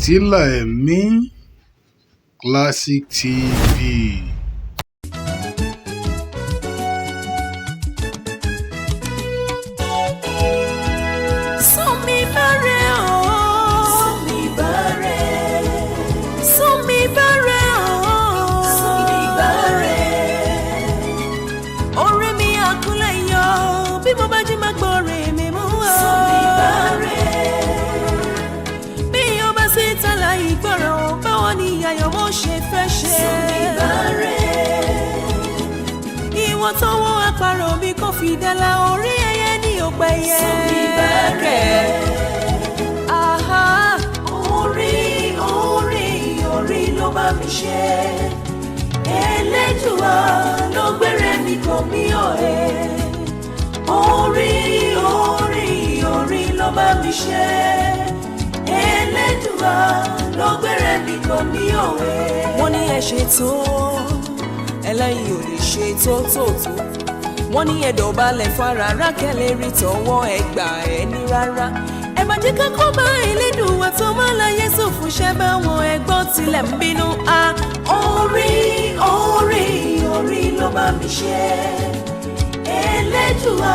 Fìtílà ẹ̀mí Classic TV. Ìwọ̀n tó wọ́n àparò bí kò fi dẹ́la orí ẹyẹ ní òpẹ́ yẹ. Orí ló bá mi ṣe. Elédùà ló gbére mi kò mí ọ̀ẹ́. Orí ló bá mi ṣe. Elédùà ló gbére mi kò mí ọ̀ẹ́. Wọ́n ní ẹ ṣètò ẹlẹ́yin ò lè ṣe tótótó wọ́n ní ẹ̀dọ̀ balẹ̀ fara rákẹ́lẹ́ rí tọwọ́ ẹgbà ẹni rárá ẹ má jẹ́ kákọ́ bá Elédùà tó máa láyé sófin ṣẹ́ bá wọn ẹgbọ́n tilẹ̀ ń bínú a. Orí ló bá mi ṣe Elédùà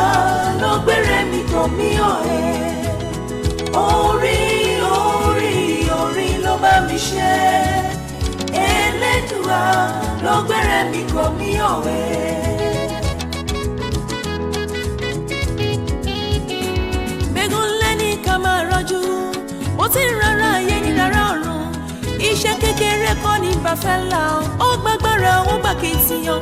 ló gbére mi kàn mí ọ̀ẹ́. Orí ló bá mi ṣe Elédùà ló gbére mi kò mí ọ̀wẹ́. Gbégún lẹ́ni ká máa rọ́jú ó ti ń rárá ayé ní rárá ọ̀run iṣẹ́ kékeré kọ́ ní bàfẹ́ là ó gbàgbára ó gbà kí n ti yan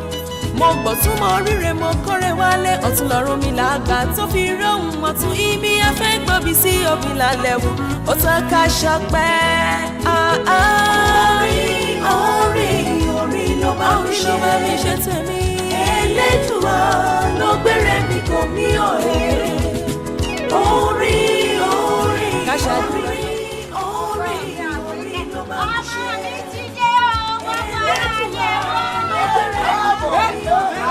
mo gbọ́ tún mọ ríre mo kọ́rẹ́ wálé ọ̀tún lọ́rùn mi làgbà tó fi rọ́hùn ọ̀tún ibi afẹ́ gbọ́bí sí òbí lálẹ́ wù ó tán ká ṣọpẹ́. Orí ló bá mi ṣe tèmi. Elédùà ló gbére mi kò mí ọ̀ẹ́. Orí ló bá mi ṣe. Elédùà ló gbére mi kò mí ọ̀ẹ́.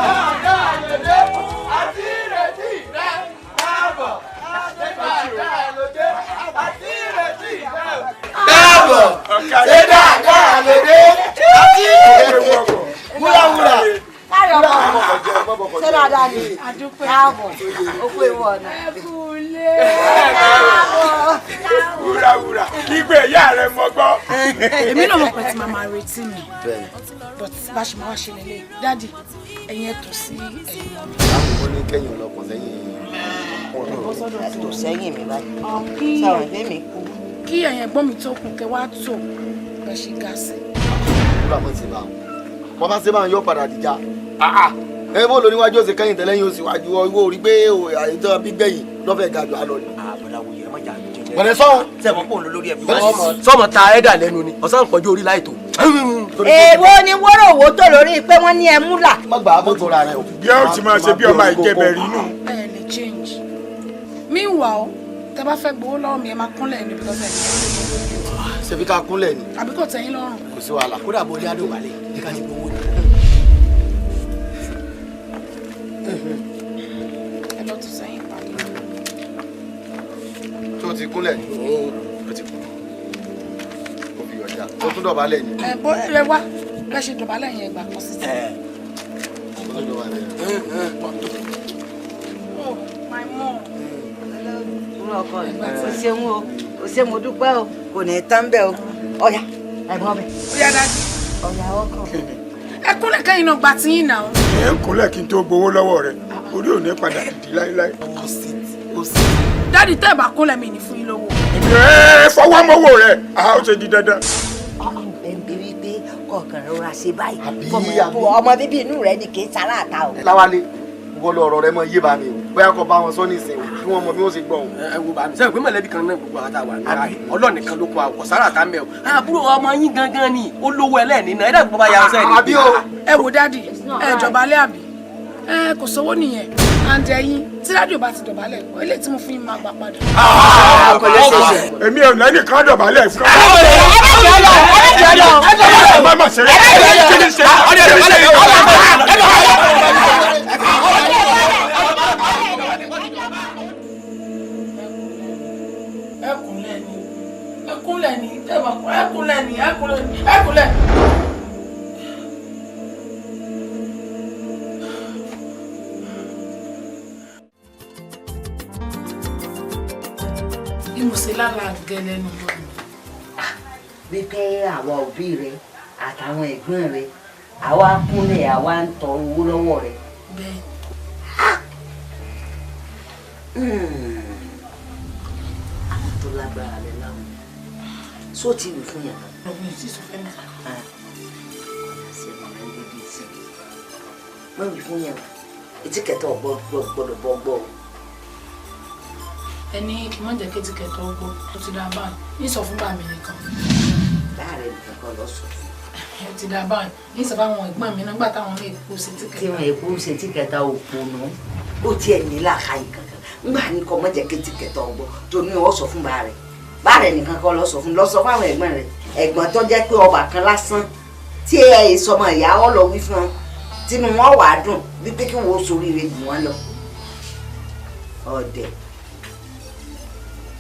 Àti ìrètí rẹ̀ káàbọ̀. Dáadáa lóde. Àti ìrètí rẹ̀ káàbọ̀. Ṣé dáadáa lóde. Àti ìrètí wúràwúrà. Ṣé dáadáa ni? Káàbọ̀. Ó pé ìwọ ọ̀nà. Wúràwúrà. Kígbe ìyá rẹ̀ mọ́ gbọ́. Èmi náà mọ̀ pé tí màmá retí mi. But bá ṣe máa wá ṣe lélẹ̀. Dádì, ẹ̀yin ẹ̀ tò sí ẹ̀yìn mọ́mí. Ó ní kẹ́yìn ọlọ́pàá sẹ́yìn. Tò sẹ́yìn mi báyìí. Sọ̀rọ̀ ìdí mi kú. Kí ẹ̀yin ẹ̀gbọ́n mi tó kún kẹ wá tò bẹ́ ṣe gáàsì. Nígbà mo ti bá wọn bá ṣe máa ń yọ padà dìjà. Ẹ bó lo níwájú ó sì kẹ́yìn tẹ́lẹ̀ yín ó sì wájú owó orí pé àìjọ gbígbẹ̀yìn lọ́fẹ̀ẹ́ gàjọ àlọ́ ni. Àbọ̀dáwòye ẹ má jà jẹ́. Bọ̀dẹ̀ sọ́hún. Sẹ́wọ̀n pò ń lo lórí ẹ̀bí. Sọ́mọ ta ẹ̀dà lẹ́nu ni ọ̀sán pọ̀jù orí láìtó. Èwo ni wóró òwò tó lórí pé wọ́n ní ẹ múlà. Má gbà á bó tó ra rẹ̀ o. Bí ó ti máa ṣe bí ọmọ ìjẹbẹ̀ rí nù. Ẹ lè change. Meanwhile, tẹ bá fẹ́ gbowó lọ́wọ́ mi ẹ máa kúnlẹ̀ níbi lọ́sẹ̀. Ṣebí ká kúnlẹ̀ ni. Àbí kò tẹ́yìn lọ́rùn. Kò sí wàhálà. Kódà bó ní adó wálé ní ká ti gbowó ni. Ẹ lọ tún sẹ́yìn pa. Tó ti kúnlẹ̀ ni. Ó ti kú. Ó fi yọjà. Ó tún dọ̀bálẹ̀ ni. Ẹ bó ẹ wá bẹ́ ṣe dọ̀bálẹ̀ yẹn gbà kan sí. Ó tún dọ̀bálẹ̀. Oh, my mom. Kúrò ọkọ rẹ̀. O ṣeun o. O ṣe mo dúpẹ́ o. Kò ní tán bẹ́ẹ̀ o. Ọ̀yá ẹ̀gbọ́n mi. Ó yá dájú. Ọ̀yá ọkọ. Ẹ kúnlẹ̀ kẹ́yìn náà gbà tí yín náà. Ẹ ń kúnlẹ̀ kí n tó gbowó lọ́wọ́ rẹ̀. Orí ò ní padà dìdí láíláí. Dádì tẹ́ ẹ̀ bá kúnlẹ̀ mi ní fún yín lówó. Ẹ fọwọ́ mọ́wọ́ rẹ̀. Ó ṣe di dandan. Ẹ ń bí wípé kọ̀ọ̀kan rọra ṣe báyìí. Àbí Ọmọ bíbí inú rẹ̀ ni kì í sára àta o. Láwálé, wọ́n lọ ọ̀rọ̀ rẹ mọ yé bá mi o. Bóyá kò bá wọn sọ ní ìsìn kí wọ́n mọ bí wọ́n ṣe gbọ́ òun. Ẹ wo bá mi sẹ́yìn pé mọ̀lẹ́bí kan náà gbogbo àwọn táwa ní Ọlọ́run nìkan ló kọ àwọ̀ sára àtà mẹ́ o. Àbúrò ọmọ yín gangan ni ó lówó ẹlẹ́ẹ̀ni náà ẹ̀dá gbogbo bá yà ọ̀sẹ̀ ni. Àbí o. Ẹ wo dádì ẹ dọ̀bálẹ̀ àbí kò sówó nìyẹn and ẹ̀yin tí dádì ò bá ti dọ̀bálẹ̀ ilé tí mo fún yín máa gbà padà. Èmi ò lẹ́nì kan dọ̀bálẹ̀ fún kúnlẹ̀ ní ẹkúnlẹ̀ ní ẹkúnlẹ̀. bí mo ṣe lálàá gẹ́lẹ́ nù lọ́nà. wípé àwa òbí rẹ àtàwọn ẹ̀gbọ́n rẹ àwa kúnlẹ̀ àwa ń tọrọ owó lọ́wọ́ rẹ. bẹ́ẹ̀. àwọn tó lágbára rẹ láwọn só ti wù fún yàrá. ọ̀gbìn tí sọ fẹ́ mi. wọ́n wù fún yàrá etí kẹtọ gbọ́dọ̀ bọ́ gbọ́. ẹni kì í má jẹ́ kétí kẹtọ gbọ́ ó ti dá báyìí ní sọ fún bàmí nìkan. láàárẹ̀ nìkan kan lọ sọ. ó ti dá báyìí ní sọ fáwọn ẹ̀gbọ́n mi nígbà táwọn lè kó sétí kẹta. tí wọn èkó sétí kẹta òkú nù ó tiẹ̀ ní làákàyè kankan ńgbà ní kọ́ mọ́jẹ́ kétí kẹta ọgbọ́ tó ní ọ sọ fún bàárẹ̀ bàárẹ̀ nìkan kan lọ sọ fún lọ sọ fáwọn ẹ̀gbọ́n rẹ̀ ẹ̀gbọ́n tó jẹ́ pé ọba kan lásán tí ẹ sọmọ ìyá ọ lọ wí fún ọ tínú wọn wà á dùn wípé kí wọn ó soríire jù wọn lọ ọdẹ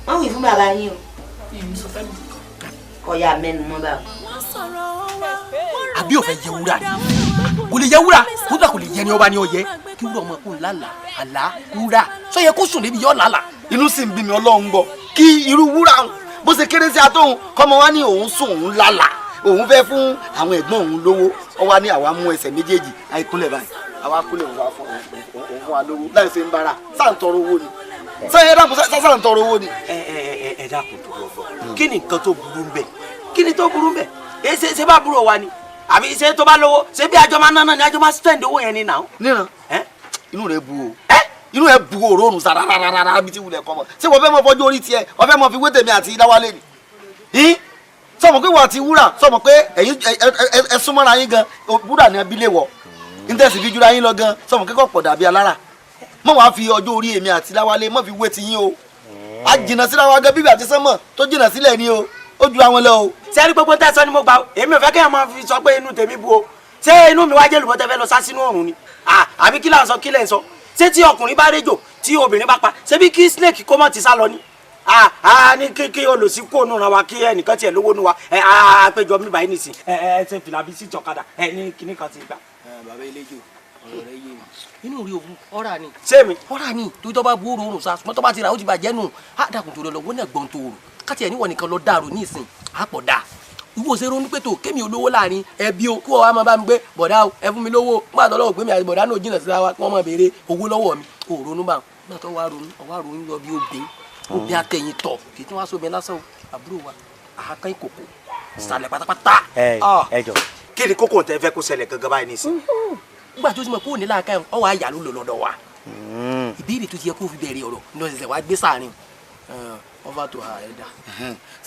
wọn wí fún bàbá yín o kọyà mẹ́nu mọ́ báwo. àbí òfẹ yẹ wúrà ni kò lè yẹ wúrà wúrà kò lè yẹ ni ọba ni ó yẹ kí wúrà ọmọ kún lálà àlá wúrà sọ yẹ kó sùn débi yọ lálà. inú sì ń bí mi Ọlọ́run gbọ́ kí irú wúrà bó ṣe kéré sí atóhun kọ́mọ wá ní òun sùn òun lálà òun fẹ́ fún àwọn ẹ̀gbọ́n òun lówó ọ wá ní àwa mú ẹsẹ̀ méjèèjì àìkúnlẹ̀ báyìí àwa kúnlẹ̀ òun wá fún wa lówó láì ṣe ń bára sáà ń tọrọ owó ni sẹ́yìn dákun sáà ń tọrọ owó ni. ẹ dákun tó lọ bọ kí ni nǹkan tó burú ń bẹ kí ni tó burú ń bẹ ṣe bá burú wa ni àbí ṣe tó bá lówó ṣe bí àjọ máa náná ni àjọ máa spend owó yẹn ni nà. níran inú rẹ bu o inú rẹ bu òróòrùn sára rárá bí tí wulẹ̀ kọ́ mọ́ ṣé wọ́n fẹ́ mọ fọjú orí tiẹ̀ wọ́n fẹ́ mọ fi wé tèmi àti Láwálé ni sọmọ pé wà á ti wúrà sọmọ pé ẹ̀yin ẹ súnmọ́ra yín gan wúrà ní abilé wọ̀ níntẹ̀sí fi jura yín lọ gan sọmọ kíkọ́ pọ̀ dàbí alára mọ̀ wá fi ọjọ́ orí èmi àti Láwálé mọ̀ fi wé ti yín o a jìnnà síra wa gan bíbí àti sánmọ̀ tó jìnnà sílẹ̀ ni o ó ju àwọn lọ o. sẹ́rí gbogbo tẹ́sán ni mo gbà èmi ò fẹ́ kéèyàn máa fi sọ pé inú tèmi bu o ṣé inú mi wá jẹ́ lùbọ́ tẹ́ fẹ́ lọ sá sínú ọ̀run ni àbí kí là ń sọ kí lẹ̀ ń sọ ṣé tí ọkùnrin bá réjò tí obìnrin bá pa ṣé bí kí snake kó mọ̀ ti sá lọ ni ní kí olùsí kó nù ra wa kí ẹnìkan tiẹ̀ lówó nu wa àpéjọ mi báyìí nìsín ṣe fìlà bí sí tọ̀kadà ní kíní kan ti gbà. bàbá eléjò ọ̀rọ̀ rẹ yé mi inú rí òun ọ̀rà ni. ṣé mi. ọ̀rà ni tó tọ́ bá bu oòrùn sa ṣùgbọ́n tó bá ti ra ó ti bàjẹ́ nù á dàkùn tó lọ wọ́n náà gbọ́n tó rò káti ẹ̀ níwọ̀n nìkan lọ dàrú ní ìsìn àpọ̀ dà ìwọ ṣe ronú pé tó kémi olówó láàrin ẹbí o kí wọ́n wá máa bá mi gbé bọ̀dá o ẹ fún mi lówó nígbà tó lọ́wọ́ gbé mi àti bọ̀dá náà jìnnà síra wa kí wọ́n máa béèrè owó lọ́wọ́ mi ò ronú bá nígbà tó wá ronú lọ bí obìn akẹ́yìn tọ̀ kì í tún wá sóbi lásán àbúrò wa àhákán ìkòkò ìsàlẹ̀ pátápátá. ẹ jọ kí ni kókó tẹ fẹ́ kó ṣẹlẹ̀ gangan báyìí nísìn. nígbà tó ti mọ̀ kó ní láàká ẹ̀ ọwọ́ àyà ló lò lọ́dọ̀ wa ìbéèrè tó ti yẹ kó fi bẹ̀rẹ̀ ọ̀rọ̀ ní ọ̀sẹ̀ wa gbé sáàrin over to her ẹ̀dá.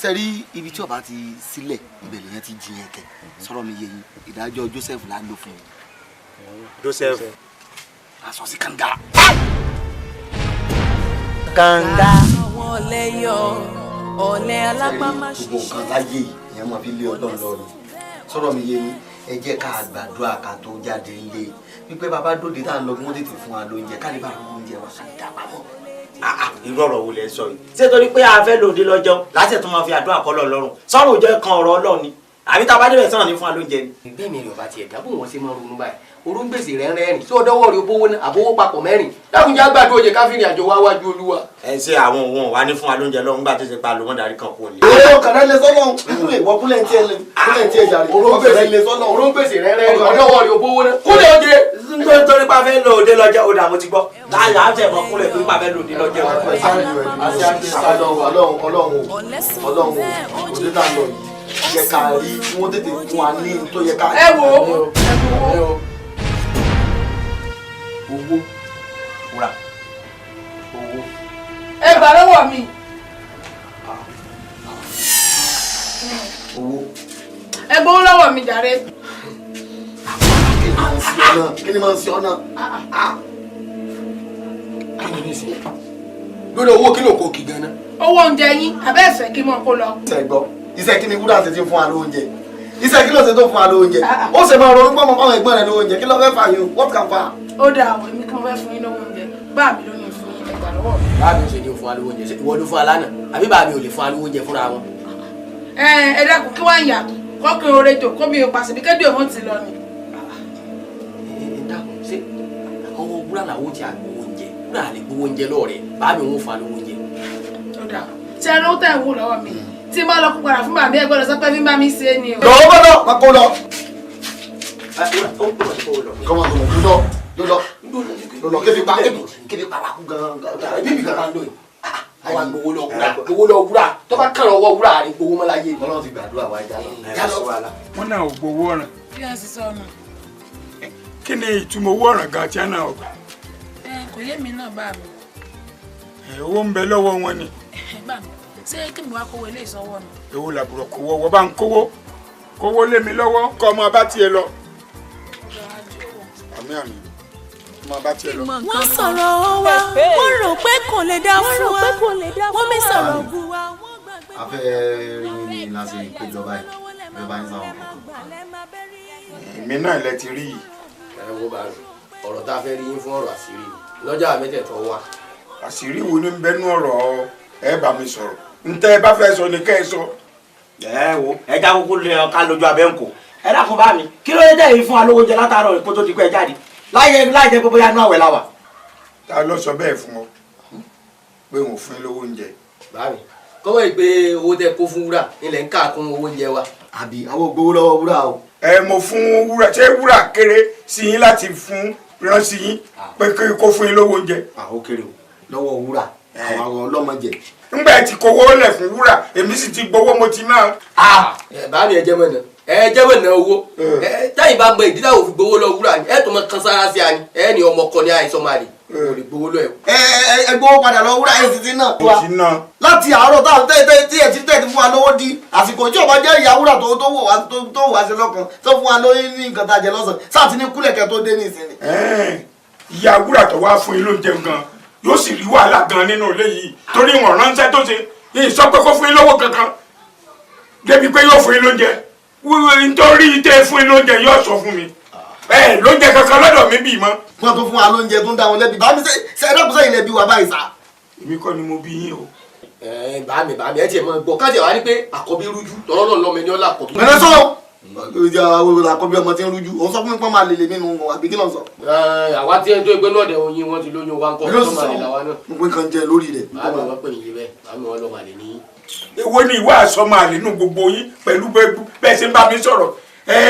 sẹ́rí ibi tí ọba ti sílẹ̀ ibẹ̀ lèyàn ti jiyàn kẹ sọ̀rọ̀ mi yẹ yín ìdájọ́ Joseph là ń lò fún un. Joseph. aṣọ sí kànga. kànga. àwọn ọ̀lẹ yọ ọ̀lẹ alápámá ṣiṣẹ́. gbogbo nǹkan láyé ìyẹn máa fi lé Ọlọ́run lọ́rùn sọ̀rọ̀ mi yẹ yín ẹ jẹ́ ká gbàdúrà ká tó jáde ńlé wípé bàbá dòde tá à ń lọ fún wọn tètè fún wa lóúnjẹ ká lè bá àwọn oúnjẹ wa sáré dá pamọ́. irú ọ̀rọ̀ wo lẹ sọ yìí ṣé torí pé a fẹ́ lòdì lọ́jọ́ láti tún máa fi àdúrà kọ́ lọ́rùn sọ́run òjò kan ọ̀rọ̀ Ọlọ́run ni àbí tá a bá débẹ̀ sọ̀rọ̀ ní fún wa lóúnjẹ ni. ìgbẹ́ mi rẹ̀ ọba tiẹ̀ dábò wọn ṣe máa ronú báyìí orun gbèsè rẹ̀ ń rẹ́rìn tí ó dọ́wọ́ rí owó náà àbówó papọ̀ mẹ́rin dákúnjẹ́ àgbàdo òye káfíìnì àjọ wá wájú Olúwa. ẹ ṣe àwọn òun wà ní fún wa lóúnjẹ lọ́run gbà tó ṣe pa lòun darí kan kò ní. owó kàdá lè sọ́nà ìwọ kúlẹ̀ ń tiẹ̀ jàre orun gbèsè rẹ̀ rẹ́rìn ọ̀dọ́wọ́ rí owó náà kúlẹ̀ oje. nítorí pa fẹ́ lò òde lọ́jọ́ òde àwọn ti gbọ́ láyà á tẹ̀ mọ́ kúlẹ̀ torí pa fẹ́ lò òde lọ́jọ́. Ọlọ́run òde náà lọ yìí yẹ ká rí kí wọ́n tètè fún wa ní tó yẹ ká. ẹ wo owó wúrà owó. ẹ gbà lọ́wọ́ mi. owó. ẹ gbowó lọ́wọ́ mi jàre. kí ni máa ń ṣe ọ́ náà. lórí owó kí ló kó kì gan-an. owó oúnjẹ yín abẹ́ ẹ̀fẹ̀ kí mọ̀ kó lọ. iṣẹ́ kí ni wúrà ṣe ti fún wa lóúnjẹ iṣẹ́ kí ló ṣe tó fún wa lóúnjẹ ó ṣe máa ronú pọ́nmọ́ pọ́nmọ́ ẹ̀gbọ́n rẹ̀ lóúnjẹ kí ló fẹ́ fà yín what can fa. ó dáa àwọn èmi kan fẹ́ fún yín lówó oúnjẹ bá mi ló ní fún yín ẹgbàá lọ́wọ́ mi. báàbí ò ṣe ní fún wa lówó oúnjẹ ìwọ ló fún wa lánàá àbí báàbí ò lè fún wa lówó oúnjẹ fúnra wọn. ẹ dákun kí wọ́n yà kọ́kẹ́ orejò kó mi ò pàṣẹ bí kéde òun ti lọ ni. ẹ dákun ṣé ọwọ́ wúrà làwọn ti àgbowó oúnjẹ wúrà lè gbowó oúnjẹ lọ́ọ̀rẹ́ bá mi wọn fa lówó oúnjẹ. ọ̀dà tí ẹ lówó tẹ̀ ń wò lọ́wọ́ mi tí mo lọ kó padà fún bàbá ẹ gbọ́dọ̀ sọ pé bí bá mi ṣe é ni o. lọ́wọ́ gbọ́dọ̀ má kó lọ. lọ kébi pa wá kú gan-an bíbí kan máa ń lò yìí àwọn agbowó lọ wúrà tó bá kàn ọwọ́ wúrà rẹ̀ gbowó mọ́ láyé. Ọlọ́run ti gbàdúrà wá já lọ. wọn náà ò gbowó ọ̀ràn bí wọ́n ti sọ ọ̀nà. kí ni ìtumọ̀ owó ọ̀ràn gan tí wọn náà gbà. kò yé mi náà bá mi. owó ń bẹ lọ́wọ́ wọn ni. gbà mí ṣé kí mi wá kówó ilé ìsọwọ́ mi. èwo làbúrò kówó wọ́n bá ń kówó lé mi lọ́wọ́ kọ́ ọmọ bá tiẹ̀ lọ. àmì ọmọ bá tiẹ̀ lọ. wọ́n sọ̀rọ̀ wa wọ́n rò pé kò lè dá fún wa wọ́n mi sọ̀rọ̀ bu wa. a fẹ́ rí ní láti péjọ báyìí ẹ bá ń sáwọn kankan. èmi náà lẹ ti rí yìí. ẹ wo bá rẹ ọ̀rọ̀ tá a fẹ́ rí yín fún ọ̀rọ̀ àṣírí lọ́jọ́ àmẹ́tẹ̀ẹ̀tọ́ wa. àṣírí wo ni ń bẹnu ọ̀rọ̀ ẹ bá mi sọ̀rọ̀ ntẹ́ ẹ bá fẹ́ sọ ni kẹ́ ẹ sọ. ẹ wo ẹ já kúkú lè ká lójú abẹ́ ń kó ẹ dákun bá mi kí ló dé tẹ̀yìn fún alówó jẹ látàárọ̀ kó tó ti pẹ́ jáde láyé jẹ́ pé bóyá inú àwẹ̀ la wà. ta ló sọ bẹ́ẹ̀ fún ọ pé òun fún lówó oúnjẹ. báyìí kọ́wọ́ yìí pé owó tẹ kó fún wúrà ilẹ̀ ń káàkún owó oúnjẹ wa. àbí àwọn ògbówó lọ́wọ́ wúrà o. mo fún wúrà ṣé wúrà kéré sí yín láti fún rán sí yín pé kó fún yín lówó oúnjẹ. àwọn kéré o lọ́wọ́ wúrà àwọn ọlọ́mọdé. ńgbà tí kówó lẹ̀ fún wúrà èmi sì ti gbowó mo ti ná. báyìí ẹ jẹ́ mọ̀ náà ẹ jẹ́wọ́ ìná owó táyì bá gbọ́ ìdí táwọn òfin gbowó lọ wúrà ni ẹ tó mọ kan sára sí ani ẹ ní ọmọ kọ ní àìsàn máa rí o lè gbowó lọ ẹ. ẹ gbowó padà lọ wúrà ẹ títí náà. mo ti ná. láti àárọ̀ táwọn tí ẹ ti fún wa lówó di àsìkò tí ọba jẹ́ ìyá wúrà tó wò wá sí lọ́kàn tó fún wa lórí ní nǹkan tá a jẹ lọ́sàn sáà ti ní kúlẹ̀kẹ́ tó dé ní ìsinmi. ìyá wúrà tó wá fún yín lóúnjẹ gan yóò sì rí wàhálà gan nínú ilé yìí torí wọn ránṣẹ́ tó ṣe yìí sọ pé kó fún yín lówó kankan débi pé yóò fún yín lóúnjẹ nítorí tẹ fún yín lóúnjẹ yóò sọ fún mi lóúnjẹ kankan lọ́dọ̀ mi bì mọ́. wọ́n tó fún wa lóúnjẹ tó ń dá wọn lẹ́bi bá mi ṣe ẹ̀dọ́kùn sẹ́yìn lẹ́bi wa báyìí sá. èmi kọ́ ni mo bí yín o. bàámi ẹ tiẹ̀ mọ gbọ́ káàtì wá ní pé àkọ́bí rújú tọ́lọ́ náà lọ́mọ ẹni ọ̀la àkọ́bí. mẹ́rẹ́ sọ àkọ́bí ọmọ tí ń rújú òun sọ fún mi pọ́n máa lè lè nínú àbí kí ló ń sọ. àwa tí ẹ tó ẹgbẹ́ náà dẹ̀ oyin wọn ti lóyún wa ń kọ́ ọ̀tọ́ máa lè làwa náà. mo pín kan jẹ lórí rẹ̀. bàámi wọn pè yín bẹ́ẹ̀ bàámi wọn lọ́ máa lè ní. èwo ni ìwà àsọmọ àlínú gbogbo yín pẹ̀lú bẹ́ẹ̀ ṣe ń bá mi sọ̀rọ̀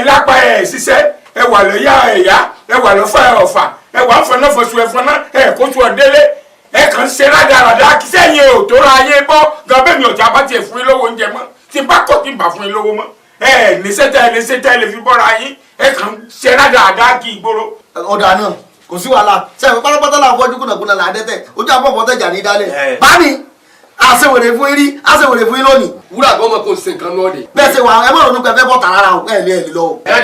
lápá ṣiṣẹ́ ẹ wà lọ́yà ẹ̀yà ẹ wà lọ́fà ọ̀fà ẹ wà fọnáfọ̀sù ẹ̀fọ́ná kóṣù ọ̀dẹ́lẹ̀ ẹ kàn ń ṣe rádaràdà kí sẹ́yìn ò tó ra ayé bọ́ gan bẹ́ẹ̀ mi ò já bá tiẹ̀ fún yín lówó oúnjẹ mọ́ tí bá kọ́ tí bá fún yín lówó mọ́ níṣẹ́ lè fi bọ́ra yín ẹ kàn ń ṣe rádaràdà kí ìgboro. ọ̀dà náà kò sí wàhálà sẹ́yìn pátápátá làwọn fọ́jú kùnàkùnà là á dẹ́tẹ̀ ojú àpọ̀pọ̀ tẹ̀jà ní dálẹ̀ bámi àṣewèrè fún yín rí àṣewèrè fún yín lónìí. wúrà gbọ́ mọ̀ kó n ṣe nǹkan náà de. bẹ́ẹ̀ ṣe wà ẹ má ronú pé ẹ fẹ́ bọ̀ tààrà o ẹ lè lọ. wúrà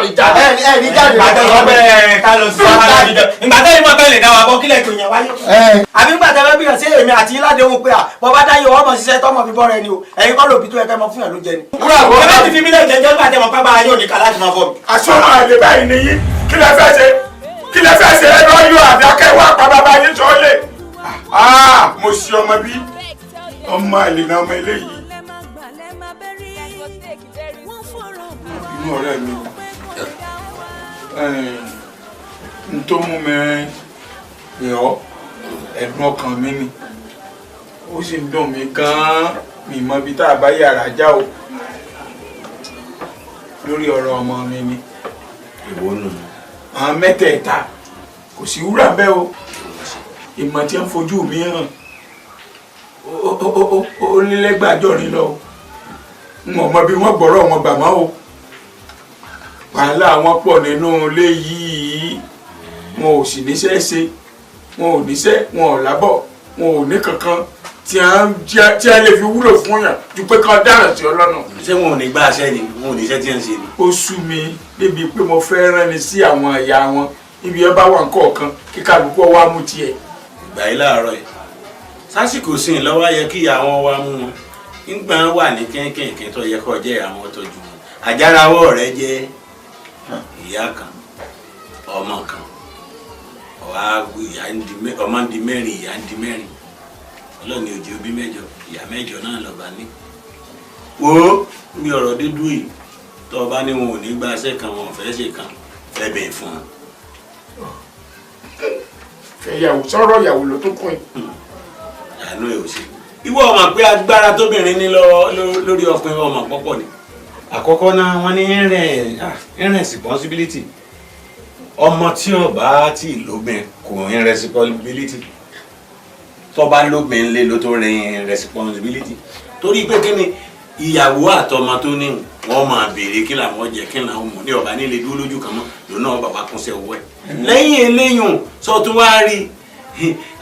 ní jáde. ẹ ní jáde. ìgbà tẹ́lẹ̀ mọ́ bẹ́ẹ̀ lè dá wa bọ́ kílẹ̀ tó yẹn wáyé. àbí ńgbà tẹ́lẹ̀ bí yàn sí èmi àti ládéhùn pé bọ́ bá dáyé ọmọ ṣiṣẹ́ tọmọ fi bọ́ rẹ ni o ẹ̀yin kọ́ lòbí tó yẹ kẹ́ mọ fún yàn ló jẹ ni. wúrà gbọ́ ẹ bá ti fi mí lẹ́jẹ̀ jẹ́ ńgbà tẹ́mọ̀ pápá yóò ní ká láti máa bọ̀ mi. àsọmọ àlè báyìí nìyí kí lẹ fẹ́ ṣe ẹ lọ yọ àdákẹ́ wà pa bàbá yín sọ́ọ́lẹ̀. mo ṣe ọmọ bí ọmọ àlè náà ọmọ eléyìí. inú ọ̀rẹ́ mi n tó mú mi pè ọ́ ẹ̀dùn ọkàn mi ni ó sì ń dùn mí gan-an mi mọ ibi tá a bá yàrá já o lórí ọ̀rọ̀ ọmọ mi ni. ìwọ nù. àwọn mẹ́tẹ̀ẹ̀ta kò sí wúrà bẹ́ẹ̀ o ìmọ̀ tí ń fojú mi hàn ó lélẹ́gbàjọ́rin lọ n ò mọ bí wọ́n gbọ́rọ̀ wọn gbà mọ́ o wàhálà wọn pọ̀ nínú ilé yìí wọn ò sì níṣẹ́ ṣe wọn ò níṣẹ́ wọn ò lábọ̀ wọn ò ní kankan tí a lè fi wúlò fún yàn ju pé kán dáràn sí ọlọ́nà. ṣé wọn ò ní gbá aṣẹ́ ni wọn ò ní iṣẹ́ tí ń ṣe ni. ó sú mi débi pé mo fẹ́ rán ni sí àwọn ẹ̀yà wọn ibi ẹ bá wà nǹkan kí kálukú wá mú tiẹ̀. ìgbà yìí láàárọ̀ yìí sásìkò sí i lọ́wọ́ yẹ kí ìyá wọn wá mú wọn nígbà wà ní kẹ́ńkẹ́ńkẹ́ tó yẹ kó jẹ́ ìyá wọn tọ́jú wọn àjárawọ́ rẹ jẹ́ ìyá kan ọmọ kan ọmọ ń di mẹ́rin ìyá ń di mẹ́rin ọlọ́ni òjì òbí mẹ́jọ ìyá mẹ́jọ náà lọ́ba ní wo bí ọ̀rọ̀ dídú yìí tó o bá ní wọn ò ní gba iṣẹ́ kan wọn ò fẹ́ ṣe kan fẹ́ bẹ̀ fún un. fẹ̀yàwó sọ̀rọ̀ ìyàwó ló tó kún yìí. àánú ẹ̀ ò ṣe ìwọ ọmọ pé agbára tóbìnrin ní lórí ọkùnrin ọmọ pọ́pọ̀ ni. àkọ́kọ́ náà wọ́n ní ń responsibility ọmọ tí ó bá tí lóbìn kò ń responsibility tó bá lóbìn lé ló tó rin responsibility torí pé kí ni ìyàwó àtọmọ tó ní wọn máa béèrè kí làwọn jẹ kí làwọn mọ ní ọba nílé dúró lójú kan mọ́ lónà bàbá kúnṣẹ́ owó ẹ̀ lẹ́yìn eléyùn sọ tó wá rí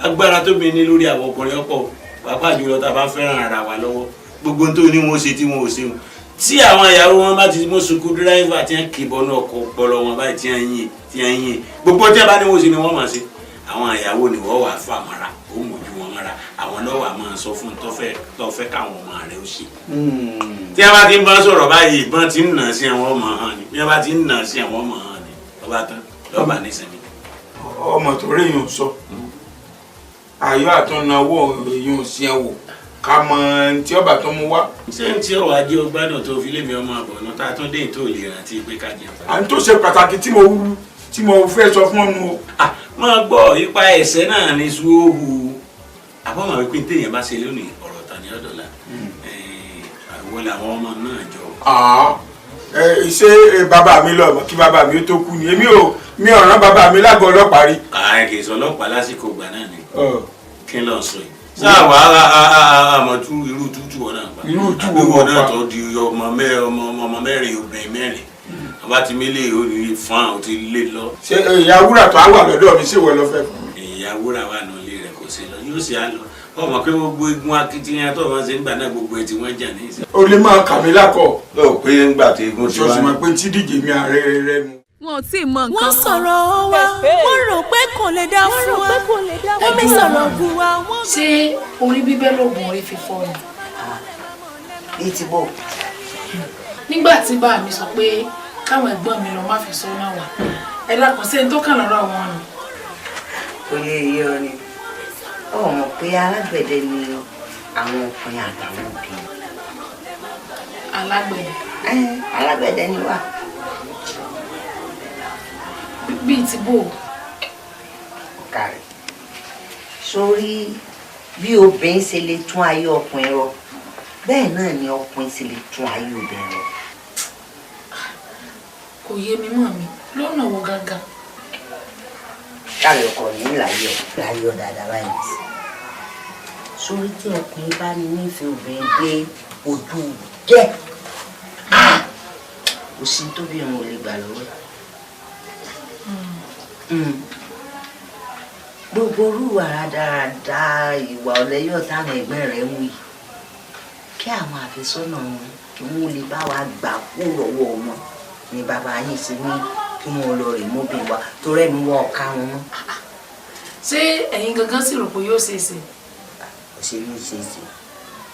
agbára tóbi ní lórí àwọn ọkùnrin ọ̀pọ̀ pàápàá jùlọ tá a bá fẹ́ràn ara wa lọ́wọ́ gbogbo tó ní wọn ó ṣe tí wọn ò ṣe wọn tí àwọn ìyàwó wọn bá ti mú sukú dírẹ́fà tí wọ́n kì í bọ́nú ọkọ̀ ọpọlọ wọn báyìí tí wọ́n yìn gbogbo tí wọ́n bá ní wọ́n ṣe ni wọ́n máa ṣe àwọn ìyàwó ni wọ́n wà fà mọ́ra ó mójú wọn mọ́ra àwọn lọ́wọ́ àmọ́ sọ fún tọ́fẹ́ káwọn ọmọ rẹ̀ ó ṣe. tí wọ́n bá ti ń bá sọ̀rọ̀ báyìí ìbọn ti ń nà sí àwọn ọmọ hàn ni bí wọ́n bá ti ń nà sí àwọn ọmọ hàn ni lọ́ba tán lọ́ba nísìnyí. ọmọ tó rí èèyàn sọ ayọ̀ àtúnáwó èèyàn sí ẹ wò ká mọ tí ọba tó mú wá. ṣé n tí ọwọ́ ajé ọgbádùn tó fi lémi ọmọ àbọ̀ náà tá a tún dé tó lè rántí pé ká jẹun. à ń tó ṣe pàtàkì tí mo fẹ́ sọ fún ọnu o. máa gbọ́ ipa ẹ̀sẹ̀ náà ní sùúrù àbọ̀mọ̀ wípé téèyàn bá ṣe lónìí ọ̀rọ̀ tán ní ọ̀dọ̀la àwọn làwọn ọmọ náà jọ. ṣé bàbá mi lọ kí bàbá mi tó kú ni mi ò rán bàbá mi lágọ̀ọ́ ọlọ́pàá rí. kì í sọ ọlọ́pàá lásìkò ìgbà náà ni kí n lọ sọ yìí sáwà àmọ̀tú irú tútù wọn náà pa irú wọn náà tó di ọmọ mẹ́rin obìnrin mẹ́rin ọba ti mílẹ̀ òní fún àwọn ti lé lọ. ṣé ìyá wúrà tó á wà lọ́dọ̀ mi ṣé wọ́n lọ fẹ́ fún mi. ìyá wúrà wà ní ilé rẹ̀ kò sí lọ yóò ṣe á lọ ọmọ pé gbogbo igun akitiyan tó wọn ṣe ń gbà náà gbogbo ẹ tí wọ́n jà ní ìsìn. o lè máa kà mí lákọ̀. ó pé ńgbà tí egun ti wá. sọ̀sì mọ̀ pé tí díje mi ààrẹ rẹ nu. wọn ò tí ì mọ nǹkan kan. wọ́n sọ̀rọ̀ wa wọ́n rò pé kò lè dá fún wa omi sọ̀rọ̀ gùn wa. ṣé orí bíbẹ́ lóògùn orí fífọ́ ni. bíi ti bò. nígbà tí bá mi sọ pé káwọn ẹ̀gbọ́n mi lọ má fi sọ náà wà ẹ dákun sí ẹni tó kàn lọ́rọ̀ wọn ni. kò lè yé ọ ni ọ mọ̀ pé alágbẹ̀dẹ ni àwọn ọkùnrin àtàwọn obìnrin. alágbẹ̀dẹ. alágbẹ̀dẹ ni wà. bíi ti bò. kàrí sórí bí obìnrin ṣe lè tún ayé ọkùnrin rọ bẹ́ẹ̀ náà ni ọkùnrin ṣe lè tún ayé obìnrin rọ. kò yé mi mọ́ mi lọ́nà wo gangan. káàrí ọkọ ní láyọ̀ dáadáa báyìí sí sórí tí ọkùnrin bá nífẹ̀ẹ́ obìnrin dé ojú jẹ́ kò sí tóbi òun ò lè gbà lọ́wọ́ gbogbo orúwà rádaràda ìwà ọ̀lẹ́yọ̀ táwọn ẹgbẹ́ rẹ̀ ń wí kí àwọn àfẹ́sọ́nà wọn kí wọ́n lè bá wa gbà kú lọ́wọ́ wọn ni bàbá yín sí ní kí wọ́n lọ rè mọ́bìn wa tó rẹ́nu wọ ọ̀ka wọn mọ́. ṣé ẹ̀yin gangan sì rò pé yóò ṣe é ṣe. ṣe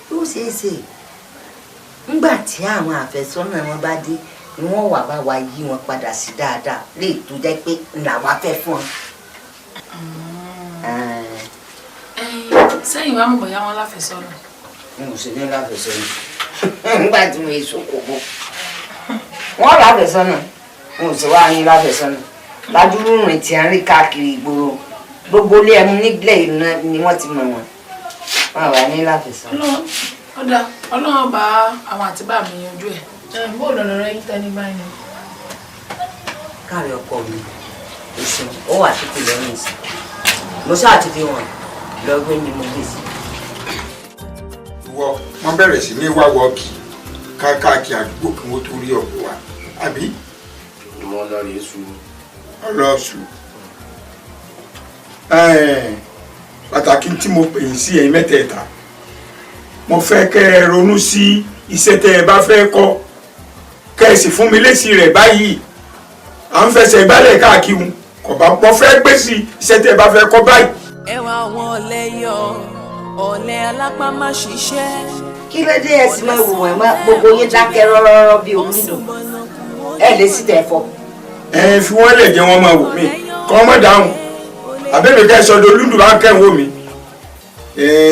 yóò ṣe é ṣe nígbà tí àwọn àfẹ́sọ́nà wọn bá dé ni wọ́n wà bá wa yí wọn padà sí dáadáa lè tó jẹ́ pé làwa fẹ́ fún wọn. sẹ́yìn wàá mọ̀ bóyá wọn láfẹ̀sọ́nà. n ò sì ní láfẹ̀sọ́nà nígbà tí mo èso kò bó wọ́n láfẹ̀sọ́nà n ò sì wá ní láfẹ̀sọ́nà ládùúrú rìn tí a ń rí káàkiri ìgboro gbogbo ilé ẹmu nígbìlẹ̀ ni wọ́n ti mọ̀ wọn wọn wà ní láfẹ̀sọ́nà. ọlọ́run bá àwọn àtibá mi yanjú ẹ̀. bó lọ́nà rẹ yín tẹ́ni báyìí. káàrí ọkọ mi ìsìn ó wà títí lẹ́yìn ìsìn mo ṣáà ti fi wọn lọ́gbẹ́ ni mo gbé sí. ìwọ wọn bẹ̀rẹ̀ sí ní wá wọ́ọ̀kì káàkiri àdúgbò kí wọ́n tó rí ọ̀pọ̀ wa àbí. mo lọ rí èṣù. ọlọ́ọ̀ṣù pàtàkì tí mo pè yín sí ẹ̀yin mẹ́tẹ̀ẹ̀ta mo fẹ́ kẹ́ ẹ ronú sí iṣẹ́ tẹ́ ẹ bá fẹ́ kọ́ kẹ́ ẹ sì fún mi lésì rẹ̀ báyìí à ń fẹsẹ̀ gbálẹ̀ káàkiri kò bá mo fẹ́ gbé sí iṣẹ́ tẹ́ ẹ bá fẹ́ kọ́ báyìí. ẹwà àwọn ọ̀lẹ yọ ọ̀lẹ alápá má ṣiṣẹ́. kí ló dé ẹsìn máa wò wọ́n má gbogbo yín dákẹ́ rọ́rọ́rọ́ bí olúdò ẹ lè sí tẹ̀ fọ́. ẹ fi wọ́n lè jẹ́ wọ́n máa wò mí kọ́ mọ́ dáhùn àbẹ́mi ká ẹ sọ́dọ̀ olúdò bá kẹ́ ń wò mí.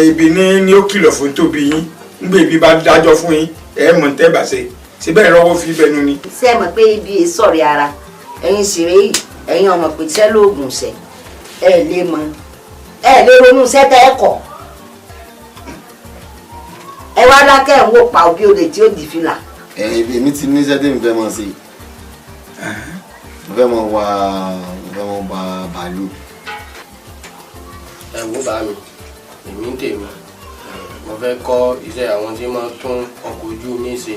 ibi ní ó kìlọ̀ fún tóbi yín nígbà ibi bá dájọ́ fún yín ẹ mọ̀ tẹ́ bá ṣe síbẹ̀ lọ́wọ́ fi bẹnu ni. ṣé ẹ mọ̀ pé ibi ìsọ̀rí ara ẹ̀yin sì rèé yìí ẹ̀yin ọmọ pé iṣẹ́ lóògùn ṣẹ̀ ẹ lè mọ ẹ lè ronú sẹ́tẹ̀ ẹ kọ̀ ẹ wá dákẹ́ ẹ̀ ń wò pa òbí olè tí ó di fìlà. èmi ti ní iṣẹ́ tèmi fẹ́ mọ̀ sí mo fẹ́ mọ̀ wá bàálù. ẹ wo bá mi èmi ń tèmi mo fẹ́ kọ́ iṣẹ́ àwọn tí máa tún ọkọ̀ ojú omi ṣe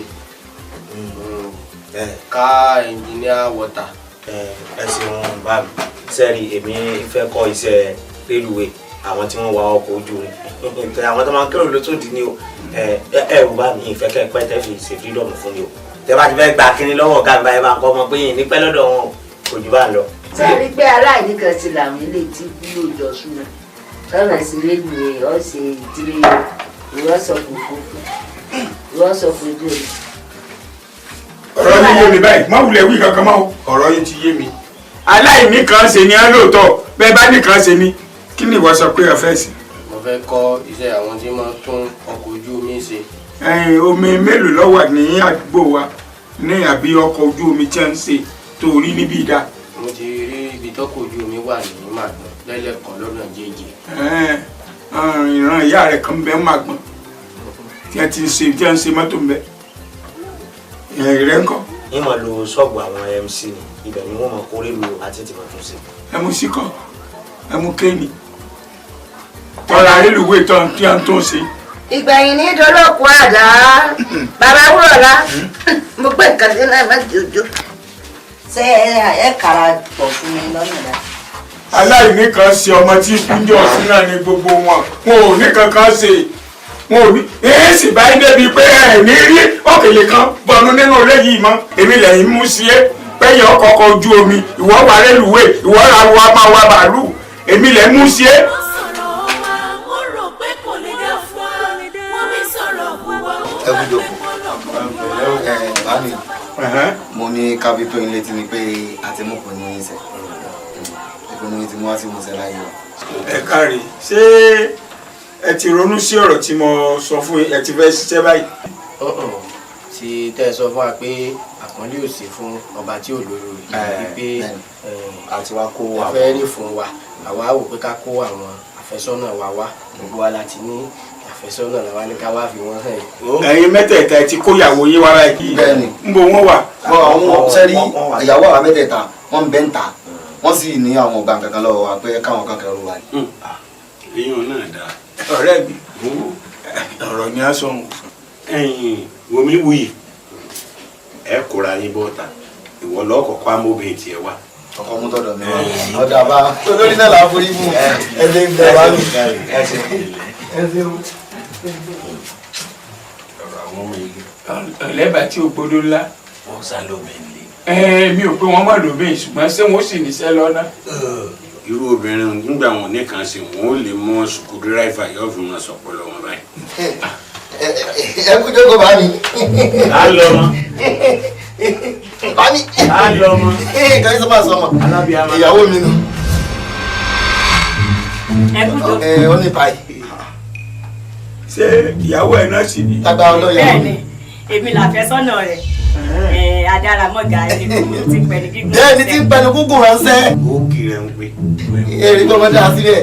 ká ẹnjìníà wọ́tà. ẹ ṣeun bá mi sẹ́ẹ̀rì èmi fẹ́ kọ́ iṣẹ́ rélùwé àwọn tí wọ́n wa ọkọ̀ ojú omi àwọn tó máa ń kérò lóṣòdì ni o ẹ ò bá mi ìfẹ́ kẹ́ pẹ́ tẹ́ fi ṣe fídọ̀mù fún mi o tẹ́ bá ti fẹ́ gba kínní lọ́wọ́ ọ̀gá mi báyìí bá ń kọ́ ọmọ pé yìí ní pẹ́ lọ́dọ̀ wọn kò jù bá ń lọ. sẹ́ẹ̀rí pé aláìní kan ti làwọn ilé tí kúlò jọ súná lọ́nà sí rélùwé ọ̀sẹ̀ ìdílé ìwọ́sọ̀fọ̀dù ọ̀rọ̀ yín yé mi báyìí má wulẹ̀ wí kankan mọ́ ọ̀rọ̀ yín ti yé mi aláìní kan ṣe ni á lóòótọ́ bẹ́ẹ̀ bá ní kan ṣe ni kí ni ìwọ sọ pé ẹ fẹ́ sí. mo fẹ́ kọ́ iṣẹ́ àwọn tí máa tún ọkọ̀ ojú omi ṣe. omi mélòó ló wà ní àdúgbò wa ní àbí ọkọ̀ ojú omi tí a ń ṣe tó rí níbí ìdá. mo ti rí ibi tọ́kọ̀ ojú omi wà ní Màgbọ́n lẹ́lẹ́kan lọ́nà jẹ́jẹ́. ìran ìyá rẹ̀ kan bẹ́ẹ̀ Màgbọ́n tí a ti ń ṣe mọ́tò ń bẹ rẹ̀ ń kọ́. yín máa lo ṣọ́ọ̀bù àwọn MC ni ibẹ̀ ni wọ́n máa kórè lu àti tìmọ̀ tún sí. ẹmu síkọ ẹmu kéènì tọ́ra rélùwé tán tí a ń tó ṣe. ìgbẹ̀yìn ní dolóòkú àdá bàbá wúrọ̀lá mo pé nǹkan tí náà má jòjò ṣé ẹ kàrà pọ̀ fún mi lọ́nà dá. aláìní kan ṣe ọmọ tí kúnjẹ ọ̀sìn náà ní gbogbo wọn ò ní kankan ṣe wọn ò ní èyí sì báyìí débi pé ẹ ní rí òkèlè kan bọnu nínú ilé yìí mọ́ èmi lẹ́yìn mú sí ẹ pẹ́yìn ọkọ̀ ojú omi ìwọ wà rélùwé ìwọ ra wa máa wa bàálù èmi lẹ́yìn mú sí ẹ. bámi mo ní kábí tó ilé tí ni pé àti mú kò ní í sẹ ìpinnu tí mo wá sí mo ṣe láyé wa. ẹ káre ṣé ẹ ti ronú sí ọ̀rọ̀ tí mo sọ fún ẹ ti fẹ́ ṣiṣẹ́ báyìí. tí tẹ́ ẹ sọ fún wa pé àpọ́nlé ò sí fún ọba tí ò lórí wípé àti wá kó a fẹ́ rí fún wa àwa wò pé ká kó àwọn àfẹ́sọ́nà wa wá gbogbo wa láti ní àfẹ́sọ́nà làwa ní ká wá fi wọ́n hàn yìí. ẹ̀yin mẹ́tẹ̀ẹ̀ta ẹ ti kó ìyàwó yín wá báyìí. bẹ́ẹ̀ni ń bo wọn wà. àwọn sẹ́rí ìyàwó àwọn mẹ́tẹ̀ẹ̀ta wọ́n ń bẹ́ ń ta wọ́n sì ní àwọn ọ̀gbà kankan lọ́wọ́ wa pé káwọn kankan rú wa ni. èèyàn náà dáa. ọ̀rẹ́ mi ọ̀rọ̀ ni a sọ. wòmí wuyì ẹ kóra yín bọ́ta ìwọ lọ́kọ̀ọ́kọ́ amóbìnrin tiẹ̀ wá. ọkọ mú tọ̀dọ̀ mi wá ọ̀dà bá olórí náà là á forí mú ẹsẹ̀ ń bẹ̀ wá lù. ọ̀rọ̀ àwọn ọmọ yìí. ọ̀lẹ́bàá tí o gbódó ńlá. wọ́n sá lómi lé. mi ò pé wọ́n má lóbìn ṣùgbọ́n ṣé wọ́n sì níṣẹ́ lọ́nà. irú obìnrin nígbà wọn nìkan sí wọn ò lè mọ sùkúdíráìfà yóò fi wọn sọpọlọ wọn báyìí. ẹ kú jókòó bá mi. á lọ mọ. bá mi. á lọ mọ. kàn ní sọ́mà sọ́mà ìyàwó mi nù. ẹ kú jókòó. ó ní báyìí. ṣé ìyàwó ẹ náà sì ní. lágbára ọlọ́yà. bẹ́ẹ̀ni èmi làfẹ́sọ́nà rẹ̀ adáramọ́gà ẹni kúkúrú ti ń pẹ̀lú gígùn. bẹ́ẹ̀ni tí ń pẹ̀lú gúngùn ránṣẹ́. ó kiri ẹ̀ ń pè. èrè tó máa dá sílẹ̀.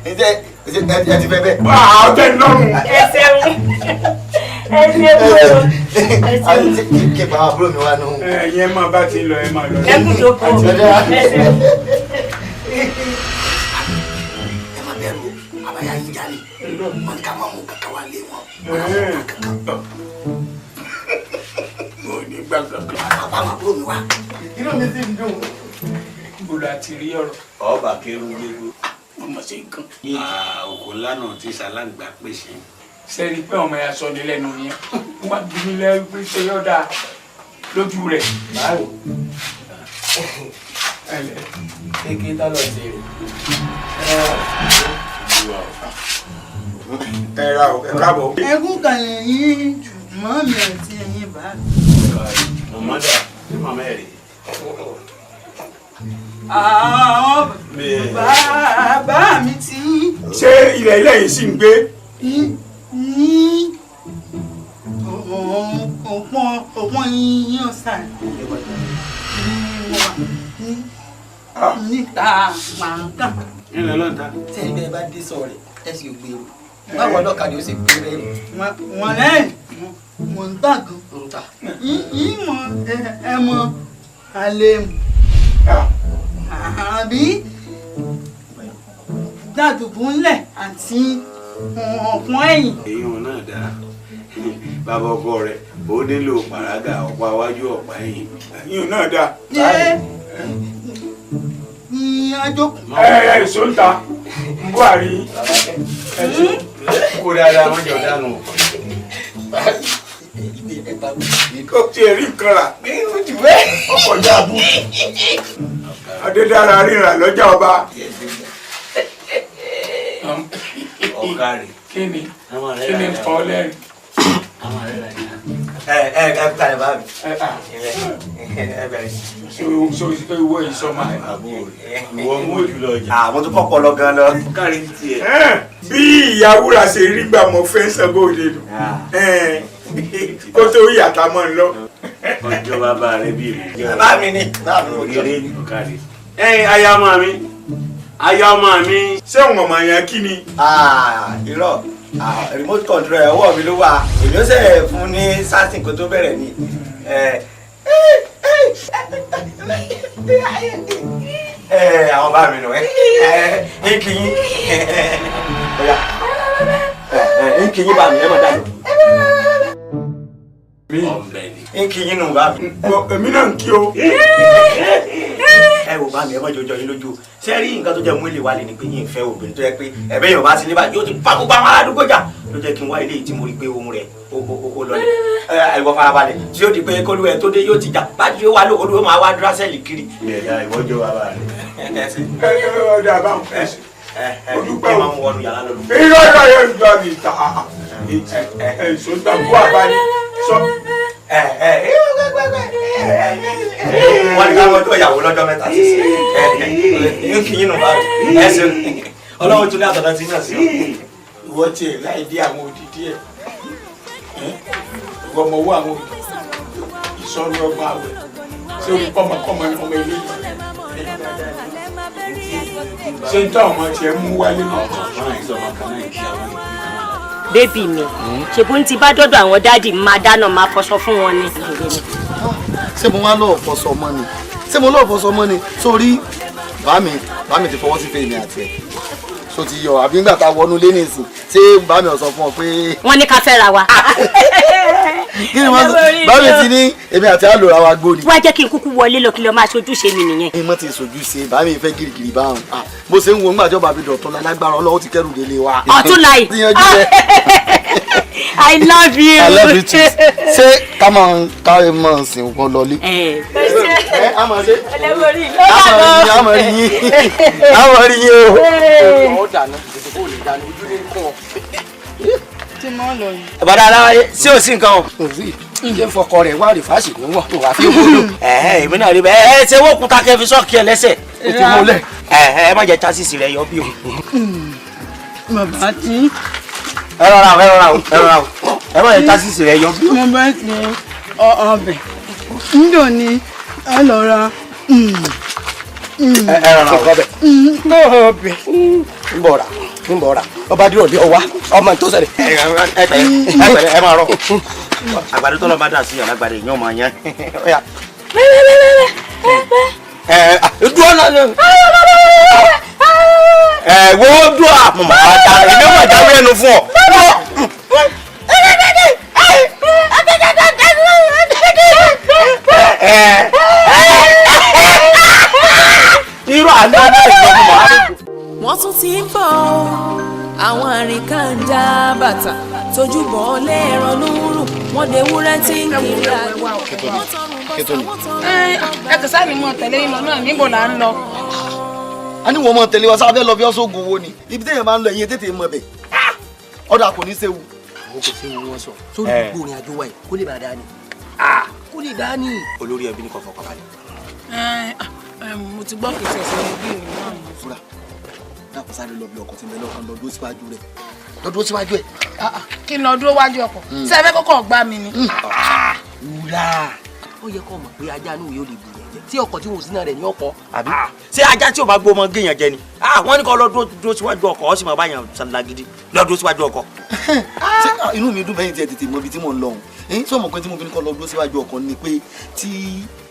ẹ ti fẹ́ bẹ́ẹ̀. ọjọ́ ìlọrun. ẹ ṣeun ẹ ṣeun. kí bá àbúrò mi wá nù. ẹ̀yin ẹ máa bá ti lọ ẹ máa lọ. ẹ kú jókòó ẹ ṣeun. ẹ má bẹ̀rù àbáyá yín jalè wọn ní ká máa mú kankan wá lé wọn. mo ní gbàgbọ́. bàbá àbúrò mi wá. inú mi sì ń dùn. gbọ́dọ̀ àti rí ọ̀rọ̀. ọba kẹrù gbégbó. ọmọ sí nǹkan. òkú ńlá náà ti ṣàlàǹgbà pèsè. sẹ́ni pé ọmọ ya sọ ní lẹ́nu yẹn wọ́n wá bí mi lẹ́rú pé ṣe yọ̀ dáa lójú rẹ̀. báwo kéèké tálọ̀ ṣe rè. ẹ ra o ẹ káàbọ̀. ẹkún kàlẹ̀ yín mọ́ mi àti ẹ̀yin bá. mọ̀mọ́dà ní màmá ẹ̀ rè. àwọn bàbá mi ti. ṣé ilẹ̀ ilẹ̀ yìí sì ń gbé. ọ̀pọ̀ yín ọ̀sán níta pàǹkà. ilẹ̀ lọ́ta. sẹ́yìn bẹ́ẹ̀ bá dé sọ̀rọ̀ ẹ̀ sì gbèrò báwo ọlọ́kadì ó sì gbé rẹ̀ ni. wọ́n lẹ́yìn mọ̀ ń tà gan. yín mọ̀ ẹ mọ̀ alẹ́ mu àbí dàdùbù ńlẹ̀ àti ọ̀pọ̀ ẹ̀yìn. èyí wọn náà dáa bàbá ọkọ rẹ ó nílò pàrágà ọ̀pá iwájú ọ̀pá ẹ̀yìn èyí náà dáa. èso ń ta ń bọ́ àrí kó dáadáa wọ́n jọ dánù. ó ti rí nǹkan rà ọkọ̀ jáàbù adédára ríra lọ́jà ọba. ọ̀gá rẹ̀ kí ni kọ́ lẹ́rìn. kálẹ̀ bá mi. so ìwọ ìsọmọ ẹ. ìwọ mú jùlọ ọjà. àwọn tó kọ́kọ́ lọ gan lọ. kárí tiẹ̀. bí ìyá wúrà ṣe rí gbà mọ́ fẹ́ Ṣàngó Òde nù kó tó yàtá mọ́ ń lọ. ọjọ́ bàbá rẹ bí mi. bàbá mi ni bàbá mi ò jọ. ọ̀kadì. aya ọmọ mi ṣé òun ọmọ yẹn kí ni. irọ́ remote control ọwọ́ mi ló wà èmi ó sẹ̀ fún ní sátìn kó tó bẹ̀rẹ̀ ni. àwọn bá mi nù ń kí yín ń kí yín bá mi ẹ mọ̀ dànù. ń kí yín nù bá mi. èmi náà ń kí o. ẹ wò bá mi ẹ mọ̀ jọjọ yín lójú ṣé rí nǹkan tó jẹ́ mú ilé wa lè ní pé yín fẹ́ obìnrin tó yẹ pé ẹ̀bẹ́ yóò bá sí níbà yóò ti fa gbogbo àwọn aládùúgbò jà ló jẹ́ kí n wá ilé yìí tí mo rí pé ohun rẹ̀ ó lọlẹ̀ ìwọ farabalẹ̀ tí yóò di pé kólú ẹ tó dé yóò ti jà bá tí yóò wá lò olúwo máa wá dúrásẹ̀lì kiri. ìyẹ̀dá ìwọ́jọ́ bàbá rẹ̀. ọ̀dà àbáwọn olùgbé máa mú wọnú yàrá lọ́dún. irọ́ yẹn gbọ́ mi ta èso ń tàbí wà báyìí sọ. wọ́n ní káwọn tó ìyàwó lọ́jọ́ mẹ́ta sísè ń kí yín nù bá ẹ ṣe ọlọ́run tún ní àtọ̀dọ̀ tí náà sí ọ. ìwọ tiẹ̀ láì dé àwọn òdìdí ẹ̀ ìwọ ọmọ owó àwọn ìsọ̀rọ̀ ọgbà àwẹ̀ ṣé olùkọ́mọkọ́mọ ọmọ ilé yìí ṣé ń tọ́ ọmọ tiẹ̀ mú wálé náà. bébì mi ṣèbó ti bá dọ́dọ̀ àwọn dáàdì máa dáná máa fọṣọ fún wọn ni. ṣé mo wá lọ́ọ̀ fọṣọ mọ́ ni ṣé mo lọ́ọ̀ fọṣọ mọ́ ni sórí bàmí ti fọwọ́ sí fèmí àti ẹ̀ so ti yọ àbí nígbà tá a wọnú lé nìsín ṣé bàmí ọ̀ sọ fún ọ pé. wọ́n ní ká fẹ́ra wa. kí ni wọ́n sọ bàmí ti ní èmi àti àlòrà wa gbó ni. wá jẹ́ kí n kúkú wọlé lọ kí lọ máa ṣojú ṣe mi nìyẹn. mo ti sojú ṣe bàmí fẹ́ girigiri báwọn bó ṣe ń wo ńgbà jọba àbí dọ̀tún lágbára ọlọ́wọ́ ti kẹ́rù délé wa. ọ̀tún láì. I love you. I love you too. Ṣé ká mọ̀ sìn wọn lọlé. a máa ṣe. ẹlẹ́wọ̀rí a máa rí yín a máa rí yín o. ó dáná ìdìbò kò lè dáná ojú ní kún ọ. tí mo lọ yìí. ìbàdàn aláwọ̀ sí ò sí nǹkan o. ǹjẹ́ fọkọ rẹ̀ wá rìfáàsì ló ń wọ̀ tó wá fi wúlò. èmi náà rí bẹ́ẹ̀ ṣé wọ́n kúta kẹ́ fi sọ́ọ̀kì ẹ lẹ́sẹ̀. o ti múlẹ̀. ẹ má jẹ chassis rẹ yọ bí o. bàbá tí. ẹ rọra o ẹ má jẹ chassis rẹ yọ bí o. mo bá ti ọbẹ̀ níjọ́ ni ẹ lọ ra. ẹ rọra o ọbẹ̀. ọbẹ̀. ń bọ̀ ra ọba dúró lé ọwá ọmọ tó ṣẹlẹ̀. ẹ máa rọ àgbàdo tó lọ bá dà sí ọ̀làgbàdo ìyẹn ọmọ yẹn. dúró náà wo dúró àpò màá ta èmi ọmọ ìjáwé ẹnu fún ọ. irú àná náà ìjọba màá dùn. wọ́n tún ti ń bọ̀ ọ́ àwọn àrìnkànjá bàtà tójú bọ̀ lẹ́ẹ̀rọ lóòrùn wọ́n dé wúrẹ́ tí ń kiri àgbà ẹ kò sáré mọ tẹ̀lé yín lọ náà níbo là ń lọ. a ní wọ́n mọ̀ tẹ̀lé wa sáfẹ́ lọ bí ọ́ sóògùn owó ni ibi téèyàn máa ń lọ ìyẹn tètè mọ̀ bẹ̀ ọ̀dà kò ní séwu. àwọn kò séwu wọn sọ sórí gbogbo ìrìn àjò wa yìí kó lè bá a dání kó lè dání. olórí ẹbí ní kò fọkàn balẹ̀. mo ti gbọ́ kìí ṣẹ̀ṣẹ̀ ní bí ìrìn náà. fúra dákun sáré lọ bí ọkọ̀ tí ń bẹ lọ́kàn lọ dúró síwájú rẹ̀ lọ dúró síwájú ẹ̀. kí n lọ dúró wájú ọkọ̀ ṣé ẹ fẹ́ kọ́kọ́ gbá mi ni. wúrà ó yẹ kó mọ̀ pé ajá inú yóò lè bù yẹn jẹ tí ọkọ̀ tí wọn ò sí náà rẹ̀ ní ọkọ̀. àbí ṣé ajá tí ò bá gbó ọmọ géèyàn jẹ ni wọ́n ní kó lọ dúró síwájú ọkọ̀ ó sì máa bá yàn sàlá gidi lọ dúró síwájú ọkọ̀. inú mi dùn bẹ́yìn tí ẹ tètè mọ ibi tí mò ń lọ òun èyí tí ọmọ pé tí mo fi ní kọ́ lọ dúró síwájú ọkọ̀ ni pé tí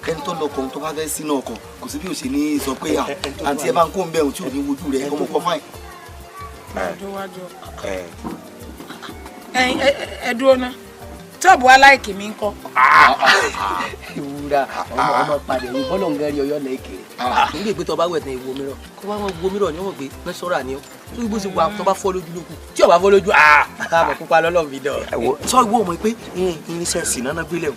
ẹni tó lọ kọ̀ tó bá fẹ́ sínú ọkọ̀ kò sí bí ó ṣe ní sọ pé àǹtí ẹ bá ń kó ń bẹ̀rù tí ò ní wojú rẹ̀ ọmọ kọ fáìn. ẹ dúró ná tọ́ọ̀bù aláìkè mi ń kọ́. ìwúra ọmọ padà yìí bọ́lọ̀ ń gẹ́rì ọyọ́ lẹ́ẹ̀kẹ́ nígbà pé tọba wẹ̀ tán ìwo mìíràn kó bá wọn wo mìíràn ni wọ́n gbé mẹ́sọ́rà ni ó tó bó ṣe wà tọba fọ́ lójú lókù tí ọba fọ́ lójú àmọ̀ pupa lọ́lọ́ fi dán. sọ ìwọ mọ̀ pé irinṣẹ́ ìsìná náà gbélé o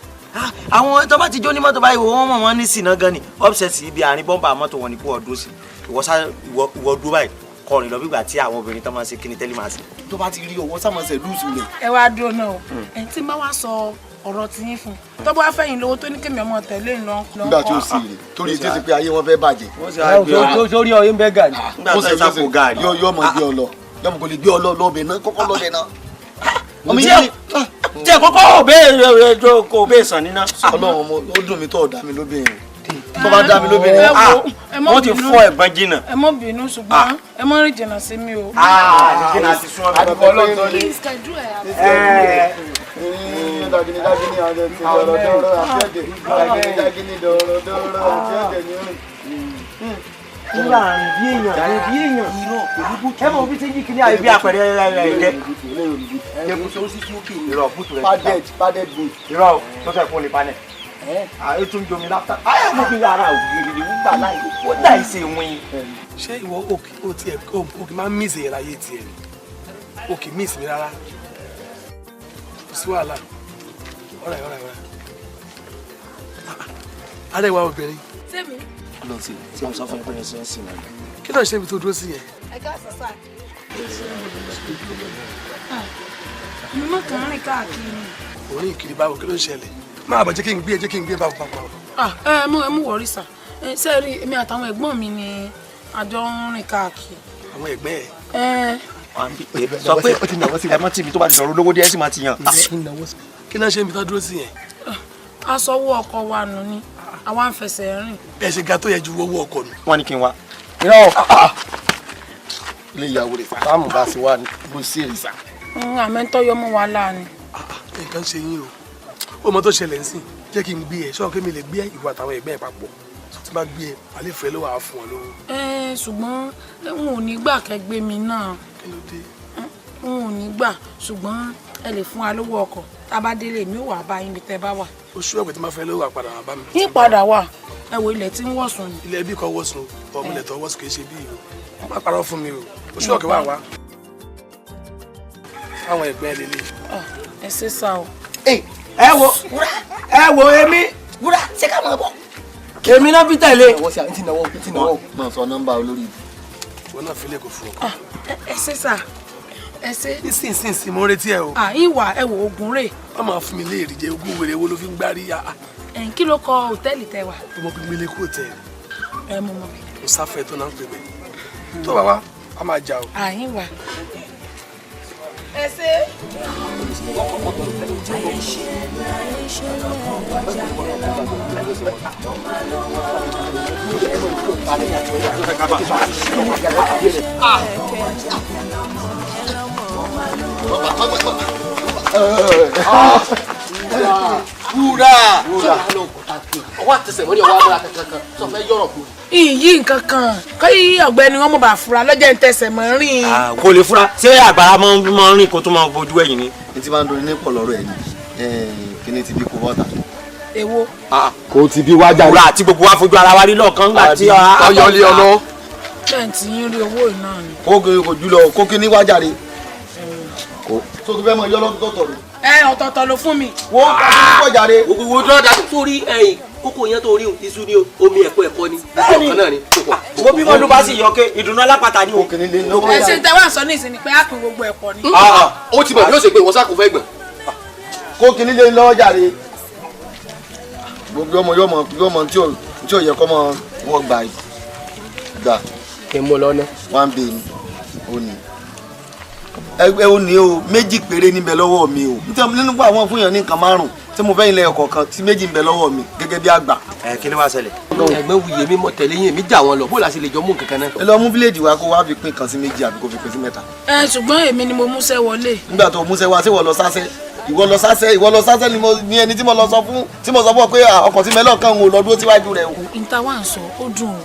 àwọn tó bá ti jó ní mọ́tò báyìí wọ́n mọ̀ wọ́n ní ìsìná gan ni ọ́fíìsì ibi àárín bọ́mbà mọ́tò wọn ni kó ọdún sí ìwọ dúró báyìí kọrin lọ bígbà tí àwọn obìnrin tó máa ń ṣe kíni tẹ́lẹ̀ máa ṣe. tó bá ti rí owó sàmọ̀sẹ̀ lùsù rẹ̀. ẹ wá dúró náà o ẹ tí bá wá sọ ọ̀rọ̀ tí yín fún un tó bá fẹ́yìn lówó tó ní kémi ọmọ tẹ̀lé ń lọ. nígbà tí ó sì rè torí tí ó ti pé ayé wọn fẹ́ bàjẹ́. sórí ọyún bẹ́ẹ̀ gàrí. nígbà tó ṣe kó gàrí. yóò mọ gbé ọ lọ yóò mọ kó lè gbé ọ lọ lọ́bẹ̀ náà kọ́kọ́ lọ́bẹ̀ náà. tí ẹ kọ́kọ́ kò bẹ́ẹ̀ sàn níná. ọlọ́run ọmọ ó dùn mí tó ọ̀dà mi lóbìnrin tó bá dá mi lóbìnrin. wọ́n ti fọ́ ẹ̀gbọ́n jìnnà. ẹ mọ bínú ṣùgbọ́n ẹ mọ rìn jìnnà sí mi o. jìnnà sí sún ọbẹ̀ àdìgbò ọlọ́tọ́ ni. dagini dagini àjẹ ti dọ̀rọ̀ dọ̀rọ̀ àjẹjẹ dagini dagini dọ̀rọ̀ dọ̀rọ̀ àjẹjẹ ni. Ìlà àrùbí èèyàn ẹ mọ̀ bí tí yí kí ní àìbí àpẹẹrẹ ẹ̀rẹ́ ìrọ̀ bùtù rẹ̀ padded boot. ìrọ̀ tó fẹ́ fún olè panẹ̀ ààrẹ tún jomi láfta ayé mú bí ara ògiri ni wúgbà láì ó dà ìṣe wín. ṣé ìwọ òkè máa ń mísè yẹn láyé tiẹ̀ ni òkè mísè mi rárá kò sí wàhálà ọ̀rẹ́ arẹwà obìnrin. sẹ́mi. lọ sí tí mo sọ fún ẹ pé ẹ ṣe ń sìn náà. kí ló ń ṣe ibi tó dúró sí yẹn. ẹ ká sàṣà. mo mọ̀ kàn ń rìn káàkiri. orin ìkiri báwo kí ló ń ṣẹlẹ̀ máa bọ̀ jẹ́ kí n gbé báwo papọ̀. ẹ mú wọrí sà ṣe rí èmi àtàwọn ẹ̀gbọ́n mi ni àjọ ń rìn káàkiri. àwọn ẹ̀gbẹ́ ẹ̀. sọ pé ẹ mọ tíbi tó bá ti sọ̀rọ̀ olówó díẹ̀ sì máa ti yàn. kí ló ń ṣe ibi tó dúró sí yẹn. aṣọwó ọkọ wa nù ni àwa ń fẹsẹ̀ rìn. ẹ ṣe ga tó yẹ ju owó ọkọ nù. wọ́n ní kí n wá. ilé ìyàwó rẹ̀ táàmù bá ti wà bó sí èrè sá. àmẹ́ńtọ́ yọmọ wa láàánú. nǹkan ṣe yín o ó mọ tó ṣẹlẹ̀ ń sìn jẹ́ kí n gbé ẹ ṣọ́ọ́ kí mi lè gbé ìwà àtàwọn ẹ̀gbẹ́ ẹ̀ papọ̀ tí bá gbé ẹ alẹ́ fẹ́ ló wà á fún ọ lówó. ṣùgbọ́n n ò ní gbà kẹ́ gbé mi náà. kí ló dé. n ò ní gbà ṣùgbọ́n ẹ lè fún wa lówó ọkọ̀ tá a bá délé mi ò wà bá yín bí tẹ́ bá wà. oṣù ọ̀gbẹ́ tí máa fẹ́ lówó àpàdà wà bá mi. yín padà wà ẹ wo ilẹ̀ tí ń wọ̀sùn ni. ilẹ̀ bí kan wọ̀sùn ọmọlẹ̀ tó wọ̀sùn kì í ṣe bí o má parọ́ fún mi o oṣù ọ̀gbẹ́ wà wá. àwọn ẹ̀gbẹ́ lélẹ̀. ẹ ṣe sá o. ẹ wo èmi wúrà ṣé ká máa bọ̀. èmi náà fi tẹ̀lé. ọwọ́ sí àwọn tí náwó máa sọ nọ́mbà olórí ibi. wọn náà filẹ̀ kò fún ọ. ẹ ṣe sá ẹ ṣe. nísinsìnyí mo ń retí ẹ o. ìwà ẹ wò ogun rè. wọ́n máa fún mi léèrè jẹ ogún wèrè wo ló fi ń gbárí ya. kí ló kọ hòtẹ́ẹ̀lì tẹ wà. ọmọ pípé gbélé kú hòtẹ́ẹ̀lì. ẹ mọ̀ mọ̀. mo sáfẹ́ tó náà ń pè mí. tó bá wá a máa jà o. ìwà. ẹ ṣe. wúrà ọwọ́ àtẹsẹ̀ mọ́ni ọwọ́ abúlé kankan sọ fẹ́ yọ̀rọ̀ kù. ìyí nǹkan kan kí ọ̀gbẹ́ni wọn mọ̀ bá fura lọ́jọ́ ń tẹsẹ̀ mọ́ rìn. kò lè fura ṣé àgbàrá máa ń rìn kó tó máa bójú ẹ̀yìn ni. ní tí máa ń dorí ní pọ̀ lọ́rọ̀ ẹ̀ ni kí ni ti bí kò bọ́ta. èwo. kò ti bí wájà. wúrà àti gbogbo wa fojú ara wa rí lọ́ọ̀kan gbà tí ọyọ́lé ọlọ́. bẹ́ẹ̀ tí yín rí owó iná ni. kò jùlọ kó kí ní wájà rí. tó tó fẹ́ mọ yọ́ lọ́tọ̀ọ̀tọ̀ rẹ̀. ọ̀tọ̀ọ̀tọ̀ ló fún mi. wọ́n ká sí wọ́jà rẹ̀. wo lọ́dà sórí kókó yẹn tó rí iṣu ní omi ẹ̀kọ́ ni ọ̀kan náà ni. wo bí wọn ló bá sì yọ ké ìdùnnú alápàtà ni o. ẹ ṣe tẹ wá sọ ní ìsìn ni pé á pín gbogbo ẹ̀pọ̀ ni. ó ti mọ̀ bí ó ṣe pé wọ́n sákò fẹ́ gbọ̀n. kó kí nílé lọ́jà rẹ̀. gbogbo ọmọ tí ò yẹ kọ́ mọ wọ́n gbà. kí n mú lọ ná. wọ́n ń bè ní ó ní. ẹgbẹ́ ò ní o méjì péré níbẹ̀ lọ́wọ́ mi o nínú pé àwọn fúnyàn ní nǹkan 5 tí mo fẹ́ ilẹ̀ ọkọ̀ kan tí méjì ń bẹ lọ́wọ́ mi gẹ́gẹ́ bí àgbà. Kí ni wàá ṣẹlẹ̀. ẹgbẹ́ wuyè mi mọ tẹ̀lé yín mi jà wọn lọ bó la sì lè jọ mú nǹkan kan náà. ẹ lọ mú bíléèdì wa kó wá fi pín kan sí méjì àbí kó fi pín sí 3. ṣùgbọ́n èmi ni mo múṣẹ́ wọlé. nígbà tó múṣẹ́ wá sí ìwọ lọ sásẹ́ ni ẹni tí mo lọ sọ fún ọ pé ọkọ̀ tí mẹ́lọ̀ kan ò lọ dúró síwájú rẹ̀ o. níta wà ń sọ ó dùn o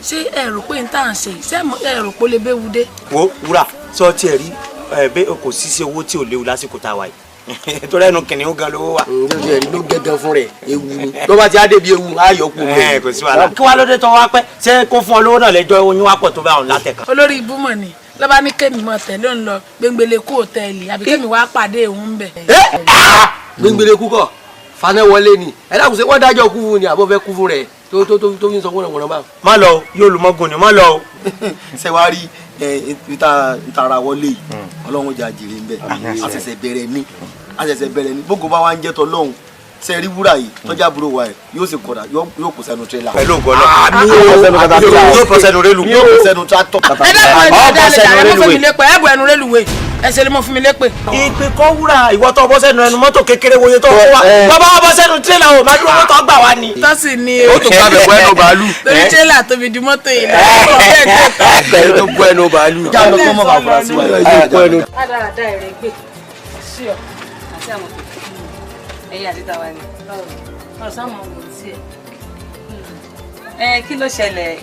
ṣé ẹ rò pé níta à ń ṣe ṣé ẹ rò pé ó lè béwu dé. wo wúrà sọ tiẹ̀ rí kò sí sí owó tí ò léwu lásìkò tá a wà yìí torí ẹnu kìnìún gan lówó wa. ló gẹ́gẹ́ fún rẹ̀ ewu ni tó bá ti á débi ewu á yọ kú rẹ̀. kò sí wàhálà. kí wàá lóde tó wá pẹ́ ṣé kó fún ọ lówó náà lẹ́jọ́ oyún wá pọ̀ tó bá òun látẹ̀kan. olórí ibú mọ̀ ni lọ́ba ní kémi mọ̀ tẹ̀lé ń lọ gbẹngbẹlẹ kú òtẹ́ẹ̀lì àbí kémi wá pàdé òun ń bẹ̀. gbẹngbẹlẹ kú kọ faná wọlé ni ẹ dákun ṣe wọ́n dájọ́ kú fún ni àbọ̀ fẹ́ kú fún rẹ̀ tó fi ń sọ wọ́n bá. má lọ yóò lu mọ́gùn ni má lọ o. ṣé wàá rí ìtara wọlé yìí ọlọ́run jà jèrè ń bẹ̀ àṣẹ̀ṣẹ̀ bẹ̀rẹ̀ ni gbogbo bá wa ń jẹ́ tọ́ lọ́hùn ṣe rí wúrà yìí tọ́jà búrò wa ẹ̀ yóò sì kọ̀dà yóò kò sẹ́nu tírélà. pẹ̀lú ògbọ́n náà yóò kò sẹ́nu rélù. yóò kò sẹ́nu tractor. ẹ dákun ẹ bọ ẹnu rélùwé ẹ ṣe lè mọ fún mi lépè. ìpè kọ́ wúrà ìwọ tó bọ́ sẹ́nu ẹnu mọ́tò kékeré woye tó kó wa bàbá wa bọ́ sẹ́nu tírélà o máa dúró mọ́tò gbà wá ni. tọ́sí ni o. ó tún gbàgbé bọ́ ẹnu bàálù. torí tírélà tóbi ju mọ́tò yìí lọ. tó bọ́ ẹnu bàálù. já lọ kọ́ mọ́ bàbá sí wa. adáradá ẹ̀rẹ̀ gbé sí ọ àti àwọn ẹ̀yìn àti tàwa ni ọ̀sán àwọn ọmọ sí ẹ̀. Kí ló ṣẹlẹ̀.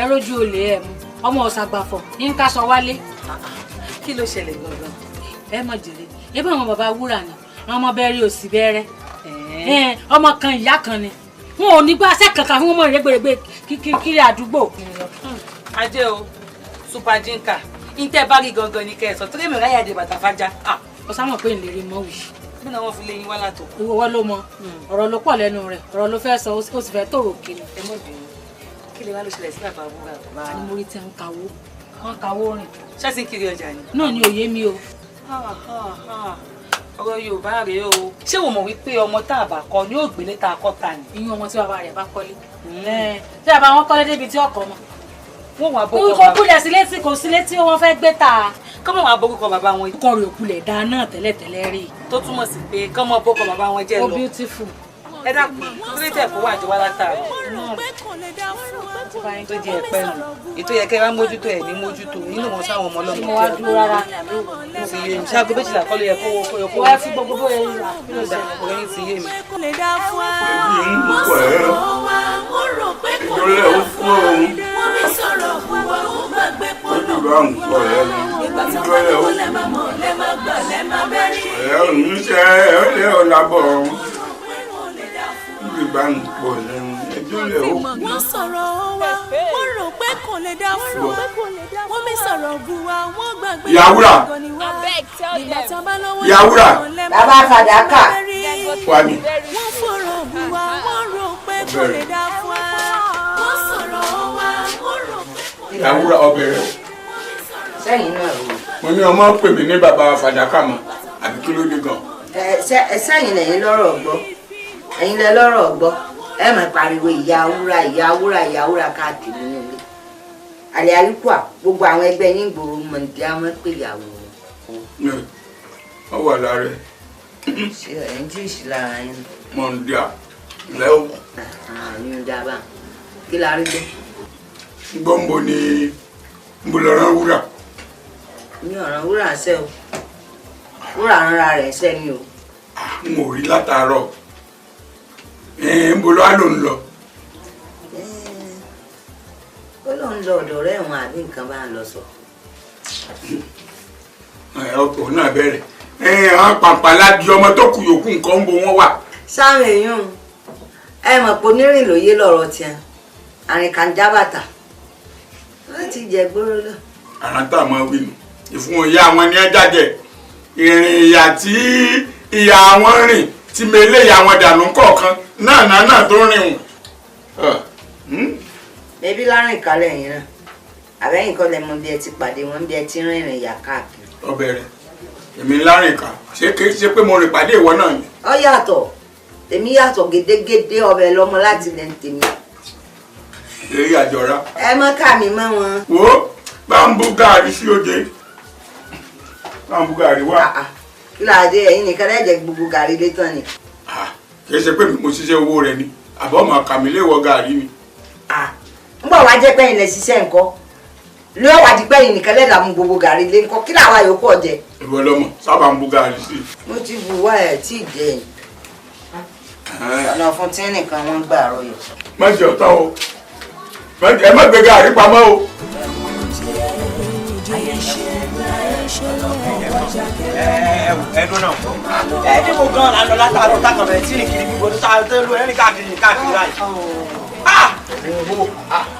ẹ rójú olè ẹ mú ọmọ ọ̀sàgbàfọ̀ ní ká sọ wálé. Kí ló ṣẹlẹ̀ gangan. ẹ mọ̀ jèrè ẹ bá àwọn bàbá wúrà ni àwọn ọmọ bẹ́ẹ̀rẹ̀ òsì bẹ́ẹ̀rẹ̀ ọmọ kan ìyá kan ni wọn ò ní gbà ṣẹ́ kankan fún ọmọ ìrẹ́gbẹ̀rẹ́gbẹ̀ kiri àdúgbò. ajé o super jinka ìtẹ́ bá rí gangan ní kẹsàn tó kémi ráyà dé bàtà fájá. ọ̀sán mọ̀ pé ìlérí mọ́ wì. bí náà wọ́n fi lé yín wá látò. ìwọ wọ́n ló mọ ọ̀rọ̀ ló pọ̀ lẹ́nu rẹ̀ ọ̀rọ̀ ló fẹ́ sọ ó sì fẹ́ tòrò kiri. ẹ mọ̀ bínú kí lè wá ló ṣẹlẹ̀ sí bàbá wúrà. bàbá ni mo rí tí wọ́n kawó wọ́n kawó rìn. ṣẹ́sìn kiri ọjà ni. náà ni òye mi o. ọ̀rọ̀ Yorùbá rèé o ṣé wò mọ̀ wípé ọmọ tá a bá kọ ni yóò gbélé tá a kọ́ ta ni. ìyún ọmọ tí bàbá rẹ̀ bá kọ́lé. tí bàbá wọn kọ́lé débi tí ọkọ̀ mọ́. wọ́n wà bó kọ́ kúlẹ̀ sílé tí kò sílé tí wọ́n fẹ́ gbé ta. kọ́mọ̀ wà borúkọ bàbá wọn. kọ́ rẹ̀ òkulẹ̀ dáa náà tẹ́lẹ̀tẹ́lẹ̀ rí. tó túmọ̀ sí pé kọ́mọ̀ borúkọ bàbá wọn jẹ́ lọ. ó beautiful. ẹ dákun kí tẹ̀ kó wà jọ wá látàrí. tó jẹ́ ẹ̀pẹ́ nù ètò yẹ kẹ́ ẹ wá mójútó ẹ̀ ní mójútó nínú wọn sáwọn ọmọ ọlọ́mọ. mo wá dúró rárá. ti yé mi ṣáàgó méjìlá kọ́ ló yẹ kó wá fi gbogbo bóyá yín rà kí ló ṣe. orin ti yé mi. wọ́n sọ̀rọ̀ wa wọ́n rò pé kò lè dá fún wa wọ́n mi sọ̀rọ̀ bu wa wọ́n gbàgbé Yàwúrà Yàwúrà bàbá fàdákà wàmí. wọ́n fọ̀rọ̀ bu wa wọ́n rò pé kò lè dá fún wa wọ́n sọ̀rọ̀ wa wọ́n rò pé kò lè dá fún wa. Yàwúrà ọbẹ̀rẹ̀. sẹ́yìn náà rò. mo ní ọmọ pè mí ní bàbá fàdákà mọ́ àbí kí ló dé gan. sẹ́yìn lẹ́yìn lọ́rọ̀ gbọ́ ẹ̀yin lẹ lọ́rọ̀ gbọ́ ẹ máa pariwo ìyá wúrà ìyá wúrà ìyá wúrà káàkiri nínú ilé àlẹ́ àríkùà gbogbo àwọn ẹgbẹ́ yín gbòòrò mọ̀ndé àwọn pè ìyàwó. wọ́n wà lára ẹ̀. ṣé ẹ̀ ń jí ìṣì lára yín. mọ̀ndé lẹ́wọ̀. àyùn dábà kí la rí gbé. gbọ́nbó ni nbọ̀lọ́rán wúrà. ní ọ̀ràn wúrà ṣẹ́ o wúrà rárá rẹ̀ ṣẹ́ ni o. n ò rí látàárọ̀ nbọ̀lọ́ á ló ń lọ. ó lóun lọ ọ̀dọ̀ rẹ̀ wọn àbí nǹkan bá ń lọ sọ. ọkọ̀ náà bẹ̀rẹ̀ àwọn pàǹpàlà di ọmọ tó kù yòókù nǹkan ń bo wọn wà. sáwọn èèyàn ẹ mọ̀ pé onírìn lóye lọ́rọ̀ tiẹ̀ àrìnkànjá bàtà wọ́n ti jẹ gbóró lọ. àrántà máa wí nù ìfún ìyá àwọn ní ẹjájẹ ìrìn ìyà tí ìyá àwọn rìn tí mele ìyá àwọn dànù kọ̀ọ̀kan náà tó rìn wù. bẹbí lárìn ìkálẹ̀ yìí náà àbẹ́yìn kan lẹ́mọ bí ẹ ti pàdé wọn bí ẹ ti rìnrìn ìyà káàkiri. ọbẹ̀ rẹ̀ èmi lárìn ká ṣé pé mo rìn pàdé ìwọ náà ni. ó yàtọ̀ èmi yàtọ̀ gédégédé ọbẹ̀ lọ́mọ láti lẹ́ ń tèmi. èyí àjọra. ẹ mọ́ ká mi mọ́ wọn. wo bá ń bú gààrí sí oje káwọn bú gàrí wá. kí ló dé ẹ̀yin nìkan lẹ́jẹ̀ gbogbo gàrí lé tán ni. kì í ṣe pé mo ṣiṣẹ́ owó rẹ ni àbọ̀ ọmọ kàmílẹ̀ wọ gàrí ni. ń bọ̀ wá jẹ́ pẹ́yìn lẹ ṣiṣẹ́ nǹkan ní ọ̀wá di pẹ́yìn nìkan lẹ́dà mú gbogbo gàrí lé nǹkan kí làwa yòókù ọ̀jẹ̀. ìwọ lọmọ sábà ń bú gàrí sí i. mo ti bu wá ẹ̀ tí ì jẹ yìí. ọ̀nà fún tí nìkan wọ́n gbà rọ yìí. má jẹ ọ̀tá o ẹ má gbé gàrí pamọ́ o. ẹdun náà ẹdínwó gan la lọ látàárọ̀ tákàn bẹ̀rẹ̀ tí ìkiri gbogbo tó lọ ẹni káàkiri báyìí.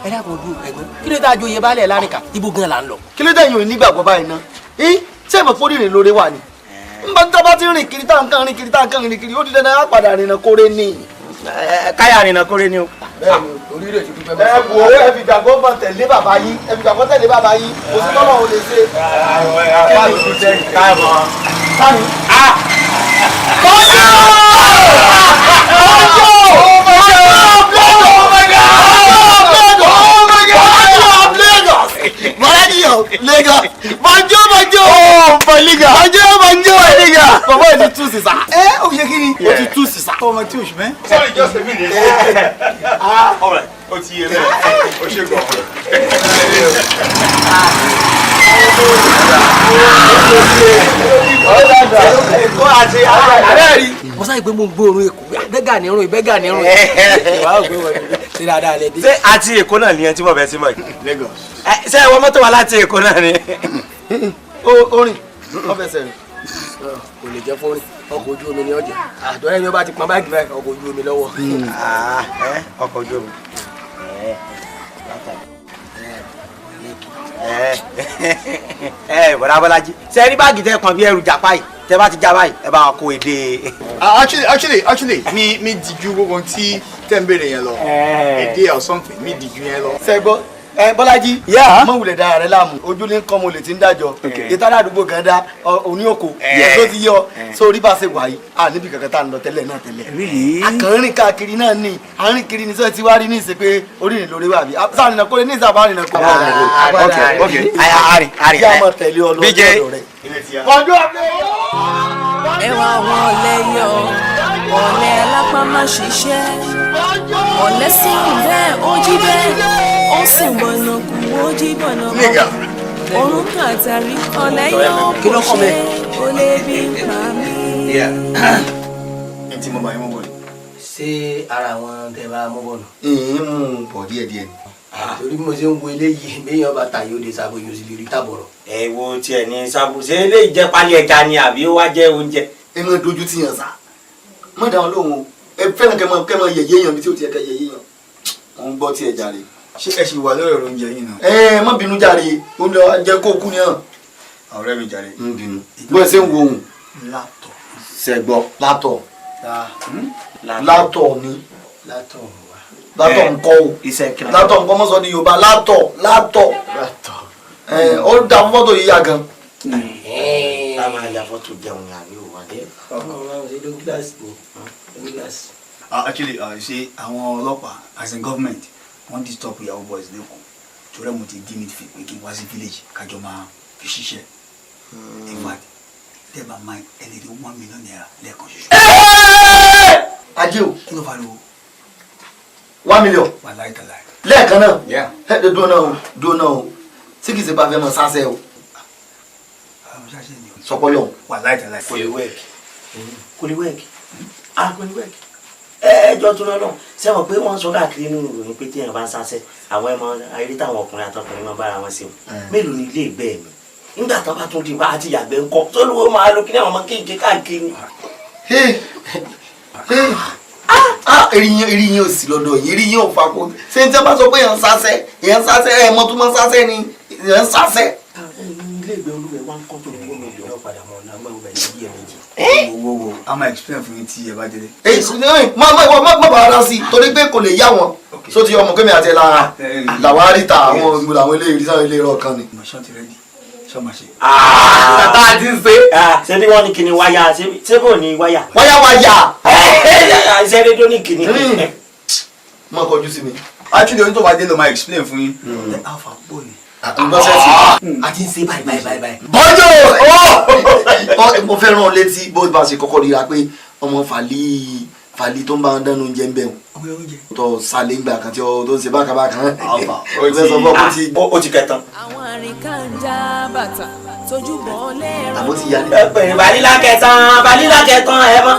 ẹ dákun ojú ẹ̀gbọ́n kí ló dáa ju iye baálẹ̀ lárìnkà ibo gan la ń lọ. kí ló dé yín ò nígbàgbọ́ báyìí ná ṣé ìmọ̀ pórí rìn lóore wà ní. n bá tó bá ti rìn kiri tá nǹkan rìn kiri tá nǹkan rìn kiri ó di dandan á padà rìnà kóre ní. káyà rìnà kóre ní o. orí rẹ̀ ti dúpẹ́ bẹ́ẹ̀. ẹ wò ó ẹ fi gbàgbọ́ bọ̀ tẹ̀lé bàbá yín ẹ fi gbàgbọ́ tẹ̀lé bàbá yín kò sí tọ́lọ̀ ò lè ṣe. Lagos, bonjour, Boliga, bonjour, Boliga. Bàbá ẹ̀ ti tú sísá. Ó yẹ kí ni? Ó ti tú sísá. Ọmọ tí oṣù mẹ́. Sorry, just a minute. All right, ó ti yé mẹ́, ó ṣe gbọ́. mo sáyé pé mo ń gbóòórùn èkó bẹ́gà ní irun ìbẹ́gà ní irun ṣe dáadáa lẹ dé. ṣé àti èkó náà nìyẹn tí mo bẹ sí mọ yìí. Lagos. ṣé ẹ wọ mọ́tò wa láti èkó náà ni. Orin wọ́n fẹsẹ̀ rìn. kò lè jẹ́ fórin ọkọ̀ ojú omi ni ọjà àdúrà ẹni bá ti pọn báàgì báyìí ọkọ̀ ojú omi lọ́wọ́. ọkọ̀ ojú omi. bọ̀dá Bọ́lájí ṣe rí báàgì tẹ́ pọn bí ẹrù jàpá yìí tẹ́ bá ti já báyìí ẹ bá wọn kó èdè. Actually, mi dìjú gbogbo tí tẹ́ ń béèrè yẹn lọ. Èdè or something, mi dìjú yẹn lọ. Sẹ́gbọ́ Bọ́lájí mọ̀ wulẹ̀ dára rẹ láàmú ojú ní nǹkan mo lè ti ń dájọ́ ìtara àdúgbò kan dá òní òkò tó ti yọ sórí bá ṣe wà yìí à níbi kankan tá à ń lọ tẹ́lẹ̀ náà tẹ́lẹ̀. Akànrin káàkiri náà ni àárín kiri ní sọ́ọ̀ tí wàá rí ní ìṣe pé orí ìrìn lórí wà bí sáà nìyẹn kó lè ní ìṣàbá rìn náà kó. Kí a mọ̀ tẹ̀lé ọ lọ́dọ̀ rẹ̀. ẹwà wọn lẹyọ ọ̀lẹ lápá má ṣiṣẹ́ ọ̀lẹ sì ń bẹ́ẹ̀ ó jí bẹ́ẹ̀ ó sì gbọ̀nà kù ó jí gbọ̀nà kù orun kàtàrí ọ̀lẹ yóò kó ṣe ó lè bí pa mí. Ntí mo bá yín mú bọ̀ ni. ṣé ara àwọn tẹ bá mú bọ̀nù. Mú bọ̀ díẹ̀díẹ̀ ni. torí bí mo ṣe ń wo eléyìí béèyàn bá ta yóò de sábò yóò sì lè rí tàbọ̀rọ̀. ẹ wo tiẹ̀ ní sábò ṣé eléyìí jẹ́ pálí ẹja ni àbí ó wá jẹ́ oúnjẹ. ẹ máa dojú ti yàn sá má dáhùn lóhùn o ẹ fẹ́ràn kẹ́ máa yẹ̀yẹ́ yàn bí tí ó ti yẹ kẹ́ yẹ̀yẹ́ yàn. mo ń gbọ́ tí ẹ jàre. Ṣé ẹ ṣì wà lórí ọ̀rọ̀ oúnjẹ yìí náà? Má bínú jàre oúnjẹ jẹ kó kú ni hàn. Ọ̀rẹ́ mi jàre. ń bínú bó ẹ ṣe ń wo ohun. Látọ̀. Sẹ̀gbọ́ látọ̀ ni látọ̀ ńkọ́ o látọ̀ ńkọ́ mọ́sọ̀ ní Yorùbá látọ̀ ó dá fọ́tò yíyá gan. ká máa ya fọ́tò jẹun àbí òwà dé. Actually, ṣe àwọn ọlọ́pàá as in government wọ́n disturb Yahoo boys lẹ́kọ̀ọ́ torí mo ti dí mi fi pé kí n wá sí village kájọ máa fi ṣiṣẹ́. In fact, tẹ́ bá máa ẹni tí $1 million lẹ́ẹ̀kan ṣoṣo. Ajé o kí ló fariwo? $1 million. Wà láìkàlà. Lẹ́ẹ̀kan náà. Dúró náà o tí kì í ṣe bá fẹ́ mọ sáṣẹ́ o. Sọpọ́lọ̀. Wà láìkàlà. Kò lè wẹ́ẹ̀kì. Kò lè wẹ́ẹ̀kì. Kò lè wẹ́ẹ̀kì. Ẹjọ́ tó lọ́nà sẹ́wọ̀n pé wọ́n sọ káàkiri nínú ìròyìn pé téèyàn bá ń sáṣẹ́ àwọn ẹmọ ayé táwọn ọkùnrin àtọkùnrin máa bára wọn ṣe o mélòó ni ilé ìgbẹ́ mi nígbà tó bá tún di bá àti ìyàgbẹ́ ńkọ́ tó lówó máa lo kí ní àwọn ọmọ kéèké káàkiri. Eriyin ò sí lọ́dọ̀ yìí eriyin ò fakó ṣé ní tí wọ́n bá sọ pé èèyàn ń sáṣẹ́ ẹ̀ mọ́ tó mọ́ sáṣẹ́ ni èèyàn ń sáṣẹ́. ilé ìgbẹ́ olúwẹ̀ wá ń kọ́ tó lówó mi lọ́wọ́ padà mọ́ ọ̀nà àgbà ọ̀bẹ̀ ní ẹ̀mẹ́jì. Wo a máa explain fún yín tí ẹ bá délé. má bàa rán sí i torí pé kò lè yá wọn só ti ọmọ kémi àti ẹ lára làwọn àríta àwọn ìgbò làwọn ilé ìrísàn ilé ìrọ̀ kan ni. Mọ̀ṣán ti rẹ́dí ṣọ́ máa ṣe. Tata àti ń ṣe. Ṣé bí wọ́n ní kíni wáyà ṣé kò ní wáyà. Wáyà. Ṣé rédíò ní kíni. Má kọjú sí mi. Actually ohun tó bá dé ló máa explain fún yín. Alpha bò ní àti ń ṣe báyìí. bọ́jọ́ mo fẹ́ rán ọ létí bó bá ṣe kọ́kọ́ ríra pé ọmọ fàlí tó ń bá wọn dánú oúnjẹ ń bẹ̀rù tó sálẹ̀ ń gbà kan tí ó ń ṣe bákan. ó ti kẹtàn. àwọn àríkànjá bàtà tójú bọ́ lẹ́rọ. àbó ti yá ní. balila kẹtàn ẹ mọ.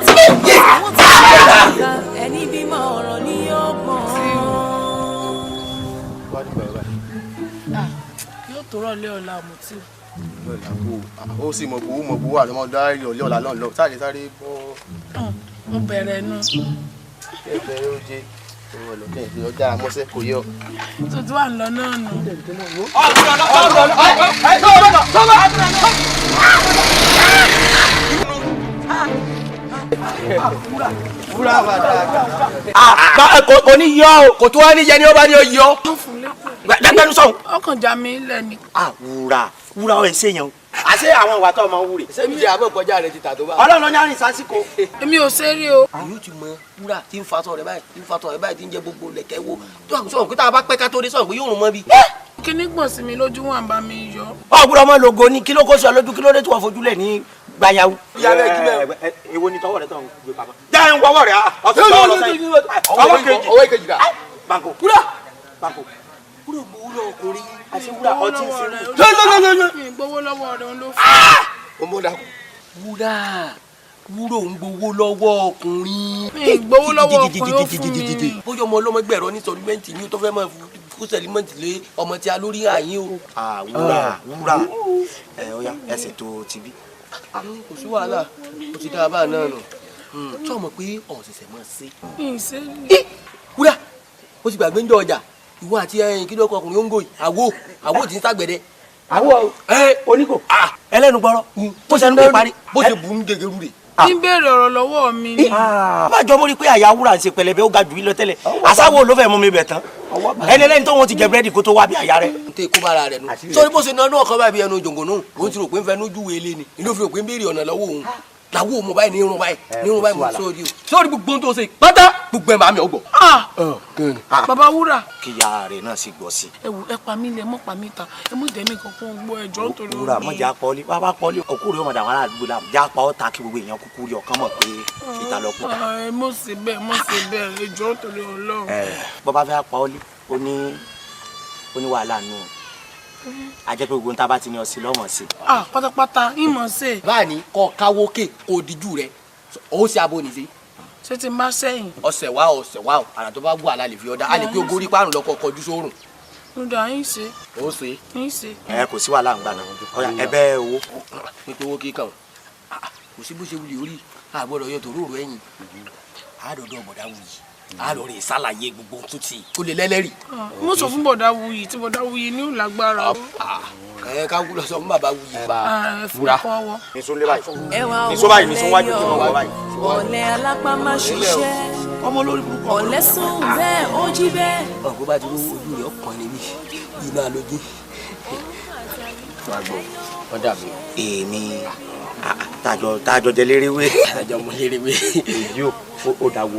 àwọn tí wọ́n bá ẹni bímọ ọ̀rọ̀ ní ọgbọ̀n. yóò tó rọ̀ lé ọ̀la àmútí. ó sì mọ̀ gbowó àlọ́mọ dárí ọ̀lẹ́ ọ̀la náà lọ sáré bọ́. mo bẹ̀rẹ̀ nu. ẹgbẹ́ ó jẹ́ ọlọ́kẹ́ ìdí ọjà amọ́sẹ́ kò yẹ ọ. tuntun wà ń lọ náà nù. kò ní yọ o kò tó wá ní yẹ ni ó bá ní o yọ. gbẹgbẹnu sọhùn. ọkàn já mi lẹ́ni. wúrà ọ̀ ẹ̀ ṣèyàn o. àṣé àwọn ìwà tó ọmọ wúre. sẹ́mi jẹ́ àbọ̀ kọjá rẹ̀ ti tà tó bá. ọlọ́run ní àrìn sásìkò. èmi ò ṣe rí o. yóò ti mọ wúrà tí ń fatọ̀ rẹ̀ báyìí tí ń jẹ gbogbo lẹ̀kẹ́ wo tó àgùsọ̀ pé tá a bá pẹ́ ká tó dé sọ̀rọ̀ pé yóò rún mọ́ bí. kíní gbọ̀n sí mi lójú wọn bá mi yọ. ọ̀gbọ́dọ̀ ọmọ logo ní kí ló kó sọ lójú kí ló dé tí wọ́n fojú lẹ̀ ní gbayawu. èwo ni tọwọ́ rẹ tó ń gbé pamọ́. jẹ́ ń wọ́wọ́ rẹ̀ ọ̀tún tọwọ́ lọ sẹ́yìn. ọwọ́ kejì ká. banko wúrà gbowó ọkùnrin àti wúrà ọtí sí. gbowó lọ́wọ́ rẹ̀ ló fún. ọmọ dàkú. wúrà ń gbowó lọ́wọ́ ọkùnrin. gbowó lọ́wọ́ ọkùnrin ó fún mi. bóyá ọmọ ọlọ́mọ gbẹ̀rọ ní sọlímẹ́ǹtì ni ó tó fẹ́ máa kú sẹlímẹ́ǹtì lé ọmọ tí a lórí àyín o. wúrà ọya ẹsẹ̀ tó ti bí. kò sí wàhálà o ti dáa báà náà nù tí ọmọ pé ọ̀hún ṣẹ̀ṣẹ̀ máa ṣe. wúrà ó ti gbàgbé ń jọ ọjà ìwọ àti kí ló kọ ọkùnrin ó ń gò yìí àwo tí ń sàgbẹ̀dẹ. àwo oníkò ẹlẹ́nu gbọ́rọ́ bó ṣe ń bẹ parí bó ṣe bù ń gègéru rè. ní béèrè ọ̀rọ̀ lọ́wọ́ mi ni. má jọ mórí pé àyà wúrà ń ṣe pẹlẹbẹ ó ga jù yín lọ tẹ́lẹ̀ àsáwò ló fẹ́ mú mi bẹ̀ tán ẹni ẹlẹ́ni tó wọn ti jẹ búrẹ́dì kó tó wá bí àyà rẹ. n tẹ kó bára rẹ nù sọ bó ṣe náà ọkọ báyìí bí ẹnu jòǹgò náà òun ti rò pé ń fẹ́ nójú wele ni ìlú fi rò pé ń béèrè ọ̀nà lọ́wọ́ òun làwọn ò mọ báyìí ní irun báyìí mo sórí o sórí gbogbo tó ṣe pátá gbogbo ẹ̀ máa mi ò gbọ́. bàbá wúrà. kíyà rẹ náà sì gbọ́ sí. ẹ pa mí lẹ mọ pa mí ta ẹ mú dẹ́mi kankan gbọ́ ẹjọ́ nítorí wúrà mọ jà pọ́lí bàbá pọ́lí òkú rẹ ọmọdé àwọn aráàlú la jà pa ọ́ ta kí gbogbo èèyàn kúkú rí ọkàn mọ̀ pé ìta lọ kú. mo sì bẹ́ẹ̀ ẹjọ́ nítorí Ọlọ́run. bọ́bá fẹ́ pa ọ́lí ó ní wàhálà nù a jẹ́ pé gbogbo nta bá ti ní ọsẹ lọ́mọ sí. pátápátá ìmọ̀ ṣe. báyìí kọ́ káwókè kò díjú rẹ̀ ó ṣe abo nìṣe. ṣé ti má sẹ́yìn. ọ̀sẹ̀ wá o àrà tó bá gbọ́ àlà lè fi ọ̀dà a lè pé ogórí párùn lọ́kọ̀ kọjú sórùn. ǹdà yín ṣe. ó ṣe. yín ṣe. kò sí wàhálà ńgbà náà ọ̀yà ẹ̀bẹ̀ owó. pípé owó kíkan kò sí bó ṣe wuli orí àgbọ̀dọ̀ yọ tòróró ẹ̀yìn àádọ́dọ̀ bọ̀dá wuyì àlọ́ rẹ̀ ṣàlàyé gbogbo tó ti kó lè lẹ́lẹ́rìí. mo sọ fún bọ̀dá wuyì tí bọ̀dá wuyì ní ìlágbára. ká wúlọ sọ fún bàbá wuyì. wúrà nìṣó lé báyìí nìṣó báyìí nìṣó wájú kí wọ́n wọ báyìí. ọ̀lẹ alápá má ṣiṣẹ́ ọ̀lẹ sùn bẹ́ẹ̀ ó jí bẹ́ẹ̀. ọ̀gbọ́n bá ti lówó ojú rẹ̀ ọkàn níbí iná lójú. ọ̀dà mi. èmi tájọ jẹ léréwé. tájọ mọ léréwé. èyí ó dáwó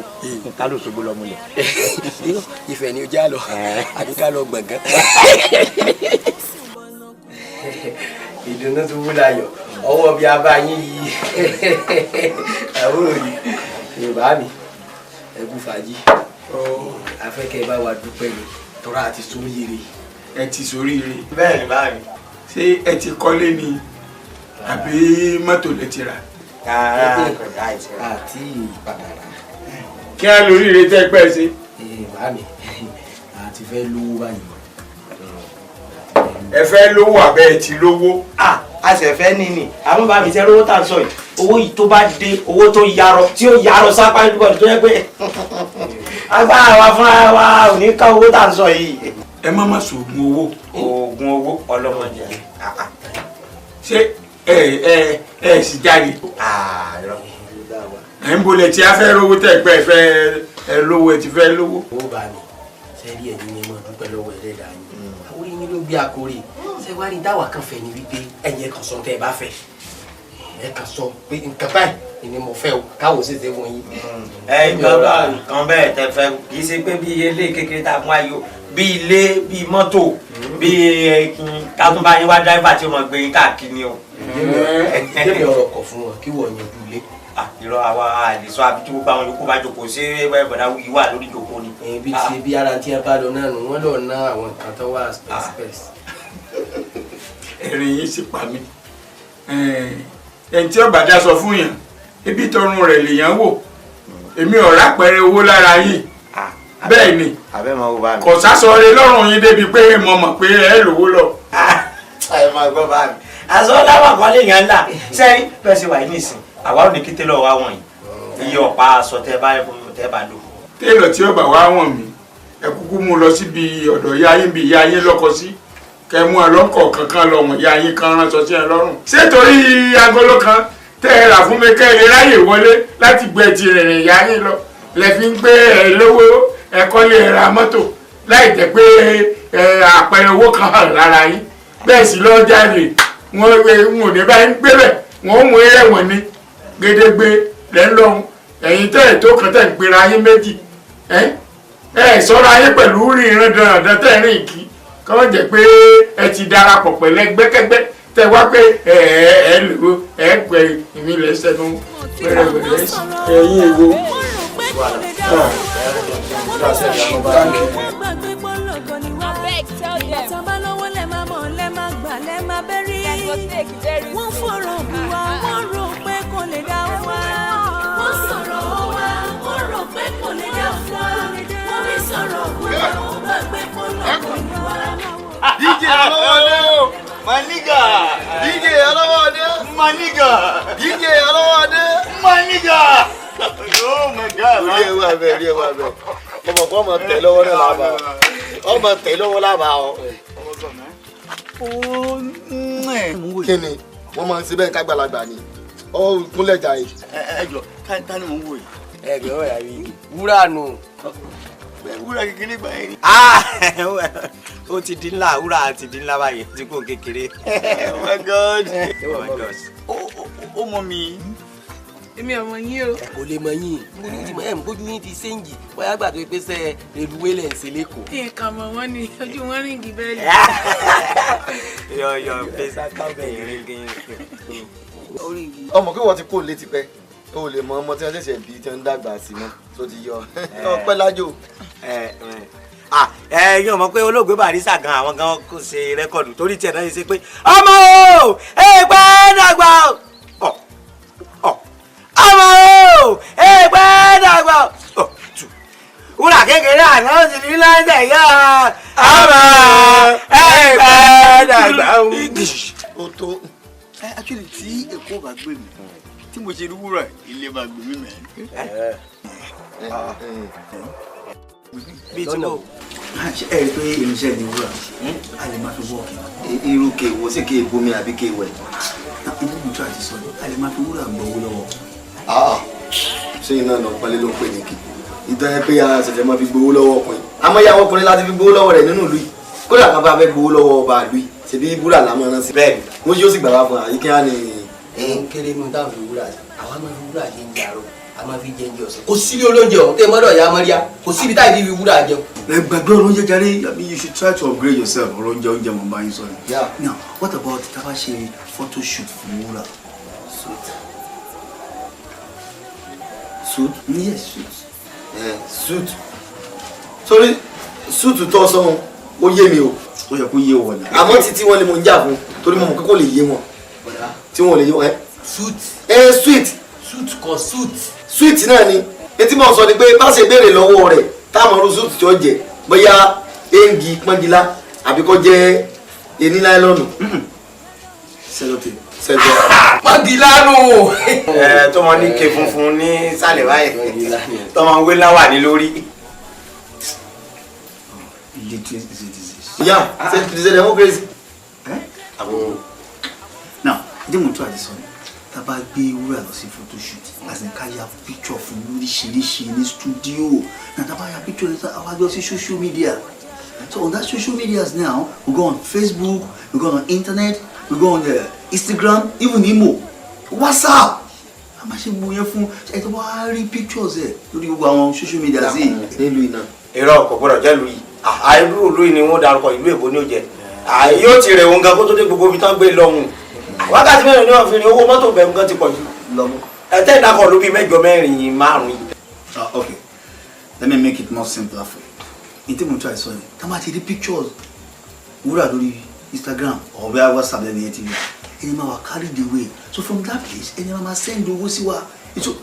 ká ló ṣogbo lọ múlẹ̀. ìfẹ́ ni o já lọ àbí ká lọ gbọ̀ngàn. ìdùnnú tó wúlò ayọ̀ ọwọ́ bíi abá yín yìí àbúrò yìí yorùbá mi ẹkú fàájì afẹ́kẹ́ bá wa dúpẹ́ ni tọ́ra àti sóríire. ẹ ti sóríire. bẹ́ẹ̀ ni báyìí. ṣé ẹ ti kọ́lé ni àbí mọ́tò lẹ ti rà. àti ìpadà rà. kí á lórí ire tẹ́ pẹ́ ṣe. báyìí àti fẹ́ lówó báyìí. ẹ fẹ́ lówó àbẹ́ ẹ ti lówó. a sì fẹ́ níní àwọn bá mi ṣe rówó tà ń sọ yìí owó yìí tó bá dé owó tó yarọ tí ó yarọ sápá nígbà tó yẹ pé agbára wa fúnra wa ò ní ká owó tà ń sọ yìí. ẹ má má sògùn owó. oògùn owó ọlọ́mọdé. ṣé ẹ sì jáde. ẹ ń bolẹ̀ tí a fẹ́ rówó tẹ̀ pé ẹ lówó ẹ ti fẹ́ lówó. owó bá mi sẹ́rí ẹ̀ ní ẹ̀mọ́ dúpẹ́ lọ́wọ́ ẹlẹ́dàá yín àwọn orí mi ló gbé akórè sẹ́wárí dáwà kan fẹ́ ni wípé ẹ̀yìn ẹ̀kan sọ tẹ́ ẹ bá fẹ́ ẹ kàn sọ pé nǹkan báyìí ni mo fẹ́ o káwọ́ sì ṣe fún yín. nǹkan bẹ́ẹ̀ tẹ fẹ́ kì í ṣe pé bí ilé kékeré tá a mú ayò bí ilé bí mọ́tò bí kátúbà yín wá dáìbà tí ó mọ̀ gbé yín káàkiri o. kémi ọ̀rọ̀ kọ̀ fún wọn kí wọ́n yanjú ilé. irọ́ àwa àlèsọ àbí tí gbogbo àwọn yòókù bá jókòó sí bọ̀dá wí wà lórí ìjókòó ni. bí ṣe bí ara tí a bá lọ náà nù wọ́n lọ ná àwọn nǹkan tó wà space. ẹ̀rín yìí sì pa mí ẹni tí ọba dá sọ fún yàn ibi tọrùn rẹ̀ lèèyàn wò èmi ọ̀rá pẹ̀rẹ̀ owó lára yìí bẹ́ẹ̀ ni kò sásọ̀rẹ́ lọ́rùn yín débi pé mo mọ̀ pé ẹ lówó lọ. ẹ máa gbọ́ bá mi àṣọ láwọn kan lè yàn ń dà sẹ́yìn bẹ́ẹ̀ ṣe wà yín nìsín àwa ò ní kí télọ̀ wá wọ̀nyí iye ọ̀pá aṣọ tẹ́ bá lò. télọ̀ tí ọba wá wọ̀n mi ẹ kúkú mú lọ síbi ọ̀dọ̀ ìyá yín bí ìyá yín lọ́kọ sí kẹ mú ẹ lọ́kọ̀ kankan lọ́mọ ìyá yín kan ránṣọ sí ẹ lọ́rùn. ṣé torí agolo kan tẹ́ ẹ rà fún mi kẹ́ ẹ ráyè wọlé láti gbẹ ti rìnrìn ìyá yín lọ lẹ fi ń gbé ẹ lówó ẹ kọ́lé ẹ ra mọ́tò láì jẹ́ pé àpẹẹrẹ owó kan hàn lára yín bẹ́ẹ̀ sì lọ́ọ́ jáde wọn ò ní bá yín gbé bẹ̀ wọ́n ó mú ẹ̀wọ̀n ní gédégbé lẹ́ ń lọ́hùn ẹ̀yin tẹ́ ẹ̀ tó kàn tẹ̀ ń pera yín méjì ẹ̀ sọ́ra yín pẹ̀lú rìnrìn dandan tẹ̀ rìn kí kọ́ jẹ́ pé ẹ ti darapọ̀ pẹ̀lú ẹgbẹ́kẹ́gbẹ́ tẹ wá pé ẹ lò ẹ pẹ ìmìlẹ̀ sẹ́nu wẹ́rẹ́wẹ́rẹ́ ẹ̀yìn èwo. wọ́n fọ̀rọ̀ bù wá wọ́n rò pé kò lè dá wá. wọ́n sọ̀rọ̀ wá wọ́n rò pé kò lè dá wá. wọ́n rí sọ̀rọ̀ wá wọ́n gbàgbé kó lọ́kọ̀ ní wá. DJ Olówódé, my nigga. DJ Olówódé, my nigga. DJ Olówódé, my nigga. Oh my God. Rí ewu abẹ, rí ewu abẹ. Ọmọ kọ́ ọmọ tẹ̀ lọ́wọ́ náà lába. Ọmọ tẹ̀ lọ́wọ́ lába o. Kí ni? Wọ́n máa ń ṣe bẹ́ẹ̀ kágbàlagbà ni. Ọ kúnlẹ̀ jà yìí. Ẹ jọ, ká ní mò ń wò yìí. Ẹ gbẹ́ wọ̀ yàrá yìí. Wúrà nù. Wúrà kékeré gbà yẹn. Ó ti di ńlá wúrà ti di ńlá báyìí tí kò kékeré. Oh my God. Oh my God. Ó mọ mi. Èmi ọmọ yín o. Kò lè mọ yín. Mo ní ìdìmọ̀ ẹ̀ ń bójú yín ti séǹjì. Bóyá gbà tó pé sẹ́ reluwé lẹ̀ ń ṣe lẹ́kọ̀ọ́. Nǹkan mọ̀ wọ́n ni ojú wọn ríǹgì bẹ́ẹ̀ lì. Yọ pèsè ríǹgì. Ọmọ kí wọ́n ti kó létí pẹ́. O lè mọ ọmọ tí wọ́n ṣẹ̀ṣẹ̀ bí tí wọ́n ń dàgbà sí mọ́ tó ti yọ. Ọpẹ́ lájò. Yóò mọ̀ pé olóògbé Barrister gan àwọn gan kò ṣe rẹ́kọ̀dù torí tiẹ̀ náà ṣe pé ọmọ o èèpẹ̀ dàgbà o ọmọ o èèpẹ̀ dàgbà o wúrà kékeré àná ó sì ní láńdẹ̀ yá ọmọ èèpẹ̀ dàgbà o. O tó actually tí Èkó bá gbé mi tí mo ṣe rí wúrà ilé bá gbé mi mẹ́. Bí tí mo ṣe ẹ rí pé irinṣẹ́ ni wúrà a lè máa fi wọ́ọ̀kì. Irú kéwò sí kéèbó mi àbí kéwẹ̀. Ibi mi tó àti sọ ni a lè máa fi wúrà gbọ́ owó lọ́wọ́. Ṣé iná náà pálí ló ń pè ní kí? Ìtàn ẹ pé ara ṣẹ̀ṣẹ̀ máa fi gbowó lọ́wọ́ ọkùnrin. Àmọ́ ìyá ọkùnrin láti fi gbowó lọ́wọ́ rẹ̀ nínú ìlú yìí. Kódà kan bá fẹ́ gbowó lọ́wọ́ ọba ìlú yìí. Ṣèbí wúrà làmọ́ náà sí. Bẹ́ẹ̀ni, mo yóò sì gbà wá fún wa. Àyíké á ní. Kéré nù táwọn fi wúrà àwa máa fi wúrà jẹ ń darọ a máa fi jẹ ń jẹ ọ̀sẹ̀. Kò síbi olóúnjẹ ọ̀hún tẹ́ mọ́dọ̀ ya mọ́ríà kò síbi táyì fi wúrà jẹun. Ẹ gbàgbé oúnjẹ jàre. I mean you should try to upgrade yourself. Oúnjẹ mo bá yín sọ ni. Now what about tá a bá ṣe photo shoot fún wúrà? Suit? Yes, suit. Suit. Sorry, suit tó sọ́hun ó yé mi o. Ó yẹ kó yé wọn ni. Àmọ́ títí wọn ni mo ń jà fún torí mo mọ̀ pé kò lè yé wọn. Tí wọn ò lè yé wọn Suit. Sweet. Suit kọ suit. Sweet náà ni. Etí mo sọ ni pé bá ṣe béèrè lọ́wọ́ rẹ̀ táwọn ọdún suit tí ó jẹ bóyá éǹgì pọ́ngilá àbí kó jẹ́ ení láìlọ́nù. Sẹ́lọ̀tì. Pọ́ngilá nù. Tó mọ ní ké funfun ní sàlẹ̀ báyìí tó mọ wé láwà ní lórí. Yeah, c'est democracy. Now, ìdí mo tún àdìsọ ni tá a bá gbé wúrà lọ sí photoshoot as in ká ya picture fún lóríṣiríṣi ní studio na tá a bá ya picture later àwa gbé sí social media. So on that social medias now, we go on Facebook, we go on internet, we go on Instagram, even Imo. WhatsApp a máa ṣe gbogbo yẹn fún ẹ tó bá rí pictures ẹ lórí gbogbo àwọn social media sí nílùú iná. irọ́ kò gbọ́dọ̀ jẹ́ lùyìí àìlú ìlú yìí ni wọ́n darúkọ ìlú èbó ní òjẹ́ yóò ti rẹ̀ òun gan kó tó dé gbogbo ibi tán gbé lọ́hùn wákàtí mẹ́rin ní wọ́n fi ní owó mọ́tò bẹ̀rù gan ti pọ̀ jù ẹ̀tẹ́ ìdákọ̀ ló bí mẹ́jọ mẹ́rin márùn-ún yìí. Okay, let me make it more simpler for you. In tí mo try sọ ni tá máa ti rí pictures wúrà lórí Instagram or where WhatsApp lẹ́nu yẹn ti rí ẹni máa wà carried away so from that place ẹni máa send owó sí wa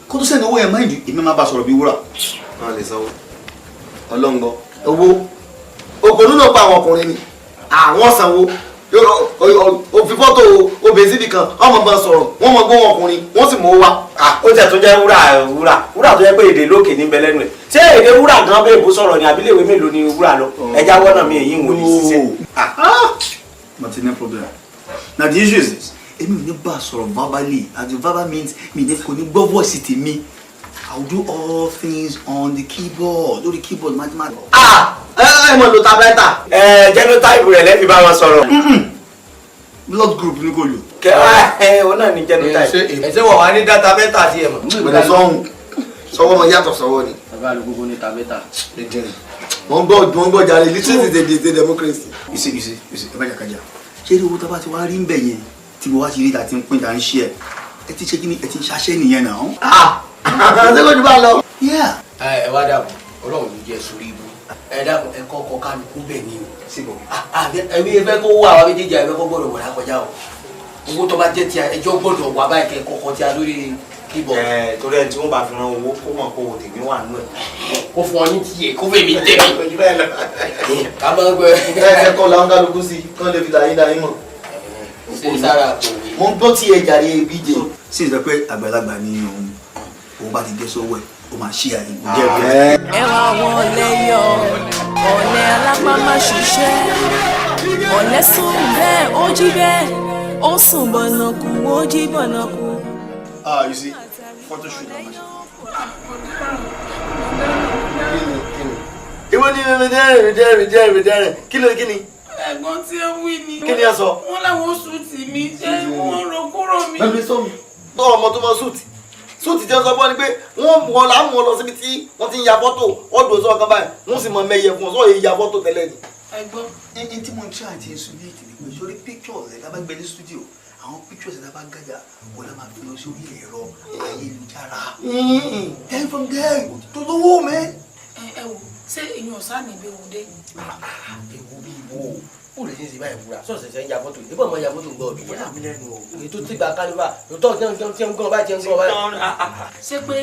kó tó send owó yẹn mind you èmi máa bá sọ̀rọ̀ bí wúrà. wọn lè sanwó ọlọ́ngbọ́n owó ògbónú náà pa àwọn ọkùnrin ni àwọn sanwó òfin fọ́tò obìnrin síbi kan ọmọ bá sọ̀rọ̀ wọ́n mọ gbóhùn ọkùnrin wọ́n sì mọ̀ ó wá. ó tẹ̀ tó jẹ́ wúrà tó jẹ́ pé èdè lókè níbẹ̀ lẹ́nu ẹ̀ ṣé èdè wúrà gan bẹ́ẹ̀ bó sọ̀rọ̀ ni àbílẹ̀wé mélòó ni wúrà lọ ẹja wọ́nà mi èyí ń wò ní ṣiṣẹ́. but no problem now the issue is this èmi ò ní bá a sọ̀rọ̀ verbally and the verbal means mi ní kò ní gbọ́ voice tèmi I will do all things on the keyboard lórí keyboard mathematics. ẹ mọ̀ ló ta bẹ́tà. genotype rẹ̀ lẹ́bi bá wọn sọ̀rọ̀. blood group ní kò lò. ó náà ní genotype. ẹsẹ wà wá ní data bẹ́tà tiẹ̀ mọ̀. gbẹ̀dẹ̀ sọ́wọ́ mọ yàtọ̀ sọ́wọ́ ni. bàbá àlùkò gbogbo ní ta bẹ́tà. wọ́n gbọ́ jàre literacy is a democracy. you see ẹ bá jàkájà ṣé eré owó tó bá ti wá rí ń bẹ̀ yẹn tí mo wá ti rí ta ti ń pín ta ń ṣe ẹ ti ṣe kí ni ẹ ti ń ṣaṣẹ́ nìyẹn náà. ṣé kò ní bá lọ. ẹ wá dàbọ̀ ọlọ́run ló jẹ́ sórí ibú ẹ dàbọ̀ ẹ kọ́kọ́ kálukú bẹ̀ ní o síbò ẹbí ẹ fẹ́ kó wá àwọn méjèèjì ẹ fẹ́ kó gbọ́dọ̀ wọ̀lá kọjá o owó tó bá jẹ́ ti ẹjọ́ gbọ́dọ̀ wà báyìí kẹ́ kọ́kọ́ tí a lórí kíbọ̀. torí ẹni tí wọ́n bá fi ran owó kó mọ̀ kó tèmi wà nù ẹ̀. kó fún ọ ní tiẹ̀ kó fèmí tẹ̀mí. ká máa ń gbẹ. ẹ kọ́ làwọn kálukú sí kí wọ́n lè fi dàyín mọ̀. ṣe sára kò ní. mo ń gbọ́ tí ẹ jàre bíjẹ. sí ìsọ pé àgbàlagbà ni òun bá ti gé sówó ẹ ó máa ṣí àyè. ẹ wá wọlé yọ ọ̀lẹ alápá má ṣiṣẹ́ ọ̀lẹ sùn bẹ́ẹ̀ ó jí bẹ́ẹ̀ ó sùn bọ̀nàkù ó jí bọ̀nàkù. You see, photo shoot na ma ṣe. ìwọ ni rìndẹ́rìn kí ló kí ni. ẹ̀gbọ́n tí ó wí ni. kí ni ẹ sọ. wọ́n láwọn oṣù tì mí ṣé wọ́n rọ kúrò mi. bẹ́ẹ̀ni sọ́mi tọ́ ọmọ tó mọ súùtì jẹ́ sọ fún ọ ni pé wọ́n là ń mú ọ lọ síbi tí wọ́n ti ń ya fọ́tò ọdún ọ̀sán kan báyìí wọ́n sì mọ mẹ́yẹ fún ọ sọ èyí ya fọ́tò tẹ́lẹ̀ ni. ẹ̀gbọ́n. ẹni tí mo ń try àti insulate ni pé sórí pictures ẹ̀ dábàá gbé ní studio àwọn pictures ẹ̀ dábàá gàjà wọ́n lọ́ máa fi lọ sórí ẹ̀rọ ayélujára. then from there tó lówó mẹ́. ẹ wò ṣé èyàn ọ̀sán ní ìbéwò dé. ewu bí wo ó lè ṣe é ṣe báyìí fúra sọ̀rọ̀ ṣẹ̀ṣẹ̀ ń ya fọ́tò ìbọn ọmọ ya fọ́tò ń gbọ́ ọ̀bì yẹn àmì lẹ́nu o ètò tí gba kálífà lóòótọ́ tí ń gbọ́n báyìí. ṣé pé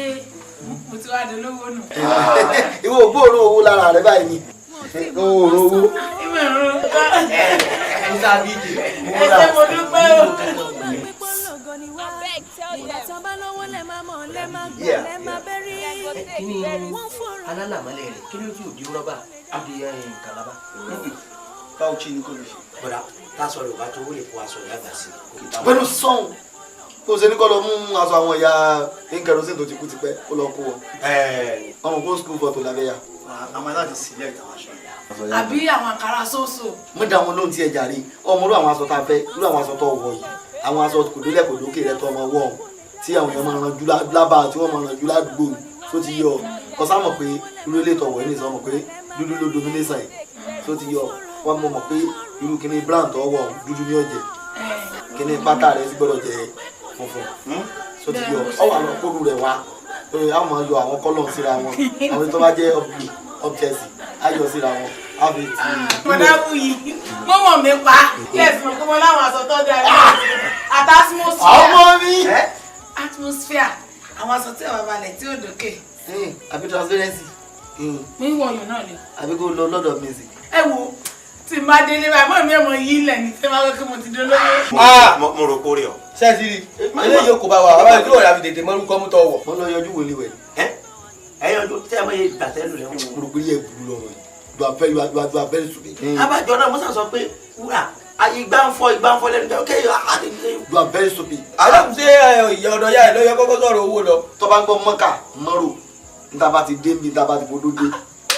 mo ti wá di olówó nù. ìwọ ògbóòrò owó lára rẹ báyìí ni òòrò owó. ìwé ìrún musa bíjì ẹsẹ̀ mo dúpẹ́ o. kí ni alálàmọ́lẹ̀ rẹ̀ kí ló ti òdi rọ́bà ó di kàlábà. Fauci ní kò lè ṣe. bọ̀dá táṣọ rẹ̀ ò bá tó wọlé kó aṣọ rẹ̀ àgbà sí i. pẹ̀lú sọ́hún kó o ṣe ní kọ́ lọ mú aṣọ àwọn ìyá nkẹrọsìn tó ti kú tipẹ́ kó lọ kó wọn. ọmọ kó school photo lábẹ́ yá. àwọn aláàtì select àwọn aṣọ yẹn. àbí àwọn àkàrà sóòsò. mo dá wọn lóhun tí ẹ jàre ọmọ irú àwọn aṣọ tá a fẹ́ irú àwọn aṣọ tó wọ̀ yìí àwọn aṣọ kò délẹ̀ kò lókè rẹ tó ọmọ wọ̀ tí àwọn èèyàn máa ranjú lábà tí wọ́n máa ranjú ládùúgbò tó ti yọ kọsámọ̀ pé irú ilé ìtọ̀wọ̀ yìí nìsan mọ̀ pé dúdú ló domination yìí tó ti yọ wọ́n mọ̀ pé irú kíní brand tó wọ̀ dúdú ní ọ̀jẹ̀ kíní pátá rẹ̀ sì gbọ́dọ̀ jẹ́ funfun tó ti yọ ọwọ́ àwọn kóru rẹ̀ wá àwọn máa yọ àwọn kọ́lọ̀ síra wọn àwọn tó bá jẹ́ ọ̀bjẹ̀sì ayọ̀ síra wọn á fi ti. bọ̀dá Bùyí mo mọ̀ mi pa kí ẹ fi mọ̀ kó mo láwọn aṣọ tó dára àti atmosphere. ọmọ mi. atmosphere àwọn aṣọ tí ò balẹ̀ tí ò dókè. àbí transparency. mi wọ̀ ọ̀yàn náà ni. àbí kó lọ lọ́dọ̀ music. ẹ wo tí n bá délé báyìí mọ̀ mi ẹ̀ mọ̀ yí ilẹ̀ ní tí n bá wọ́n kí mo ti dolówó. mo rò kórè ọ. sẹ́ẹ̀tì eléyìí kò bá wa àwọn ìdúró rẹ̀ àfi tètè mọ́rú kọ́ mú tọ́ wọ̀. mo lọ yọjú wòlé wẹ̀. ẹ̀yin ọdún tí a máa yẹ gbàtẹ́ lò lẹ́wọ̀n. mo rò pé yẹ burú lọ́rọ̀ yìí du abẹ́rẹ́ sùn. abájọ náà mo sọ pé wúrà ìgbà ń fọ lẹ́nu jẹ́ kéèyàn àdéhùn. du abẹ́rẹ́ sùn. àlọ́ ṣé ìyá ọ̀dọ̀ ya ẹ̀ lọ́yọ́ kọ́kọ́ sọ̀rọ̀ owó lọ. tó bá ń gbọ́ mọ́kà mọ́rò níta bá ti dé níbi níta bá ti bodó dé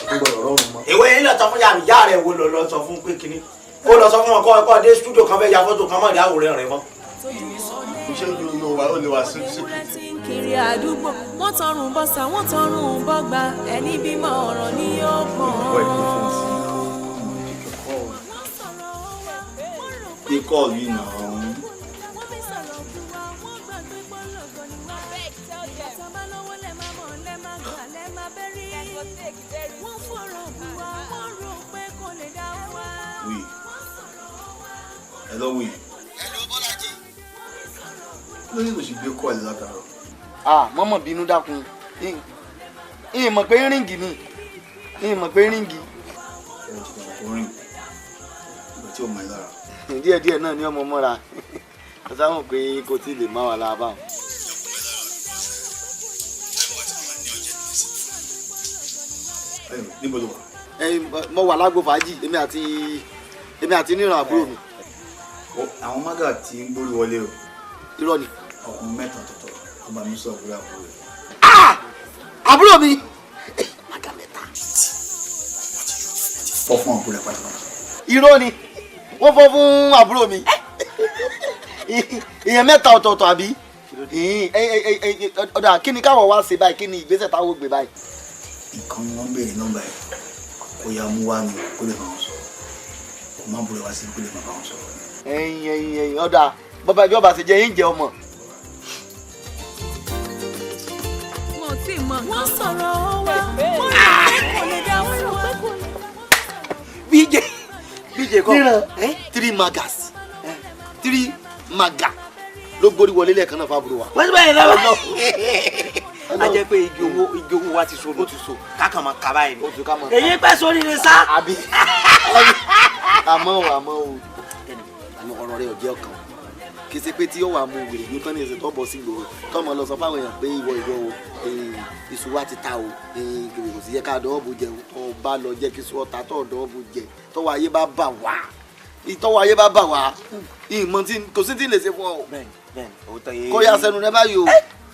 kó gbọ́dọ̀ rọrùn mọ́. ìwé yín lọ sọ fún yàrá ìyá rẹ̀ wo lọ sọ fún pé kínní ó lọ sọ fún ọkọ dé stúdíò kan fẹ́ ya fọ́tò kan mọ̀ ní àwòrán rẹ̀ mọ́. ṣé o wà ó lè wà sí kiri àdúgbò wọ́n tọrùn bọ́sà wọ́n tọrùn bọ́gbà ẹni bímọ ọ̀rọ̀ ní ọgbọ̀n. They call you now. Oui. Hello, oui. Hello, Bọ́lájí. Kí ló ní kò sì gbé kọ́ ẹ̀ látàrọ? Mọ́mọ́ bínú dákun. Ìyìn mọ̀ pé ríǹgì ni. Ìyìn mọ̀ pé ríǹgì. Ẹ̀rọ ti kàn kó rìn. Ìgbà tí ó mọ̀ ẹ́ lára. Díẹ̀díẹ̀ náà ni ọmọ mọ́ra. Mo sáwọn pé kò tí ì lè má wà láàbà. Níbo ló wà? Mo wà lágbo fàájì èmi àti níran àbúrò mi. Àwọn mágà tí ń gbórí wọlé o. Irọ́ ni. Ọkùnrin mẹ́ta tọ̀tọ̀ tó bá mi sọ àbúrò àbúrò rẹ̀. Àbúrò mi. Mágà mẹ́ta. Fọ́ fún àbúrò rẹ̀ pátápátá. Irọ́ ni wọ́n fọ́ fún àbúrò mi. Ìyẹn mẹ́ta ọ̀tọ̀ọ̀tọ̀ àbí? Ọ̀dà kí ni káwọ̀ wá ṣe báyìí kí ni ìgbésẹ̀ táwọn gbé báyìí? Nǹkan ni wọ́n ń béèrè nọ́mbà ẹ̀ kó ya mú wá ní kó lè máa sọ kó má búrẹ̀ wá sí kó lè máa bá wọn sọ̀rọ̀. Ẹ̀yin ọ̀dà bọ́bá ìjọba ṣe jẹ́ yín jẹ́ ọmọ. wọ́n sọ̀rọ̀ wá kò lè dá fún wa. BJ kọ́ 3 magas 3 maga ló gbórí wọlé lẹ́ẹ̀kan náà fábùrò wa. wọ́n ti báyìí lọ́wọ́. A jẹ́ pé igi owó wa ti so ló ti so kákan máa kaba yìí. Èyí pẹ́ sórí ni sá. Àbí àmọ́ o ọ̀rọ̀ rẹ̀ ò jẹ́ ọkàn kì í ṣe pé tí ó wà mú wèrè yóò tán ní ẹsẹ̀ tó bọ̀ sí gbòòrò tọ́mọ lọ sọ fáwọn èèyàn pé ìwọ iṣu wa ti ta o kò sí yẹ ká dọ́ọ̀bù jẹ tó bá lọ jẹ́ kí iṣu ọ̀tá tó dọ́ọ̀bù jẹ tọ́wọ́ ayé bá bà wá ìmọ̀ tí kò sí tí ì lè ṣe fún ọ. bẹ́ẹ̀ni kó yá sẹ́nu rẹ báyìí o.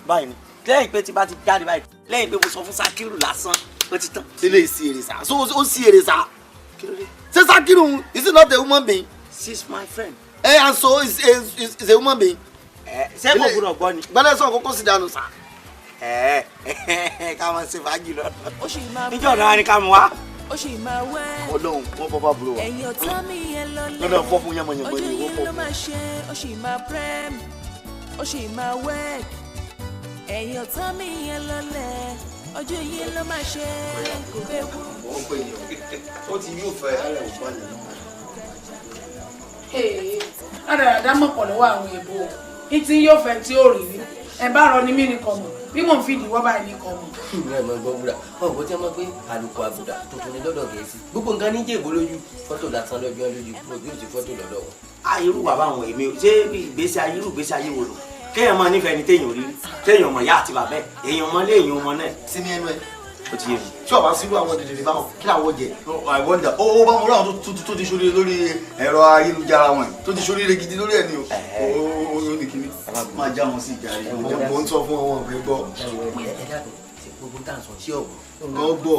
báyìí ni lẹ́yìn pé tí bá ti jáde báyìí lẹ́yìn pé mo sọ fún Sakiru lásán ó ti tán. ilé ìsì èrè sá ó sì èrè sá ṣé Sakiru is not a human being. She's my friend. And so is a human being. Ṣé kò gbúdọ̀ gbọ́ ni. Gbọ́dọ̀ sọ kókó sí dànù sá. Ká máa ṣe fàájì lọ. Níjọ́ ọ̀dọ́ ni ká mú wá. Ó sì máa wẹ́. Ọlọ́run wọ́n fọ́ fábúrò wa. Ẹ̀yin ọ̀tá mi yẹn lọlẹ̀. Lọ́dọ̀ fọ́ fún yánmọ̀yánmọ̀ Ojú ni wọ́n yẹn fọ́ ló fún. máa ṣe, ó sì máa prem, ó sì máa wẹ́. Ẹ̀yin ọ̀tá mi yẹn lọlẹ̀. Ojú yẹn ló máa ṣe, kò béwu. Wọ́n pè é ó ti yóò fẹ́ ara ẹ̀ wọ́n lẹ̀ náà. Àdàdà mọ̀ pọ̀ lọ́wọ́ àwọn èèbò ní tí yóò fẹ́ tí ó rí rí ẹ̀ bá rọ ní mí nìkan mọ̀ bí mò ń fi ìdíwọ́ báyìí nìkan mọ̀. ìwé ẹ̀mọ́ gbọ́ wúrà ọ̀gbọ́n tí wọ́n pé àlùkò àbùdá tuntun ní lọ́dọ̀ Gẹ̀ẹ́sì gbogbo nǹkan ní jèbó lójú fọ́tò lásán lọ́jọ́ lójú mo bí ó ti fọ́tò lọ́dọ̀ wọn. irú bàbá àwọn èmi ṣé ìgbésí ayé irú ìgbésí ayé wo lò kéèyàn máa nífẹ̀ẹ́ ni téèyàn rí téèyàn mọ̀ yá àti bàbẹ́ èèyàn mọ lé èèyàn mọ náà. sí ní ẹnu ẹ ó ti yé mi. tí ọba sílùú àwọn dèdèrè báwọn kí làwọn jẹ. I wonder ó bá wọn láwọn tó ti ṣoríire lórí ẹ̀rọ ayélujára wọn tó ti ṣoríire gidi lórí ẹ̀ ni o ó ní kíní máa já wọn sí ìjà rẹ̀ mo ń sọ fún wọn ọ̀gbẹ́ gbọ́. ẹ dàgbọ́ gbogbo tá à ń sọ sí ọ̀gbọ́n. wọ́n gbọ́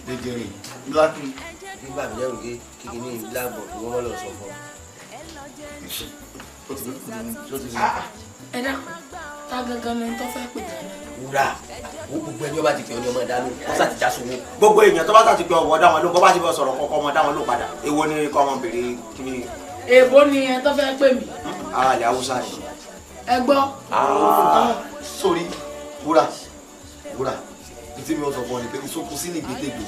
dèdèrè blackpink. nígbà mi lẹ́rù pé kíkí ní blackboard ni wọ́n lọ sọ fún ọ. Ẹ dákun tá gangan ni tó fẹ́ pè dáná. wúrà gbogbo ẹni ọba ti pè ọ ní ọmọ ìdánù ó sà ti já sówó. gbogbo èèyàn tó bá tà ti pé ọwọ́ dá wọn ló bọ́ bá ti bọ́ sọ̀rọ̀ kọ́kọ́ ọmọ dá wọn ló padà èwo ni kọ́ ọmọ bèrè kí ni. Èèbó ni ẹ tó fẹ́ pè mí. ara ilẹ̀ haúsá ni. Ẹ gbọ́. sórí wúrà tí mi ò sọ fún ọ ni pé ìsopọ̀ sí ní gbèdégbè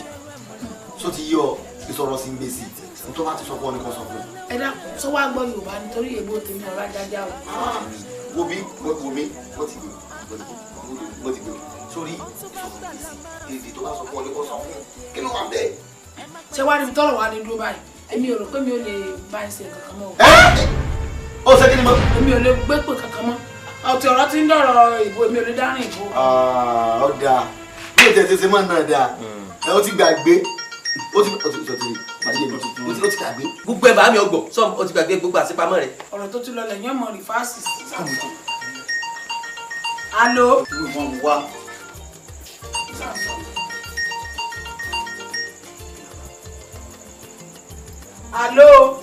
só ti yọ ìsọ̀rọ̀ sí ń gbé sí nítorí wọ́n ti sọ fún ọ ní kan sọ fún ọ. Ẹ dákun sọ wá gbọ́ Yorùbá nítorí èèbó tèmi ọ̀rá jájá o. wo mi wọ́n ti gbé sórí èdè tó bá sọ fún ọ ní kan sọ fún kí ló wà bẹ́ẹ̀. Ṣé wá níbi tọ́rọ̀ wá ní dúró báyìí èmi ò rò pé mi ò lè bá ẹ ṣe kankan mọ́ o. ó ṣe kí ni mo. Èmi ò lè gbé pè kankan mọ́ ọtí ọ̀rọ̀ tí ń dọ̀rọ̀ ìbò èmi ò lè dárìn ìbò. ọ̀dà bí ètò ẹ̀sẹ̀ máa ń nà dáa ẹ ó ti gbàgbé ó ti gbàgbé. gbogbo ẹ̀ bá mi ọgbọ̀n sọ ọ ti gbàgbé gbogbo àṣepamọ́ rẹ̀. ọ̀rọ̀ tó tún lọ lẹ̀ yẹn mọ̀ rìfáàsì. Alo. Alo.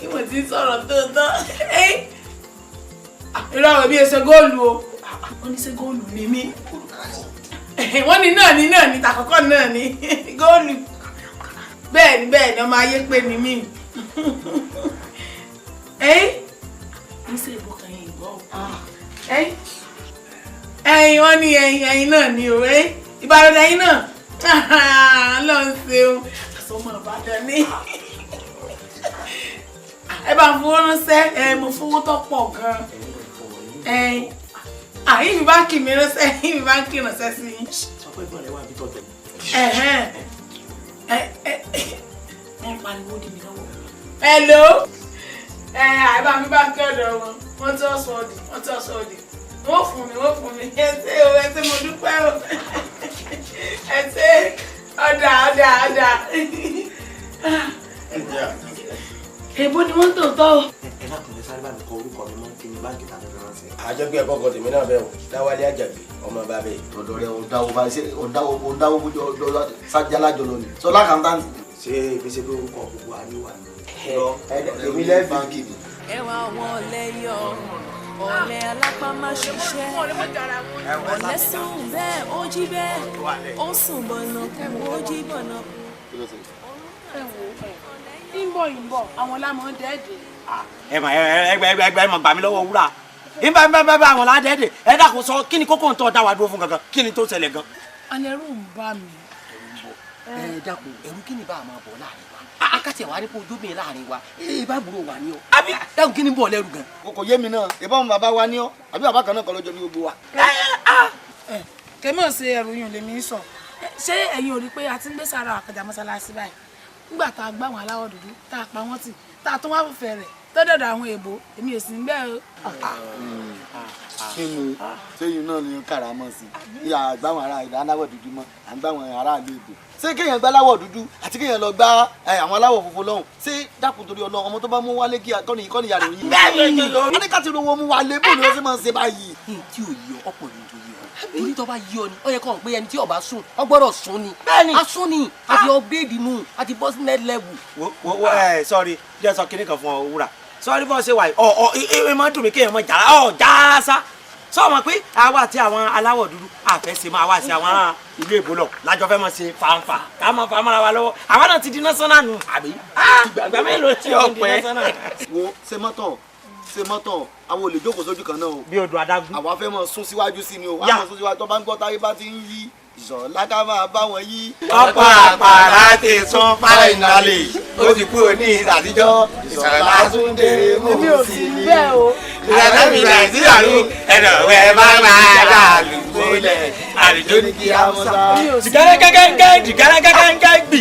Ìwọ̀n tí ti sọ̀rọ̀ tó tán irọ́ àwọn ẹbí ẹsẹ̀ góòlù o wọ́n ní ṣe góòlù ni mí wọ́n ní náà ní tàkọ́kọ́ náà ní góòlù bẹ́ẹ̀ ni ọmọ ayé pé ni mí ní ṣe ìbò kan yìí gbọ́ ẹ̀yin wọ́n ní ẹ̀yin náà ní o Ìbàdàn ẹ̀yin náà lọ ń ṣeun àsọmọ Ìbàdàn ní ẹ bá ń fowó ránṣẹ́ mo fowó tó pọ̀ gan àyìn mi bá kì mí ránṣẹ́ yìn mi bá ń kí ránṣẹ́ sí yín. sọ pé ìbọn rẹ wà bí tọ́tẹ̀. wọ́n pariwo dì mí lọ́wọ́. hello àìbá mi bá ń kí ọ̀dọ̀ wọn wọ́n tí wọ́n sọ òdì wọ́n fún mi ẹsẹ̀ mo dúpẹ́ o ẹsẹ̀ ọ̀dà. èbó ni wọ́n ń tòótọ́ o. ẹ lákùnrin sáré bá mi kọ orúkọ mi mọ́ kí ni báńkì tàbí fẹ́ránṣẹ́. àjọgbé ẹ̀kọ́ kan tèmi náà bẹ́ẹ̀ o Dáwálé Àjàgbé ọmọ bá bẹ́ẹ̀. ọ̀dọ̀ rẹ̀ ọ̀dáwó bójú ọ̀dọ̀ sájálájọ lọ ni sọlá kàńtàǹtì. ṣé ìgbésẹ̀ pé orúkọ gbogbo àníwá ni. èmi lẹ́ẹ̀bì báńkì mi. ẹwà wọn lẹ́yọ̀ ọ̀lẹ alápá má ṣiṣẹ́ ọ̀lẹ sùn bẹ́ẹ̀ ó jí bẹ́ẹ̀ ó sùn bọ̀nà kù ó jí bọ̀nà. ìbọ̀ àwọn lámọ̀ dẹ́ẹ̀dẹ̀. ẹ mà gbà mí lọ́wọ́ wúrà ìbá àwọn ládẹ́ẹ̀dẹ̀ ẹ dákun sọ kí ni kókó ń tọ́ dá wa dúró fún gangan kí ni tó ṣẹlẹ̀ gan. alẹ́rù ń bá mi. ẹ dákun ẹrú kí ni bá a máa bọ̀ láàrin wa akátì àwọn arípò ojú mi láàrin wa ìbá burú wa ni o àbí dákun kí ni bọ̀ lẹ́rù gan. kò yé mi náà ìbọn bàbá wa ni ọ àbí bàbá kan náà kọ́ lọ́jọ́ ní gbogbo wa. kẹ́mi ò ṣe ẹrù yín lèmi sọ ṣé ẹ̀yin ò rí pé a ti ń gbé sára àkàjà mọ́sálásí báyìí nígbà tá a gbá àwọn aláwọ̀ dúdú tá a pa wọ́n tì tá a tún wá fẹ́ rẹ̀ tó dọ̀dọ̀ àwọn èèbó èmi ò sì ń bẹ́ẹ̀ o. kínú sẹ́yìn náà ni kàràmọ́ sí i àgbáwọn ará ìdá aláwọ̀ dúdú mọ́ àgbáwọn aráàlú èbó ṣé kéèyàn gbá aláwọ̀ dúdú àti kéèyàn lọ gbá àwọn aláwọ̀ funfun lọ́hùn ṣé dákun torí Ọlọ́run ọmọ tó bá mú wálé kí kọ́ni ìyá rẹ̀ yìí. bẹ́ẹ̀ni wọ́n ní ká ti rówó mú wálé bó ni wọ́n ṣe máa ń ṣe báyìí. tí ò yí ọ ọ̀pọ̀ ní nítorí ọ torí tó bá yí ọ ni ó yẹ kó hàn pé ẹni tí ó bá sùn ọ gbọ́dọ̀ sùn ni a sùn ni àti upgrade nù àti bọ́ sí net level. Sorry jẹ́ sọ kinní kan fún ọ wúrà sọ́ọ́rí bọ́ ṣe wà yìí máa ń dùn mí kéèyàn mọ jàrá sá sọ ma pé àwa àti àwọn aláwọ̀ dúdú àfẹ́sẹ̀ máa wá sí àwọn ará ìlú èbó lọ lájọ fẹ́ mọ̀ ṣe fàǹfà ká mọ̀ fà mọ́ra wa lọ́wọ́ àwọn náà ti di násánà nù àbí gbàgbà mélòó tí ó pẹ́. wo ṣe mọ́tọ̀ àwọn olè jókòó sójú kan náà o. bí odò adágún. àwa fẹ́ mọ̀ sún síwájú sí ni o wọ́n mọ̀ sún síwájú tó bá ń gbọ́ táyé bá ti ń yí ìṣọ̀lá ká máa bá wọn yí. ọ̀pọ̀ àpàrà ti sún fáìnàlì ó ti kúrò ní àtijọ́ ìṣọ̀lá tún dèrè mú sí i. ìrẹ̀lẹ̀ mi nàìjíríà ló ẹ̀rọ ẹ̀ máa dà lùgbọ́lẹ̀ àlùjọ ní kí á mọ́ sá. jìgárẹ́gẹ́gẹ́ gbì jìgárẹ́gẹ́gẹ́ gbì.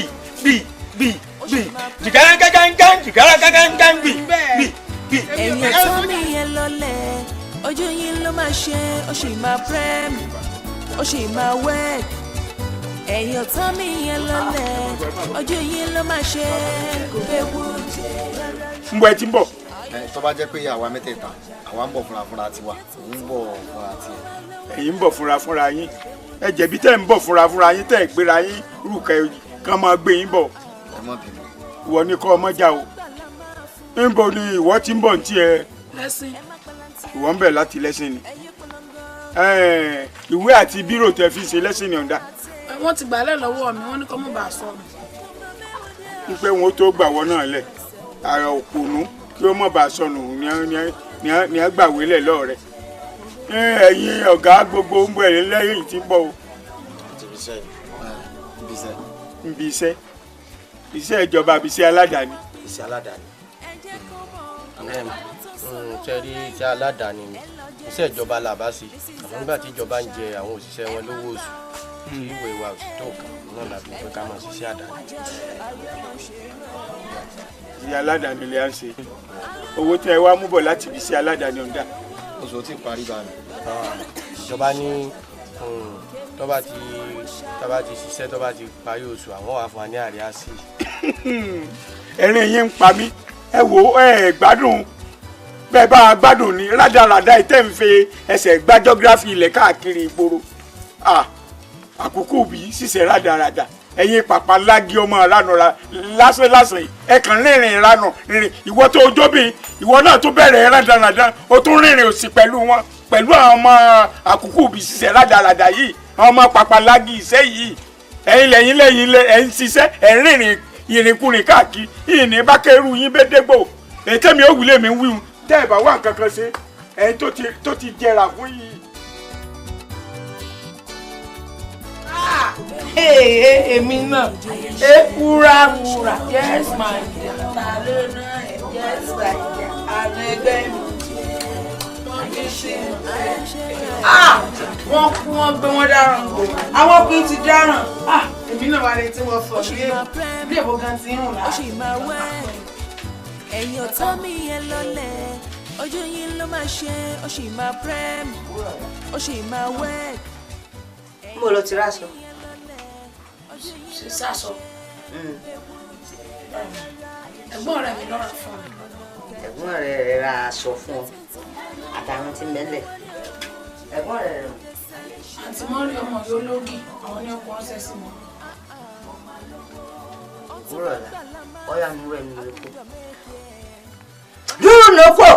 ẹ̀yin ẹ̀tọ́ mi yẹn lọlẹ̀ ojú yín ló máa ṣe ó sì máa pẹ́ẹ́mì ó sì máa wẹ́ẹ̀k ẹ̀yin ọ̀tọ́ mi yẹn lọlẹ̀ ojú yín ló máa ṣe kò fẹ́ wú. ń bọ̀ ẹ ti ń bọ̀. tó bá jẹ́ pé àwa mẹ́tẹ̀ẹ̀ta àwa ń bọ̀ fúnra tiwa òun ń bọ̀ fúnra tiẹ̀. ẹ̀yin ń bọ̀ fúnra yín ẹ jẹ̀bi tẹ́ ń bọ̀ fúnra yín tẹ́ ẹ̀ gbéra yín rúkẹ́ kán máa gbé yín bọ̀. ẹ má bínú. ìwọ ni kọ́ ọmọ já o níbo ni ìwọ ti ń bọ̀ ní tiẹ̀. lẹ́sìn. ìwọ ń bẹ̀ láti lẹ́sìn ni ìwé àti bírò tẹ fi ṣe lẹ́sìn ní ọ̀dà. wọ́n ti gbà lẹ́ lọ́wọ́ mi wọ́n ní kó mọ̀ bá a sọ mi. wípé wọn tó gbà wọ́n náà lẹ̀ ààrẹ òpònú kí ó mọ̀ bá a sọnù ní ẹ gbàwé lẹ̀ lọ́ọ̀rẹ́. ẹ̀yin ọ̀gá gbogbo ń bọ̀ ẹ̀yìn lẹ́yìn tí ń bọ̀ o. ibi iṣẹ́ ìjọba àbí iṣẹ́ aládàáni. iṣẹ́ aládàáni. sẹ́rí iṣẹ́ aládàáni ni iṣẹ́ ìjọba là bá sí àmọ́ nígbà tí ìjọba ń jẹ àwọn òṣìṣẹ́ wọn lówó oṣù tí ìwé wa ò sì tó nǹkan náà làbí pé ká máa ṣiṣẹ́ àdáni. iṣẹ́ aládàáni lè á ṣe owó tí ẹ wá mú bọ̀ láti fi iṣẹ́ aládàáni ọ̀dà. oṣù tí parí bá mi. ìjọba ní tó bá ti ṣiṣẹ́ tó bá ti parí oṣù àwọn wà fún wa ní àríyá sí i. ẹ̀rín yín ń pa mí ẹ wò ẹ gbádùn bẹ́ẹ̀ bá a gbádùn ní rádaràdá ìtẹ́ ń fe ẹsẹ̀ gbá jọ́gíráfì ilẹ̀ káàkiri ìgboro àkókò bí ṣiṣẹ́ rádaràdà ẹ̀yin pàpà lági ọmọ ìranù lásán yìí ẹ kàn rìnrìn ìranù rìnrìn ìwọ tó ojóbìn ìwọ náà tó bẹ̀rẹ̀ rádaràdà o tún rìnrìn òsì pẹ̀lú wọn pẹ̀lú àwọn ọmọ àkókò bí ṣiṣẹ́ rádaràdà yìí àwọn ọmọ pàpà lági iṣẹ́ yìí ẹ̀yin lẹ́yìn ń ṣiṣẹ́ ẹ̀ ń rìnrìn ìrìnkúrìn káàkiri ìní bá kẹrù yín bẹ́ẹ̀ dégbò ètè mi ò wúlé mi wíwù tẹ́ ẹ̀ bá wà nǹkan kan ṣe ẹ̀yin tó ti jẹrà fún yìí. èmi náà ewúrà yes my dear ta ló ná ẹ yes my dear àwọn ẹgbẹ́ mi wọ́n fi ṣe wọ́n kú wọ́n gbé wọn dáràn àwọn ọkùnrin ti dáràn èmi náà wà lè tí wọ́n fọ bí èbó gan ti ń rùn láà. ẹ̀yin ọ̀tá mi yẹn lọ́lẹ̀ ojú yín ló máa ṣe ó sì máa prem ó sì máa wẹ́ẹ̀k. mo lọ ti ráṣọ. ṣe sáṣọ. ẹ̀gbọ́n rẹ̀ mi lọ́ra fún mi. ẹ̀gbọ́n rẹ̀ ra aṣọ fún ọ àtàwọn tí mẹ́lẹ̀ ẹ̀gbọ́n rẹ̀ rẹ̀. àǹtí mọ́rí ọmọ yóò lógì àwọn ní ọkọ̀ ọ̀sẹ̀ sí mọ́. wúrọ̀ la ọ̀yà mi rẹ̀ mi lóko. dúró lóko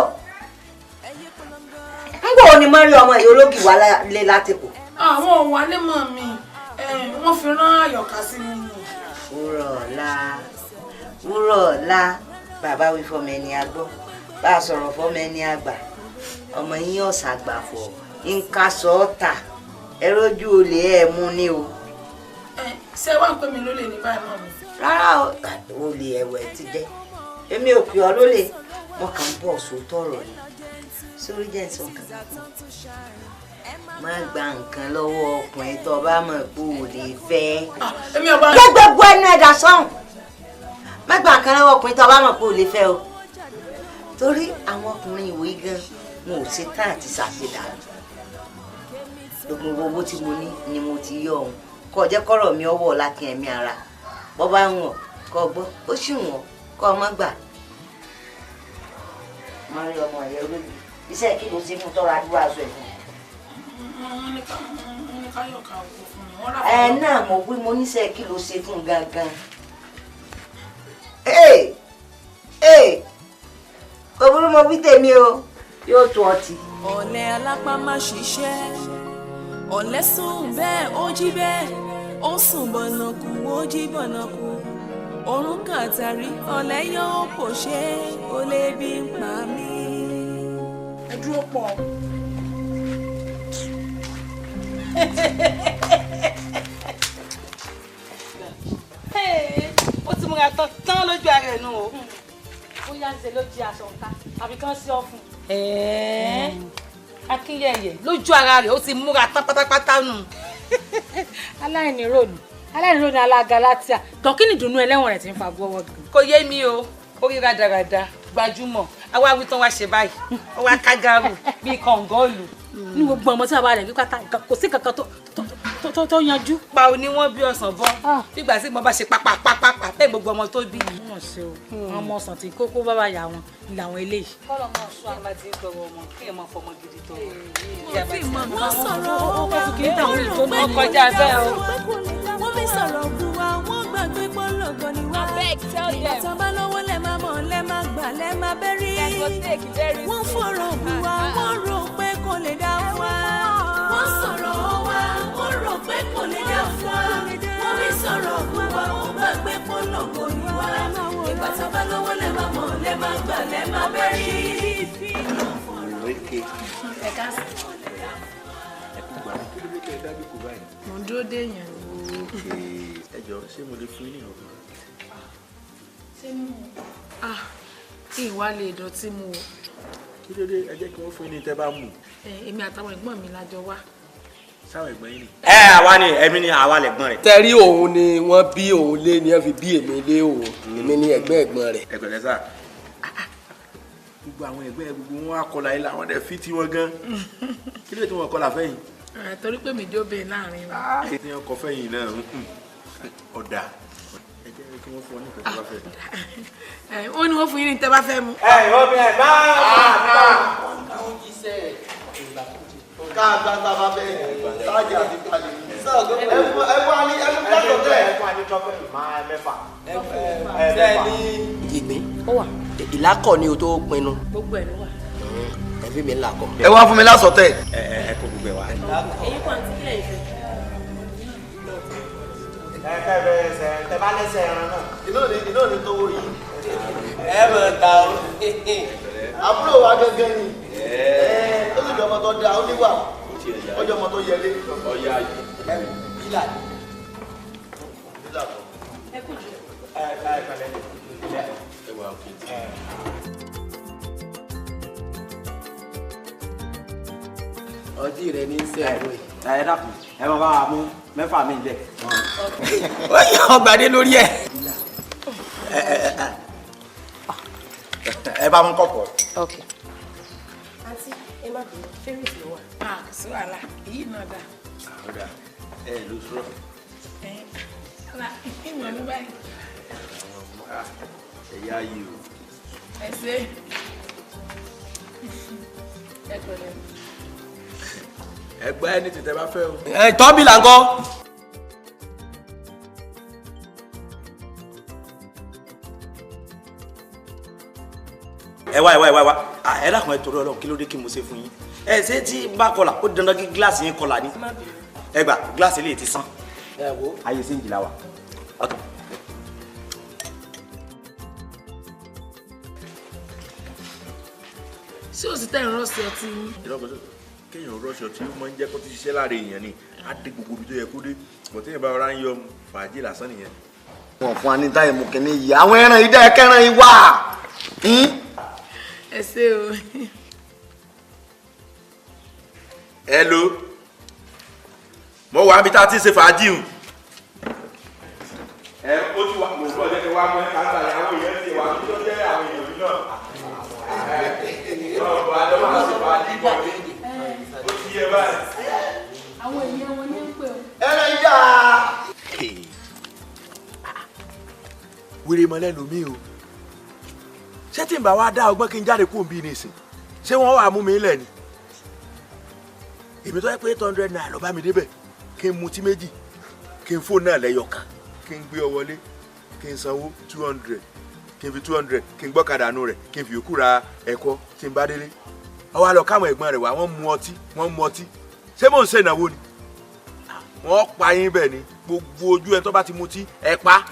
ń gbọ́ ni mọ́rí ọmọ yóò lógì wá lé látìkù. àwọn ò wálé mọ́ mi wọ́n fi rán àyọ̀ká sí mi ni. wúrọ̀ la bàbá wí fọmọ ẹni agbọ́ bá a sọ̀rọ̀ fọmọ ẹni àgbà ọmọ yín ọ̀sà gbàfọ̀ nǹkan sọ́ọ̀tà ẹ̀rọ́jú olè ẹ̀ mú ní o. ṣé wàá pè mí lólè ní báyìí mọ́ mi. rárá olè ẹ̀wẹ̀ ti jẹ́ èmi ò pè ọ́ lólè wọn kàn ń bọ̀ sóòótọ́ ọ̀rọ̀ ni sórí jẹ́ ìsọ̀kan má gba nǹkan lọ́wọ́ ọkùnrin tó bá mọ̀ pé ò lè fẹ́. gbogbo ẹnu ẹ̀dá sọ́hùn má gba nǹkan lọ́wọ́ ọkùnrin tó bá mọ̀ pé ò lè fẹ́ o torí àwọn ọkùnrin ìwé gan wọn ò ṣe tán àti ṣàṣedànù gbogbo owó tí mo ní ni mo ti yọ ọ̀hún kó jẹ́ kọ́rọ̀ mi ọwọ́ láti ẹ̀mí ara bọ́ bá ń wọ̀n kó gbọ́ ó sì wọ̀n kó ọmọ gbà má rí ọmọ ẹ̀yẹ olóògbé iṣẹ́ kí ló ṣe fún tọ́ra àdúrà aṣọ ẹ̀ fún ẹ náà mo wí mo níṣẹ́ kí ló ṣe fún gangan. kò burú mo wí tèmi o yóò tó ọtí. ọ̀lẹ alápá má ṣiṣẹ́ ọ̀lẹ sùn bẹ́ẹ̀ ó jí bẹ́ẹ̀ ó sùn bọ̀nàkù ó jí bọ̀nàkù òrùn kàtàrí ọ̀lẹ yóò pò ṣe ó lè bí ń pa mí. ẹ dúró pọ̀. ó ti múra tán lójú ara ẹ̀ nù o. ó yá ṣe ló jí aṣọ nǹka àbí kán sí ọ fún. akínyẹ̀yẹ̀ lójú ara rẹ̀ ó ti múra tán pátápátá nù. aláìníròònù alágalatia tọ́kínì dùnú ẹlẹ́wọ̀n rẹ̀ ti ń fa gbọ́wọ́ gan. kò yé mi o orí rádaràda gbajúmọ̀ àwa wí tán wá ṣe báyìí ó wá kágárù bíi kọ̀ǹgọ́ọ̀lù. ní gbogbo ọmọ tí bàbá rẹ̀ gbé pátá kò sí kankan tó yanjú. pa ò ní wọ́n bí ọ̀sán bọ́ nígbà tí mo bá ṣe pápápápá bẹ́ẹ̀ gbogbo ọmọ tó bí. wọ́n ṣe o ọmọ ọ̀sán tí kókó bàbá yà wọn làwọn eléyìí. kọ́lọ̀ máa sọ àgbà tí ń tọrọ ọmọ kí ẹ máa fọmọ gidi tọrọ. wọ́n sọ̀rọ̀ ó kọjá bẹ́ẹ̀ o. wọ́n fi sọ̀rọ̀ gùn wa wọ́n gbàgbé pọ́lọ́gọ́ ni wá. ìgbà tó bá lọ́wọ́ lẹ́ máa mọ̀ lẹ́ máa gbà lẹ́ máa bẹ́rí. wọ́n fọ̀rọ̀ gùn wa wọ́n rò pé kò lè dá wa. wọ́n sọ̀rọ̀ wa wọ́n rò pé kò lè dá wa. wọ́n fi sọ̀rọ̀ gùn wa wọ́n gbàgbé pọ́lọ́gọ́ ni wá. ìgbà tó bá lọ́wọ́ lẹ́ máa mọ̀ lẹ́ máa gbà lẹ́ máa bẹ́rí. mo ń dúró dé yẹn. ẹ jọ ṣé mo lè fún yín ní ọgbọ́n. ṣé mo kí n wá lè dọ̀tí mu o. kí ló dé ẹ jẹ́ kí wọ́n fún yín ní tẹ́ bá mú. èmi àtàwọn ẹ̀gbọ́n mi lájọ wá. sáwọn ẹ̀gbọ́n yín ni. àwa ni èmi ni àwa lẹ̀gbọ́n rẹ̀. tẹ́rí òun ni wọ́n bí òun lé ni wọ́n fi bí èmi lé òun èmi ni ẹ̀gbọ́n rẹ̀. ẹgbẹ̀rẹ̀ sá gbogbo àwọn ẹgbẹ́ gbogbo wọn akọlà yìí làwọn dẹ̀ fi tí wọn gan kí ló dé tí wọn kọlà fẹ́yìn. torí pé mi jó bẹ́ẹ̀ láàrin wa. kí ni ọkọ fẹ́yìn náà ọ̀dà ẹ jẹ́ kí wọ́n fún ọ ní ìfẹ́ tó bá fẹ́. ó ní wọ́n fún yín ní tẹ́ bá fẹ́ mu. ìwọ bí ẹ bá ká gbàgbà bá bẹ́ẹ̀ sáájà àti kalẹ̀ ẹ fún wa ní ẹ fún wa ní chọ́pẹ̀lì máa mẹ́fà. Bẹ́ẹ̀ni. Ìgbín. Ó wà. Ìlákọ̀ ni o tó pinnu. Gbogbo ẹ̀ ló wà. Ẹbí mi ń lakọ̀. Ẹ wá fún mi lásọtẹ̀. Ẹ kó gbogbo ẹ wá. Èyí kan ti kílẹ̀ ìfẹ́. Ẹ bẹ̀rẹ̀ sẹ̀ tẹ bá lẹ́sẹ̀ ẹran náà. Iná ni tó rí. Ẹ mọ̀ ta o. Àbúrò wa gẹ́gẹ́ ni. Ó sì jọ ọmọ tó dáa ó níwà. Ó jọ ọmọ tó yẹlé. Ọya yìí. Bílà. Ẹ kú jù. Pẹ̀lẹ́. Ẹ wà òkè. Ọtí rẹ ní sẹ́ẹ̀rù. Ẹ dákun ẹ máa bá wa mú mẹ́fà mi lẹ̀. Ọgbàdé lórí ẹ̀. Ẹ bá mú kọ̀pọ̀. Okay. Àǹtí, ẹ má bínú, fẹ́rẹ̀sì ló wà. Kò sí wàhálà, èyí náà dà. Ọ̀dà ẹ ló sọ̀rọ̀. Ìwọ̀n ní báyìí. Ẹ̀yà yìí o. Ẹ ṣe. Ẹ pẹ̀lẹ́. Ẹgbẹ́ ẹni tètè bá fẹ́ o. Tọ́bí là ń kọ́. Ẹ wá ẹ dákun ẹ torí Ọlọ́run kí ló dé kí mo ṣe fún yín. Ẹ ṣé tí bá kọlà ó dandan kí gíláàsì yín kọlà ni. Ẹ gbà gíláàsì lè ti sán. Ẹ wo. Ayé sí ìjìlá wa. Ṣé o sì tẹ̀ ń rọ́ọ̀sì ọtí yín? Kéèyàn rọ́ọ̀ṣì ọtí ó máa ń jẹ́ kó ti ṣiṣẹ́ láre èèyàn ni. Á dé gbogbo ibi tó yẹ kó dé. Bọ̀ téèyàn bá rọra ń yọ fàájì lásán nìyẹn. Wọ́n fún wa ní táyà mú kínní yìí. Àwọn ẹran yìí dá ẹkẹran yìí wà. Ẹ ṣe o. Hello. Mo wà níbi tá a ti ṣe fàájì o. Ó ti wà mo gbọ́ jẹ́ kí wá mọ́ ká gbà àwọn èèyàn ti wà tó jẹ́ àwọn èèyàn náà. Ọ̀pọ̀ àjọ máa ṣe fàájì pọ̀ ní. Ó ti yẹ báyìí. Àwọn èèyàn wọn ní ń pè ọ́. Ẹran yìí dà. Wèrè mọ́ lẹ́nu mi o. Ṣé tí n bá wá dá ọgbọ́n kí n jáde kúrò bí nísìn? Ṣé wọ́n wà mú mi lẹ̀ ni? Èmi tó yẹ pé 800 naira lọ bá mi débẹ̀ kí n mutí méjì kí n fóònù náà lẹ́yọ̀ kan kí n gbé ọ wọlé kí n sanwó 200 kí n fi 200 kí n gbọ́kadà nù rẹ̀ kí n fi yòókù ra ẹ̀kọ́ tí n bá délé. Ó wá lọ káwọn ẹ̀gbọ́n rẹ̀ wá wọ́n mu ọtí ṣé mò ń ṣe ìnáwó ni? Wọ́n pa yín bẹ́ẹ̀ ni gbogbo ojú ẹni tó bá ti mutí ẹ pa.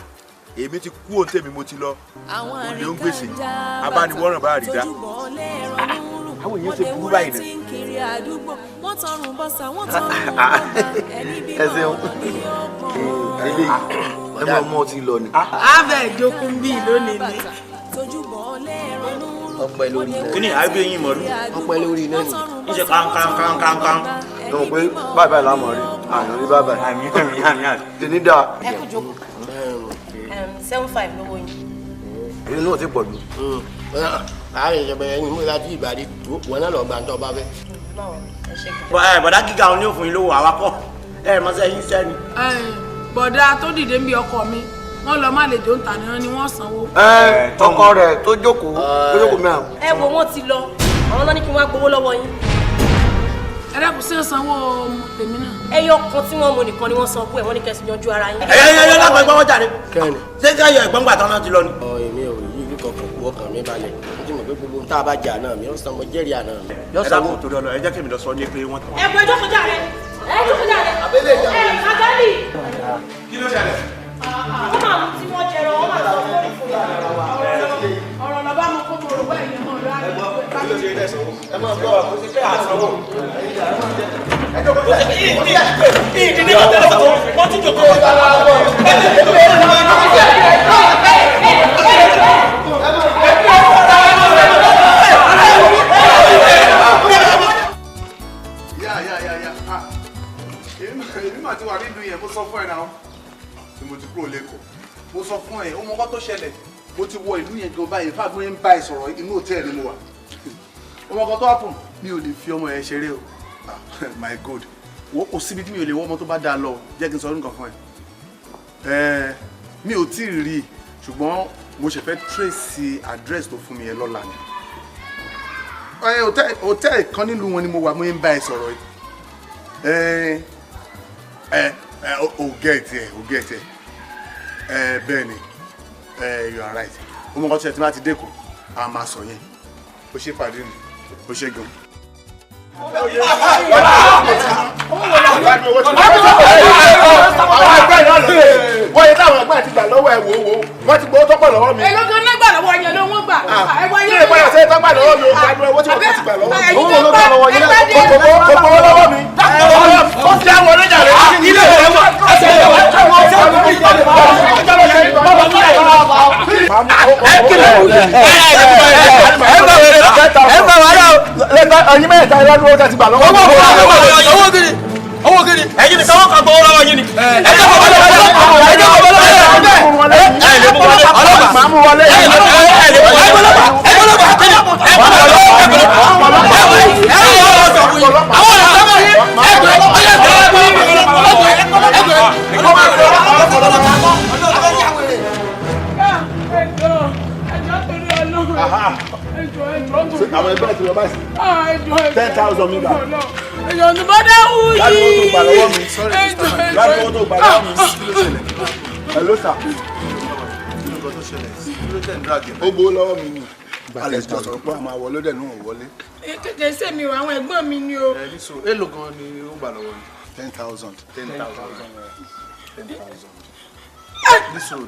Èmi ti kú òun tèmi mo ti lọ olè ń gbèsè abániwọ́ràn bá rí dá àwọn èèyàn ṣe burú báyìí náà. Ẹ ṣeun eléyìí ẹ máa mú ọtí lọ ni. Abẹ́ ìjókòó ń bí lónìí ni. Ọpẹ́ lórí iná. Kí ni àgbẹ̀ yín mọ̀lú? Ọpẹ́ lórí iná ni. Ń ṣe kánkánkánkánkán. Ẹ mọ̀ pé báyìí láàmú rí àyàn rí báyìí. Àmì. Tèmi dáa. Ẹ kú jókòó. 75 lówó yín. Èyí náà ti pọ̀ jù. Àárín ìjọba ẹni mú láti ìbàdí wọn náà lọ gbà ń tọ́ bá fẹ́. Bọ̀dá gíga òní òfin yín lówó àwakọ̀. Ẹ mọ̀ sẹ́yìn sẹ́ni. Bọ̀dá tó dìde ń bí ọkọ mi wọ́n lọ má lè dó ń tà ní wọ́n sanwó. Ọkọ rẹ̀ tó jókòó mẹ́rin. Ẹ wo wọ́n ti lọ àwọn náà ní kí wọ́n á gbowó lọ́wọ́ yín. Ẹ dẹ́kun sí sanwó tèmi náà. Ẹyọ kan tí wọ́n mú nìkan ni wọ́n sanwó ẹ̀ wọ́n ní kẹ́sì yanjú ara yín. Ẹyọ lápá ẹgbẹ́ wọn jáde. Kẹ́ni. Ṣé káyọ̀ ẹ̀gbọ́n gbà tán náà ti lọ ni? Èmi ò yí ibi kankan kú ọkàn mi balẹ̀. Mo ti mọ̀ pé gbogbo tá a bá jà náà mi yóò san mo jẹ́rìí àná mi. Ẹ dákun torí Ọlọ́run ẹ jẹ́ kí mi lọ sọ ní pé wọ́n tán. Ẹ gbọ́ ìjókòó jàre. Ẹ jókòó jàre. Àgálì. Kí ló ṣẹlẹ̀? Wọ́n máa mú tí wọ́n jẹrọ, wọ́n máa sọ lórí fún mi. Ọ̀rọ̀ lọ bá mú kó mo rò wá ìyẹn mọ̀ rárá. Ẹ máa gbọ́ kó sí pé àsanwó. Ìdílé wọn tẹ́lẹ̀ wọ́n ti jòkó. Èmi mà ti wà nínú yẹn mo sọ fún ẹ náà tí mo ti kúrò lẹ́kọ̀ọ́ mo sọ fún ẹ ó mọ nǹkan tó ṣẹlẹ̀ mo ti wọ ìlú yẹn gan báyìí fáwọn bí wọ́n ń bá ẹ sọ̀rọ̀ inú hòtẹ́ẹ̀lì ni mo wà ó mọ nǹkan tó happen mi ò lè fi ọmọ yẹn ṣeré o my god wo kò síbi tí mi ò lè wọ ọmọ tó bá dáa lọ jẹ́ kí n sọ nǹkan fún ẹ mi ò tí ì rí i ṣùgbọ́n mo ṣe fẹ́ trace address tó fún mi yẹn lọ́la ni hòtẹ́ẹ̀lì kan nílùú wọn ni mo wà mo ń bá ẹ sọ̀rọ̀ yìí o get it. bẹ́ẹ̀ ni you are right ó mọ̀ kọ́ tí ẹ ti máa ti dẹ́kun a máa sọ yẹn ó ṣe pàdé mi ó ṣe gan. àwọn ẹgbẹ́ náà lọ wọ́n yẹ táwọn ẹgbẹ́ ti gbà lọ́wọ́ ẹ̀ wò wọ́n ti gbọ́ tọ́pọ̀ lọ́wọ́ mi. èlò kan náà gbà lọ́wọ́ yẹn ló wọ́n gbà. kí lè padà sẹ́yìn tọ́gbà lọ́wọ́ mi ò gbàdúrà owó tí wọ́n ti gbà lọ́wọ́ mi. owó ló gbà lọ́wọ́ yẹn kòkòrò lọ́wọ́ mi. ó ti àwọn oníjà rẹ̀ ilé ìwé wọn ẹsẹ̀ ìwé wọn ẹsẹ̀ ìwé wọn ẹ̀yin mẹ́ta ìlànà owó tẹ́ ti gbà lọ́wọ́. owó gidi owó gidi ẹ̀yin nìkan wọ́n kàn gbọ́ lọ́wọ́ yín ni. ẹjọ́ kò wọlé ẹjọ́ kò wọlé máa mú wọlé. àwọn ẹgbẹ́ ti lọ báyìí 10,000 mi gbà. èèyàn ní bọ́dá wù yìí. láti owó tó gbà lọ́wọ́ mi láti owó tó gbà lọ́wọ́ mi. hello sir. ó gbowó lọ́wọ́ mi ni. alex jọ sọ̀rọ̀ pé a máa wọlé dẹ̀ níwọ̀n wọlé. kékeré sèmi o àwọn ẹ̀gbọ́n mi ni o. èlò gan ni ó gbà lọ́wọ́ mi. 10,000. nísòro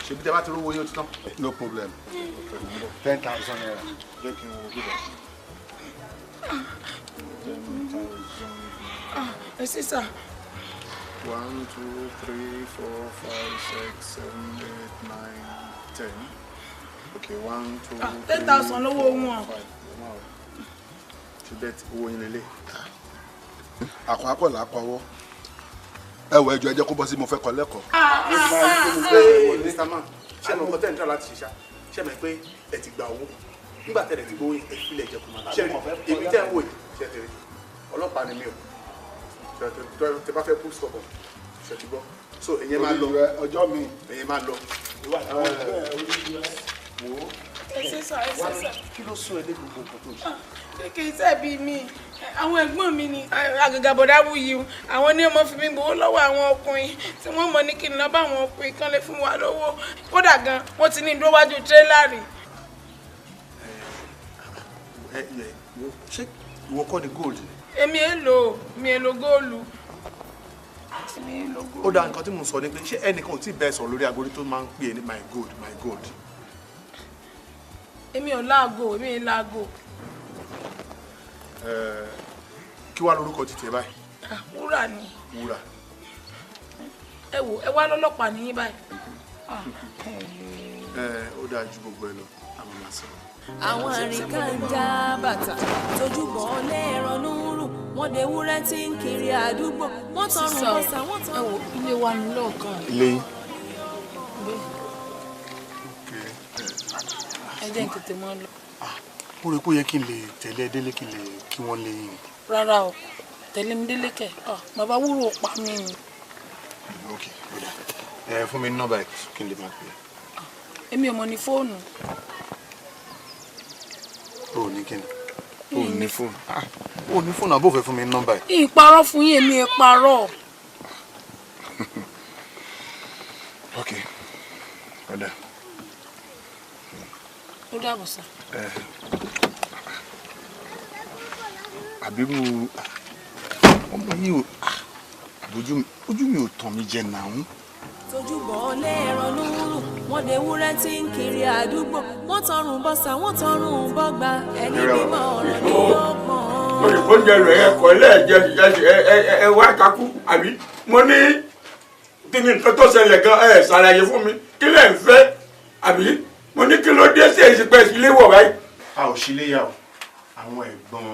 ṣe bí tẹ bá ti rówó yóò ti tán. no problem 10,000 naira jẹ́ kí n wo gbígbà. ẹ sí sà. 1 2 3 4 5 6 7 8 9 10. okay 1 2 10,000 lówó wọn. ṣe bẹ́ẹ̀ tí owó yín lélẹ̀. àkọ́ akọ̀là akọ̀wọ́ ẹ wọ ẹjọ́ ẹ jẹ́ kó bọ́ sí mo fẹ́ kọ́ lẹ́kọ̀ọ́. Mr. Man ṣé mo kọ́ tẹ́ ń tọ́ láti ṣiṣá ṣé mi pé ẹ ti gba owó nígbà tẹ́lẹ̀ ti gbowó ẹ fi lè jẹ́ kó máa lábẹ́ ṣé èmi tẹ́ ń wò yìí ṣe tẹ̀lé ọlọ́pàá ni mi ò tẹ bá fẹ́ kú sọ̀bọ̀ ṣe ti gbọ́ so èyàn máa lọ ọjọ́ mi èyàn máa lọ. kí ló sún ẹ dé gbogbo nǹkan tó ṣe. kékeré sẹ́ẹ̀bì mi àwọn ẹ̀gbọ́n mi ni àgàgà bọ̀dá wù yìí àwọn ní ọmọ fi mi gbowó lọ́wọ́ àwọn ọkùnrin tí wọ́n mọ̀ ní kí n lọ bá àwọn ọkùnrin kan lè fún wa lówó kódà gan wọ́n ti ní ìdówájú tírélà rí. ṣé ìwọ kọ́ ni gold. èmi èlò góòlù. ó dá nǹkan tí mo sọ ni pé ṣé ẹnìkan ò tí ì bẹ́ẹ̀ sọ lórí agolo tó máa ń pè é ní my gold. èmi ò láago èmi ò láago. kí wàá lórúkọ títí ẹ báyìí. wúrà ni. wúrà. ẹ wò ẹ wá lọ́lọ́pàá níyìn báyìí. ó dáa ju gbogbo ẹ lọ àwọn máa sọ. àwọn àríkànjá bàtà tójúbọ lẹ́ẹ̀rọ núrù wọ́n de wúrẹ́ tí ń kiri àdúgbò wọ́n tọrùn bọ́sà wọ́n tọrùn. ẹ wò ilé wa ní lọ́ọ̀kan. ilé yín. ẹ jẹ́ n tètè mọ́ lọ. ó rí i pé ó yẹ kí n lè tẹ̀lé délé kí n lè kí wọ́n lé yín. rárá o tẹ̀lé mi délé kẹ̀ bàbá wúrò pa mí ni. ok fún mi ní nọ́mbà ẹ̀ kí n lè máa pè é. èmi ò mọ̀ ní fóònù. o ò ní kí ni o ò ní fóònù o ò ní fóònù àbò fẹ́ fún mi ní nọ́mbà ẹ̀. ìparọ́ fún yín èmi ẹ parọ́. ok ọ̀dà. ó dàbọ̀ sá. àbírú ọmọ yìí ojú mi ò tàn mí jẹ náà. tójúbọ lẹ́ẹ̀rọ núrù wọ́n de wúrẹ́ tí ń kiri àdúgbò wọ́n tọrùn bọ́sà wọ́n tọrùn bọ́gba ẹni bímọ ọ̀rọ̀ ní ọ̀pọ̀n. olùkóúnjẹ rẹ̀ ẹ̀kọ́ lẹ́ẹ̀jẹ̀ ẹ wá kakú àbí mo ní kí ni nǹkan tó ṣẹlẹ̀ gan ẹ̀ ṣàlàyé fún mi kí lẹ̀ ń fẹ́ àbí mo ní kí ló dé sí èsì pẹ́ sílé wọ̀ báyìí. a ò sílé yà o àwọn ẹ̀gbọ́n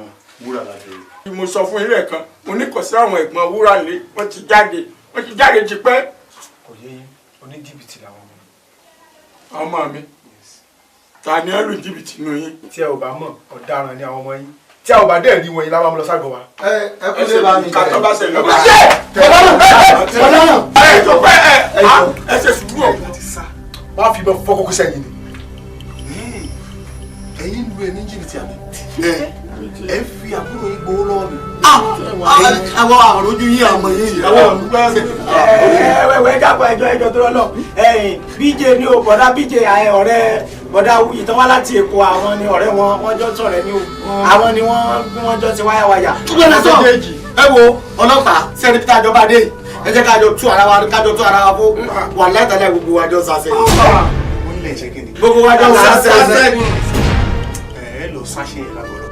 wúrà lábẹ́rẹ́. mo sọ fún ilé kan mo ní kò sí àwọn ẹ̀gbọ́n wúrà lé wọ́n ti jáde ti pẹ́. kò yé yín oníjìbìtì làwọn ọmọ mi. ọmọ mi ta ni ẹ lù jìbìtì nù yín. tí ẹ ò bá mọ̀ ọ̀daràn ni àwọn ọmọ yín tí a ò bá dẹ̀ rí wọn yìí lábàámu lọ ságọ̀ wa. ẹ kú lè bá mi. kàtọ́ bá ṣẹlẹ̀ ọ̀dà ẹ ṣe sùúrù o. wọ́n á fi ìbọn fọ́ kókó sẹ́yìn ni. ẹ̀yin lu ẹ ní jìbìtì àbí ẹ fi àbúrò yín gbowó lọ́wọ́ mi. àwọn àròjù yín àmọ́ yín àwọn wẹ́wẹ́ dàpọ̀ ẹjọ́ tó lọ́lọ́ bíjè ní o bọ̀dá bíjè ọ̀rẹ́ bọ̀dá ìtàn wá láti Èkó àwọn ni ọ̀rẹ́ wọn jọ sọ̀rẹ́ ní o àwọn ni wọ́n jọ ti wáyàwáyà. ẹ wo ọlọ́pàá sẹ́ni pété àjọba dé ẹ jẹ́ kájọ tú ara wa fún wà látàlẹ́ gbogbo wa jọ sàṣẹ. gbogbo wa jọ sàṣẹ. ẹ lọ sáṣẹ yẹn lágbọ̀dọ̀.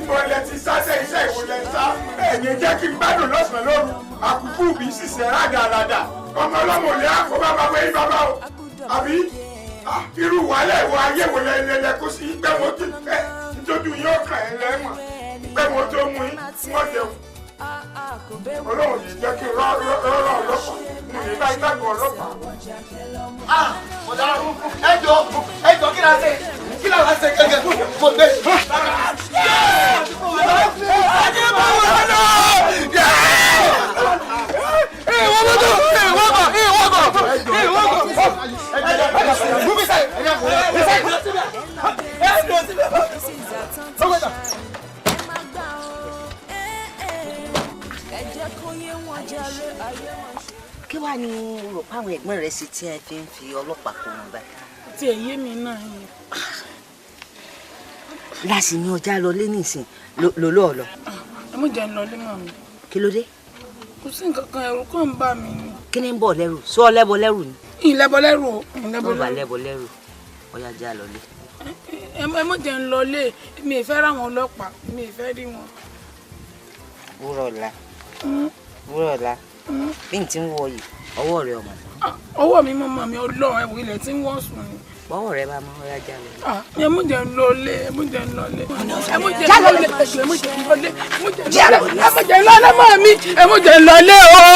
Ìmọ̀lẹ̀ ti sáṣẹ́ iṣẹ́ ìwòlẹ̀ sá. Ẹ̀yìn jẹ́ kí n gbádùn lọ́sàn-án lóru. Àkùkù mi ṣiṣẹ́ rádaràdà. Ọmọ ọlọ́mọ ò lè àkóbá bàbá yín bàbá o. Àbí irú wàhálà ìwọ ayé wò lẹ́lẹ́lẹ́ kó sí gbẹ̀mọ́ tó fẹ́. Nítorí yóò kàn ẹ́ lẹ́wọ̀n. Gbẹ̀mọ́ tó mú yín wọ́n jẹun. Ọlọ́run yìí jẹ́ kí rọ́rọ́ ọlọ́pàá. Mo ní bá ìgbàgbọ́ ọlọ́pàá. ẹjọ́ kí la ṣe gẹ́gẹ́ mo gbé. kí wàá ní rò páwọn ẹ̀gbọ́n rẹ̀ sí tí ẹ fi ń fi ọlọ́pàá kó wọn báyìí. tí èyí mi náà ni. láti ní ọjà lọ lé nísìn lọ́lọ́ ọ̀lọ́. ẹ mú jẹ́ ń lọ lé mọ́ mi. kí ló dé. kò sí nǹkan kan ẹ̀rù kan ń bà mí ni. kí ni ń bọ̀ lẹ́rù sọ lẹ́bọ lẹ́rù ni. ìlẹ́bọ lẹ́rù o. lẹ́bọ lẹ́rù ọjà já lọ lé. ẹ mú jẹ́ ń lọ lé mi ì fẹ́ ráwọn ọlọ́pàá mi ì fẹ́ rí wọn. wúrọ̀lá bí n ti ń wọ yìí ọwọ́ rẹ ọmọ. ọwọ́ mi mọ́ màmí ọlọ́run ẹ̀wọ̀ ilẹ̀ tí ń wọ́n sùn ni. bọ́wọ́ rẹ bá máa ọ̀yá já lọ. ẹ mú jẹ́ ń lọ lé ẹ mú jẹ́ ń lọ lé ẹ mú jẹ́ ń lọ lé ẹ mú jẹ́ ń lọ lé ẹ mú jẹ́ ń lọ lé mọ́ mi ẹ mú jẹ́ ń lọ lé o.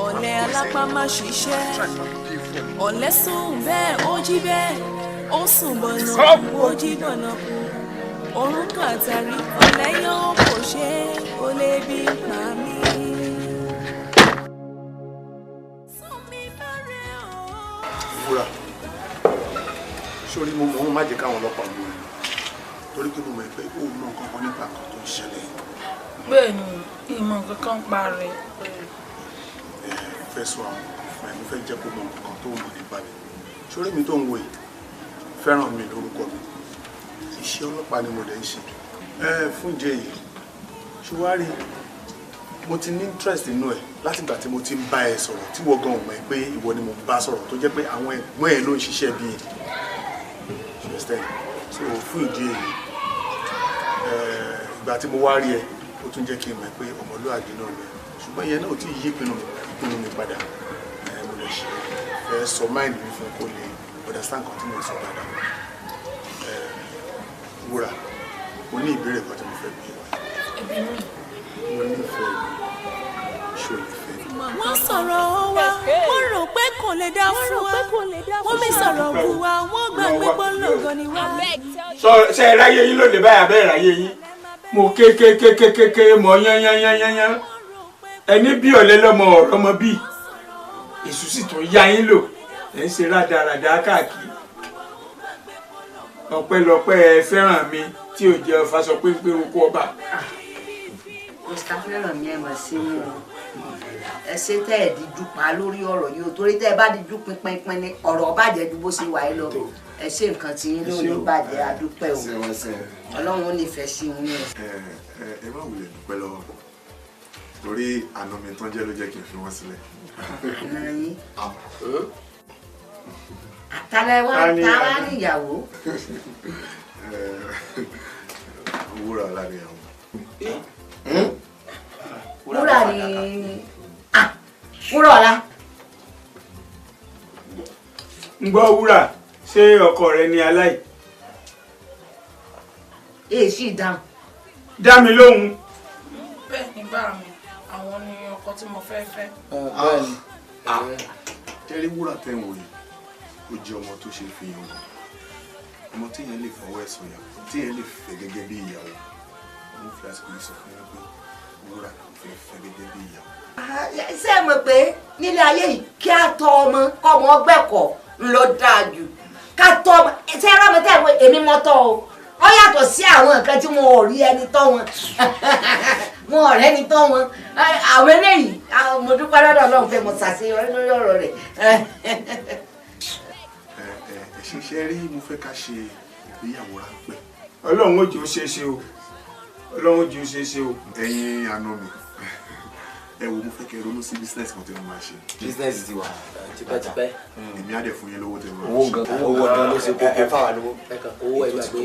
ọ̀lẹ alápá má ṣiṣẹ́ ọ̀lẹ sùn bẹ́ẹ̀ ó jí bẹ́ẹ̀ ó sùn bọ̀nà kú ó jí bọ̀nà kú òun kàtàrí ọ̀lẹ yóò kò ṣe ó lè bí pa mí. Wúrà sórí mo mọ̀ má jẹ́ káwọn ọlọ́pàá mú ẹ torí pé mo mọ̀ pé ó mọ nǹkan kan nípa nǹkan tó ń ṣẹlẹ̀. bẹ́ẹ̀ ni ìmọ̀ nǹkan kan pa rẹ̀. fẹ́ sọ àwọn ọ̀fẹ́ mo fẹ́ jẹ́ kó mọ nǹkan tó mọ̀ nípa mi sórí mi tó ń wò yìí fẹ́ràn mi lórúkọ mi iṣẹ́ ọlọ́pàá ni mo dẹ̀ ń ṣe fún ìdí èyí ṣùwárí mo ti ní interest nínú ẹ̀ látìgbà tí mo ti ń bá ẹ sọ̀rọ̀ tí wọ́n gan mọ̀ pé ìwọ ni mo bá sọ̀rọ̀ tó jẹ́ pé àwọn ẹ̀gbọ́n ẹ̀ ló ń ṣiṣẹ́ bí i so fún ìdí èyí ìgbà tí mo wá rí ẹ ó tún jẹ́ kí n mọ̀ pé ọmọlúwàbí náà ni ṣùgbọ́n ìyẹn náà ò tí ì yí ìpinnu mi padà mo lè ṣe fẹ́ sọ máìlì mi fún kó lè understand kan tí mo sọ dáadáa Wúrà mo ní ìbéèrè kan tí mo fẹ́ bí mo nífẹ̀ẹ́ ṣó ìfẹ́. wọ́n sọ̀rọ̀ wá wọ́n rò pé kò lè dá fún wa wọ́n mi sọ̀rọ̀ wù wá wọ́n gbàgbé gbólógo ni wá. ṣe é ráyé yín lónìí báyà bẹ́ẹ̀ ráyé yín mo kékékékékéké mọ yányányányányán ẹni bí ọ̀lẹ lọ́mọ ọ̀rọ̀ ọmọ bíi èṣù sì tún yá yín lò ẹ̀ ń ṣe rádaràdà káàkiri ọpẹ́lọpẹ́ ẹ fẹ́ràn mi tí ò jẹ́ ọfà sọ pé ń pé orúkọ ọba. mr fẹ́ràn mi ẹ̀ mọ̀ sí mi o ẹ ṣe tẹ́ ẹ̀ díjú pa lórí ọ̀rọ̀ yìí o torí tẹ́ ẹ bá díjú pinpin ní ọ̀rọ̀ bàjẹ́ ju bó ṣe wà yìí lọ ẹ ṣe nǹkan tí yín ló ní bàjẹ́ adúpẹ́ o ọlọ́run ó nífẹ̀ẹ́ sí yín o. ẹ má wulẹ̀ dúpẹ́ lọ́wọ́ torí àna mi tán jẹ́ ló jẹ́ kí n fi wọ́n sílẹ̀. àná yín àtàlẹ́ wa tààrà níyàwó. Wúrà láníyàwó. Wúrà ni Wúrà ọ̀la. ń gbọ́ Wúrà ṣé ọkọ rẹ ni aláì. èsì dáhùn. dá mi lóhùn. bẹ́ẹ̀ ni bá mi àwọn ni ọkọ tí mo fẹ́ fẹ́. Tẹ́rí Wúrà tẹ́ ń wò yìí ó jẹ́ ọmọ tó ṣe fi hàn ọmọ téèyàn lè fọwọ́ ẹ̀ sọ̀yà téèyàn lè fẹ́ gẹ́gẹ́ bí ìyàwó mo fi àsìkò yìí sọ fún yín pé wúrà ló fẹ́ gẹ́gẹ́ bí ìyàwó. ṣé ẹ mọ̀ pé nílé ayé yìí kí á tọ́ ọmọ kọ́mọ gbẹ̀kọ̀ ńlọ dáa jù ká tọ́ ọmọ ṣé ẹ rámi tẹ́ ẹ pé èmi mọ́ tọ́ o ó yàtọ̀ sí àwọn nǹkan tí wọn ò rí ẹni tọ́ wọn wọn ò rẹ́ni tọ́ wọn àwọn eléyìí mo dúpẹ́ lọ́dọ̀ Ọlọ́run pé mo ṣàṣeyọrí lórí ọ̀rọ̀ rẹ̀. ṣiṣẹ́ rí mo fẹ́ ká ṣe ìgbéyàwó ráńpẹ́. Ọlọ́run ó jẹ́ ó ṣeé ṣe o Ọlọ́run ó jẹ́ ó ṣeé ṣe o. ẹ̀yin àna mi ẹ wo mo fẹ́ kẹ́ ronú sí business kan tí mo máa ṣe. business ti wà tipẹ́tipẹ́. èmi á dẹ̀ fún yín lówó tí mo máa owó gan owó gan ló ṣe kókó. ẹ fà wá lówó. owó ẹ gbàgbé.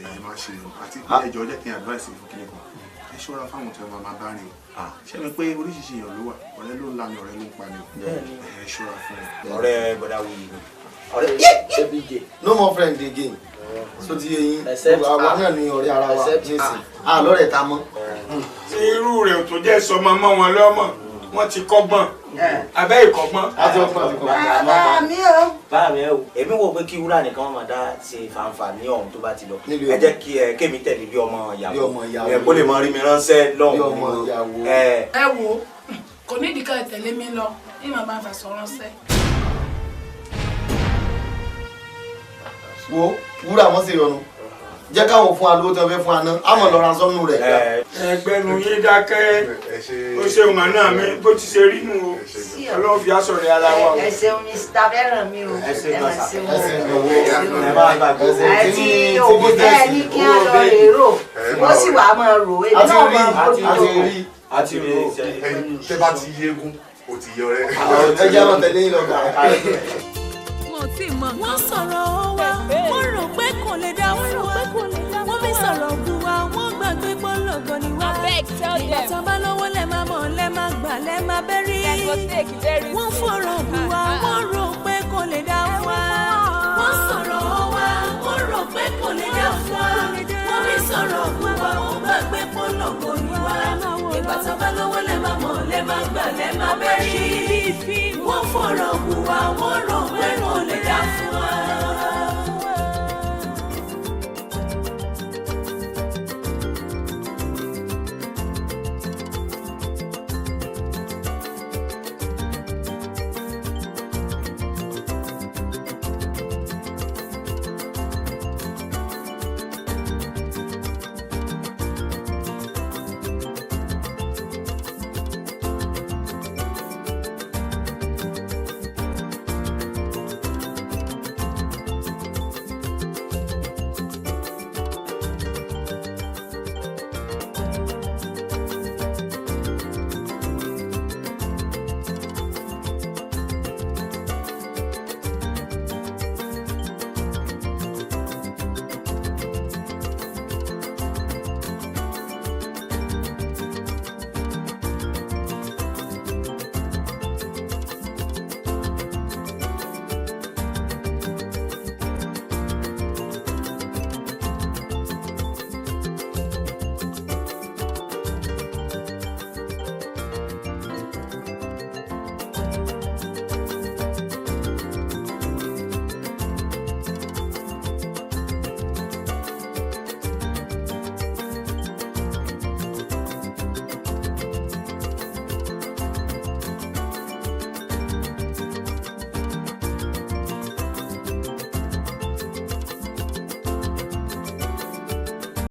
ẹ máa ṣe àti ẹjọ́ jẹ́ kí n advice fún kíni kan ẹ ṣọ́ra fáwọn tí wọ́n máa bá rìn o ṣé mi pé oríṣiríṣi èèyàn ló wà ọ̀rẹ́ ló ń la ni ọ̀rẹ́ ló ń pa ni o ẹ ṣọ́ra fún ẹ. ọ̀rẹ́ bọ̀dá wù mí ọ̀rẹ́ no more friend again so ti yẹ yín àwa náà ni ọ̀rẹ́ ara wa nísìn lọ́rẹ̀ ta mọ́. ṣé irú rẹ̀ tó jẹ́ sọmọ mọ́ wọn lọ́mọ wọ́n ti kọ́gbọ́n abẹ́ ìkọ́gbọ́n. bàbá mi o. báà mi ẹ o èmi wò pé kí wúrà nìkan wọn máa dá ṣe fàǹfà ní ọ̀hún tó bá ti lọ ẹ jẹ́ kí kémi tẹ̀lé bí ọmọ ìyàwó ẹ kó lè mọ rí mi ránṣẹ́ lọ́hùn. ẹ wo kò nídìí ká tẹ̀lé mi lọ ní màmá fẹsọ̀ ránṣẹ́. wo wúrà wọn sì yọnu jẹ́ káwọn fún wa lówó tí wọ́n fẹ́ fún wa ná àmọ́ lọ́ra sọ́nù rẹ̀. ẹgbẹ́nu yín dákẹ́ ó ṣeun àná mi bó ti ṣe rí nù o Ọlọ́run fi aṣọ rẹ̀ ara wa o. ẹ ṣeun Mr. fẹ́ràn mi o ẹ ṣeun o ẹ bá bá gbèsè àti òbí bẹ́ẹ̀ ní kí á lọ èrò wọ́n sì wàá máa rò é náà máa bójú tó. àti rí tẹ bá ti yéégún o ti yọ rẹ. ẹ jẹ́ àwọn tẹ̀lé yín lọ́gà. wọ́n sọ̀rọ̀ wa wọ́n rò pé kò lè dá wọ́n wọ́n fi sọ̀rọ̀ bù wá wọ́n gbàgbé pọ́lọ́gọ́ ni wá. ìgbà tó bá lọ́wọ́ lẹ́ máa mọ̀ lẹ́ máa gbà lẹ́ máa bẹ́rí. wọ́n fọ̀rọ̀ bù wá wọ́n rò pé kò lè dá wá. wọ́n sọ̀rọ̀ wa wọ́n rò pé kò lè dá wá. wọ́n fi sọ̀rọ̀ bù wá wọ́n gbàgbé pọ́lọ́gọ́ ni wá. ìgbà tó bá lọ́wọ́ lẹ́ máa mọ̀ lẹ́ máa gbà lẹ́ máa bẹ́rí. wọ́n fọ̀rọ̀ bù wá wọ́n rò